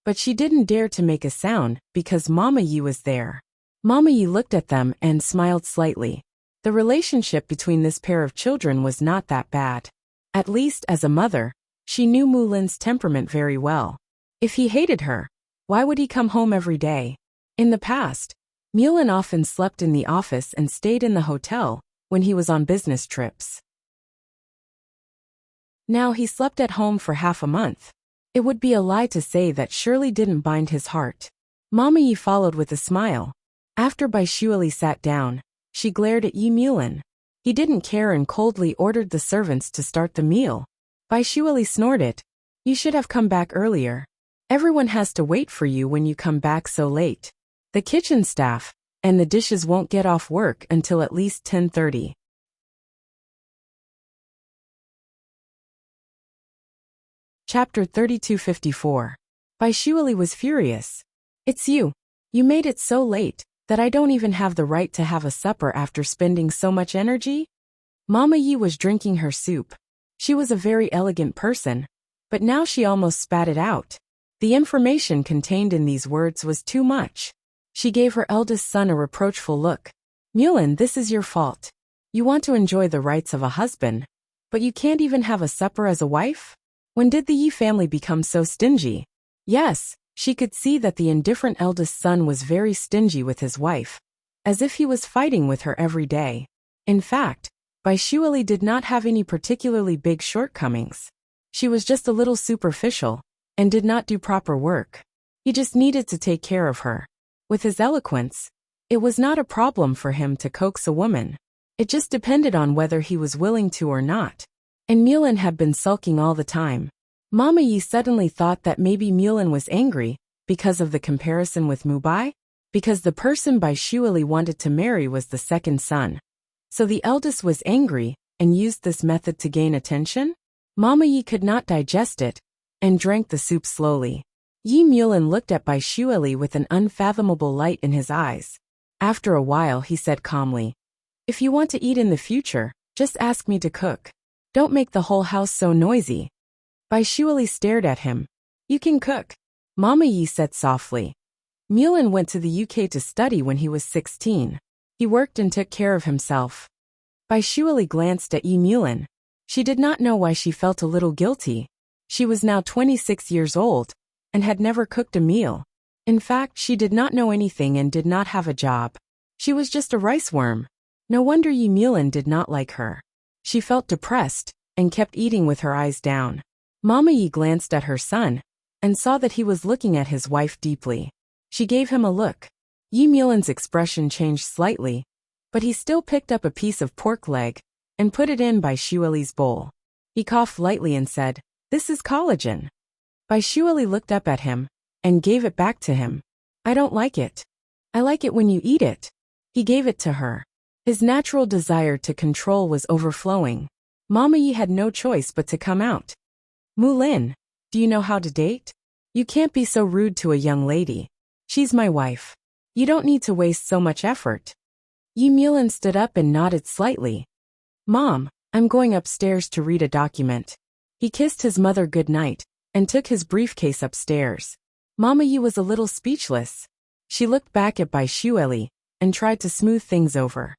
but she didn't dare to make a sound because Mama Yi was there. Mama Yi looked at them and smiled slightly. The relationship between this pair of children was not that bad. At least as a mother, she knew Mulan's temperament very well. If he hated her, why would he come home every day? In the past, Mulan often slept in the office and stayed in the hotel when he was on business trips. Now he slept at home for half a month. It would be a lie to say that Shirley didn't bind his heart. Mama Yi followed with a smile. After Bai Shuali sat down, she glared at Yi Mulan. He didn't care and coldly ordered the servants to start the meal. Bai Shuali snorted. "You should have come back earlier. Everyone has to wait for you when you come back so late. The kitchen staff and the dishes won't get off work until at least 10:30. Chapter 3254. Bai Shuali was furious. "It's you. You made it so late that I don't even have the right to have a supper after spending so much energy?" Mama Yi was drinking her soup. She was a very elegant person, but now she almost spat it out. The information contained in these words was too much. She gave her eldest son a reproachful look. "Mulan, this is your fault. You want to enjoy the rights of a husband, but you can't even have a supper as a wife? When did the Yi family become so stingy?" Yes, she could see that the indifferent eldest son was very stingy with his wife, as if he was fighting with her every day. In fact, Bai Shuali did not have any particularly big shortcomings. She was just a little superficial and did not do proper work. He just needed to take care of her. With his eloquence, it was not a problem for him to coax a woman. It just depended on whether he was willing to or not. And Mulan had been sulking all the time. Mama Yi suddenly thought that maybe Mulan was angry because of the comparison with Mubai, because the person Bai Shuali wanted to marry was the second son. So the eldest was angry and used this method to gain attention? Mama Yi could not digest it and drank the soup slowly. Yi Mulan looked at Bai Shuali with an unfathomable light in his eyes. After a while he said calmly, "If you want to eat in the future, just ask me to cook. Don't make the whole house so noisy." Bai Shuali stared at him. "You can cook," Mama Yi said softly. Mulan went to the UK to study when he was 16. He worked and took care of himself. Bai Shuali glanced at Yi Mulan. She did not know why she felt a little guilty. She was now 26 years old and had never cooked a meal. In fact, she did not know anything and did not have a job. She was just a rice worm. No wonder Yi Mulan did not like her. She felt depressed and kept eating with her eyes down. Mama Yi glanced at her son and saw that he was looking at his wife deeply. She gave him a look. Yi Mulan's expression changed slightly, but he still picked up a piece of pork leg and put it in Bai Shuali's bowl. He coughed lightly and said, "This is collagen." Bai Shuali looked up at him and gave it back to him. "I don't like it. I like it when you eat it." He gave it to her. His natural desire to control was overflowing. Mama Yi had no choice but to come out. Mulin, do you know how to date? You can't be so rude to a young lady. She's my wife. You don't need to waste so much effort. Yi Mulin stood up and nodded slightly. Mom, I'm going upstairs to read a document. He kissed his mother goodnight and took his briefcase upstairs. Mama Yi was a little speechless. She looked back at Bai Shueli and tried to smooth things over.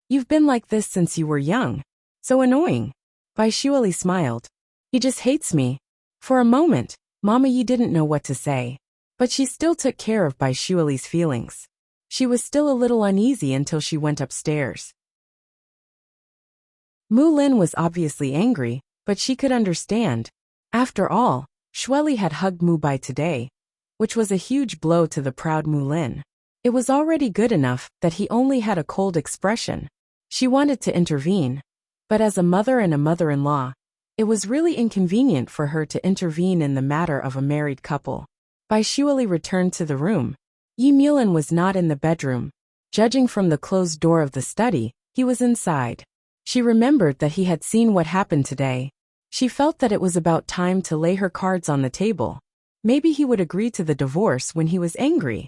You've been like this since you were young. So annoying. Bai Shueli smiled. He just hates me. For a moment, Mama Yi didn't know what to say. But she still took care of Bai Shueli's feelings. She was still a little uneasy until she went upstairs. Mu Lin was obviously angry, but she could understand. After all, Shueli had hugged Mu Bai today, which was a huge blow to the proud Mu Lin. It was already good enough that he only had a cold expression. She wanted to intervene, but as a mother and a mother-in-law, it was really inconvenient for her to intervene in the matter of a married couple. Bai Shueli returned to the room. Yi Mulin was not in the bedroom. Judging from the closed door of the study, he was inside. She remembered that he had seen what happened today. She felt that it was about time to lay her cards on the table. Maybe he would agree to the divorce when he was angry.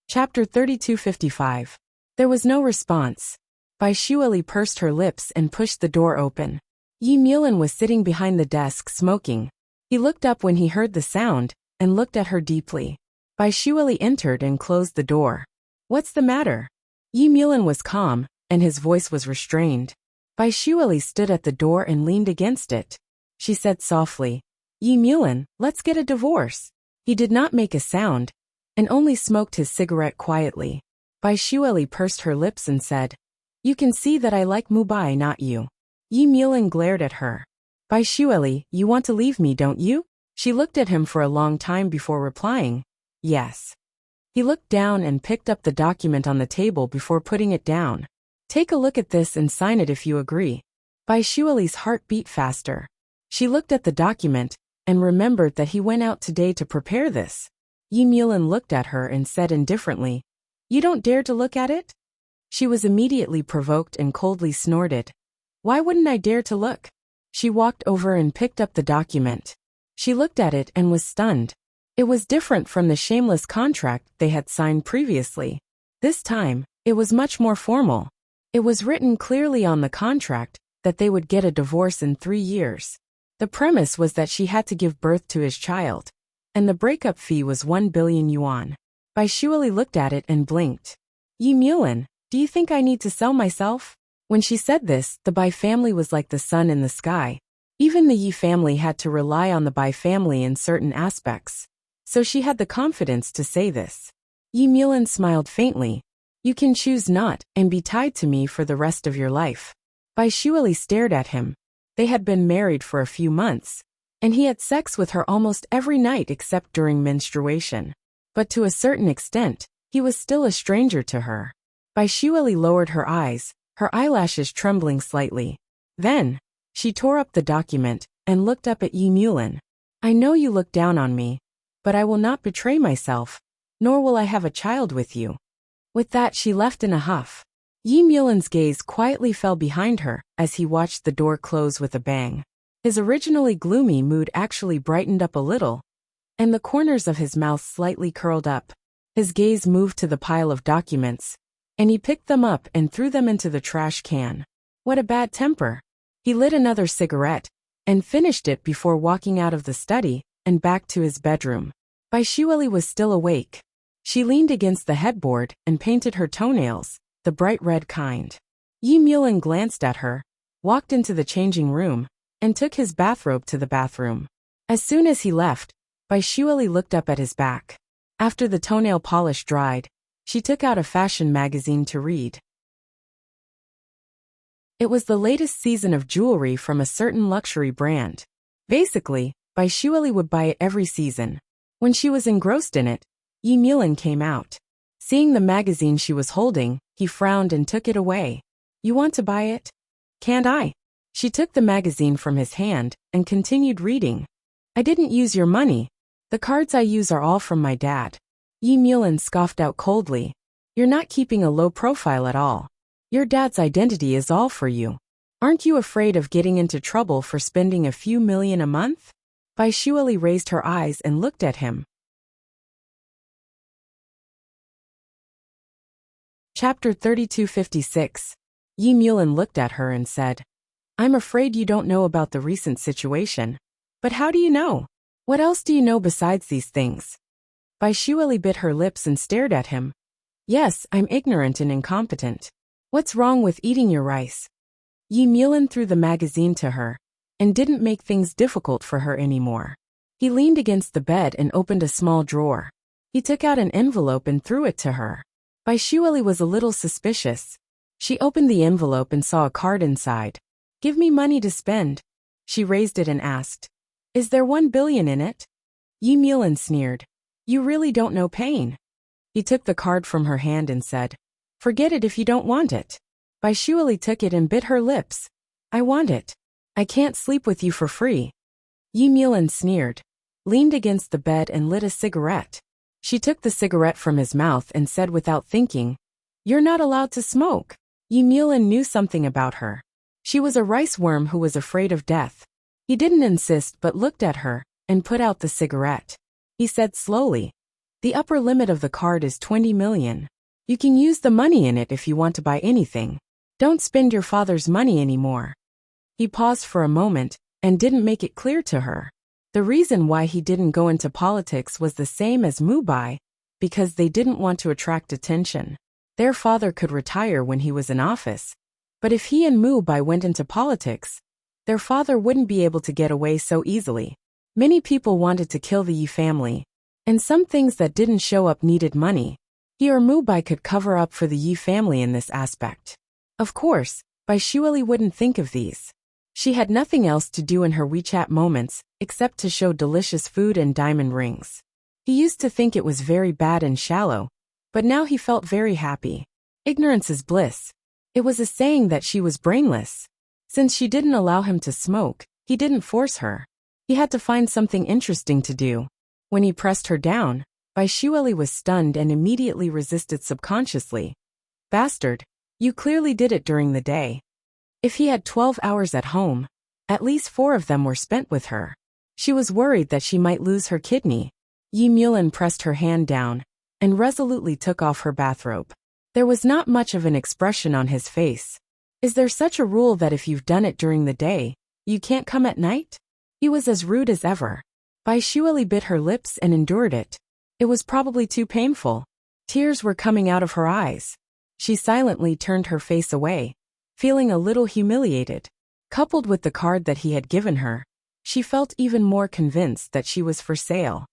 Chapter 3255. There was no response. Bai Shueli pursed her lips and pushed the door open. Yi Mulin was sitting behind the desk smoking. He looked up when he heard the sound and looked at her deeply. Bai Shueli entered and closed the door. What's the matter? Yi Mulin was calm, and his voice was restrained. Bai Shueli stood at the door and leaned against it. She said softly, Yi Mulin, let's get a divorce. He did not make a sound, and only smoked his cigarette quietly. Bai Shueli pursed her lips and said, You can see that I like Mu Bai, not you. Yi Mulin glared at her. Bai Shueli, you want to leave me, don't you? She looked at him for a long time before replying, Yes. He looked down and picked up the document on the table before putting it down. Take a look at this and sign it if you agree. Bai Shueli's heart beat faster. She looked at the document and remembered that he went out today to prepare this. Yi Mulin looked at her and said indifferently, You don't dare to look at it? She was immediately provoked and coldly snorted. Why wouldn't I dare to look? She walked over and picked up the document. She looked at it and was stunned. It was different from the shameless contract they had signed previously. This time, it was much more formal. It was written clearly on the contract that they would get a divorce in 3 years. The premise was that she had to give birth to his child, and the breakup fee was 1 billion yuan. Bai Shueli looked at it and blinked. Yi Mulin, do you think I need to sell myself? When she said this, the Bai family was like the sun in the sky. Even the Yi family had to rely on the Bai family in certain aspects. So she had the confidence to say this. Yi Mulin smiled faintly. You can choose not and be tied to me for the rest of your life. Bai Shueli stared at him. They had been married for a few months, and he had sex with her almost every night except during menstruation. But to a certain extent, he was still a stranger to her. Bai Shueli lowered her eyes, her eyelashes trembling slightly. Then, she tore up the document and looked up at Yi Mulin. I know you look down on me, but I will not betray myself, nor will I have a child with you. With that she left in a huff. Yi Mulin's gaze quietly fell behind her as he watched the door close with a bang. His originally gloomy mood actually brightened up a little, and the corners of his mouth slightly curled up. His gaze moved to the pile of documents, and he picked them up and threw them into the trash can. What a bad temper. He lit another cigarette and finished it before walking out of the study and back to his bedroom. Bai Shueli was still awake. She leaned against the headboard and painted her toenails, the bright red kind. Yi Mulin glanced at her, walked into the changing room, and took his bathrobe to the bathroom. As soon as he left, Bai Shueli looked up at his back. After the toenail polish dried, she took out a fashion magazine to read. It was the latest season of jewelry from a certain luxury brand. Basically, Bai Shueli would buy it every season. When she was engrossed in it, Yi Mulin came out. Seeing the magazine she was holding, he frowned and took it away. You want to buy it? Can't I? She took the magazine from his hand and continued reading. I didn't use your money. The cards I use are all from my dad. Yi Mulin scoffed out coldly. You're not keeping a low profile at all. Your dad's identity is all for you. Aren't you afraid of getting into trouble for spending a few million a month? Bai Shuali raised her eyes and looked at him. Chapter 3256. Yi Mulan looked at her and said, I'm afraid you don't know about the recent situation. But how do you know? What else do you know besides these things? Bai Shuali bit her lips and stared at him. Yes, I'm ignorant and incompetent. What's wrong with eating your rice? Yi Mulan threw the magazine to her and didn't make things difficult for her anymore. He leaned against the bed and opened a small drawer. He took out an envelope and threw it to her. Bai Shuali was a little suspicious. She opened the envelope and saw a card inside. Give me money to spend. She raised it and asked, Is there 1 billion in it? Yi Mulan sneered. You really don't know pain. He took the card from her hand and said, Forget it if you don't want it. Bai Shuali took it and bit her lips. I want it. I can't sleep with you for free. Yi Mulan sneered, leaned against the bed and lit a cigarette. She took the cigarette from his mouth and said without thinking, You're not allowed to smoke. Yi Mulan knew something about her. She was a rice worm who was afraid of death. He didn't insist but looked at her and put out the cigarette. He said slowly, The upper limit of the card is 20 million. You can use the money in it if you want to buy anything. Don't spend your father's money anymore. He paused for a moment and didn't make it clear to her. The reason why he didn't go into politics was the same as Mu Bai, because they didn't want to attract attention. Their father could retire when he was in office, but if he and Mu Bai went into politics, their father wouldn't be able to get away so easily. Many people wanted to kill the Yi family, and some things that didn't show up needed money. He or Mu Bai could cover up for the Yi family in this aspect. Of course, Bai Shuali wouldn't think of these. She had nothing else to do in her WeChat moments except to show delicious food and diamond rings. He used to think it was very bad and shallow, but now he felt very happy. Ignorance is bliss. It was a saying that she was brainless. Since she didn't allow him to smoke, he didn't force her. He had to find something interesting to do. When he pressed her down, Bai Shuali was stunned and immediately resisted subconsciously. Bastard, you clearly did it during the day. If he had 12 hours at home, at least 4 of them were spent with her. She was worried that she might lose her kidney. Yi Mulan pressed her hand down and resolutely took off her bathrobe. There was not much of an expression on his face. Is there such a rule that if you've done it during the day, you can't come at night? He was as rude as ever. Bai Shuali bit her lips and endured it. It was probably too painful. Tears were coming out of her eyes. She silently turned her face away, feeling a little humiliated. Coupled with the card that he had given her, she felt even more convinced that she was for sale.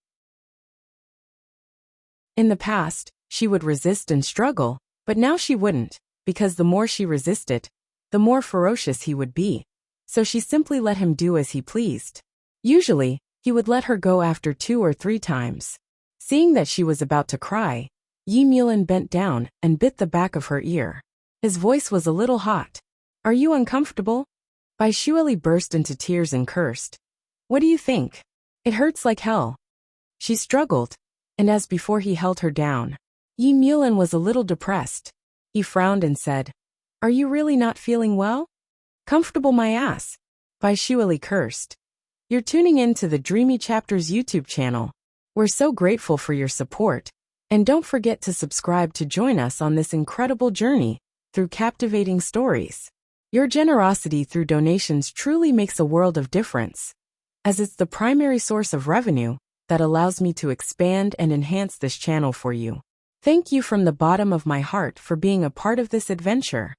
In the past, she would resist and struggle, but now she wouldn't, because the more she resisted, the more ferocious he would be. So she simply let him do as he pleased. Usually, he would let her go after 2 or 3 times. Seeing that she was about to cry, Yi Mulan bent down and bit the back of her ear. His voice was a little hot. Are you uncomfortable? Bai Shuali burst into tears and cursed. What do you think? It hurts like hell. She struggled, and as before he held her down. Yi Mulan was a little depressed. He frowned and said, Are you really not feeling well? Comfortable my ass. Bai Shuali cursed. You're tuning in to the Dreamy Chapters YouTube channel. We're so grateful for your support, and don't forget to subscribe to join us on this incredible journey through captivating stories. Your generosity through donations truly makes a world of difference, as it's the primary source of revenue that allows me to expand and enhance this channel for you. Thank you from the bottom of my heart for being a part of this adventure.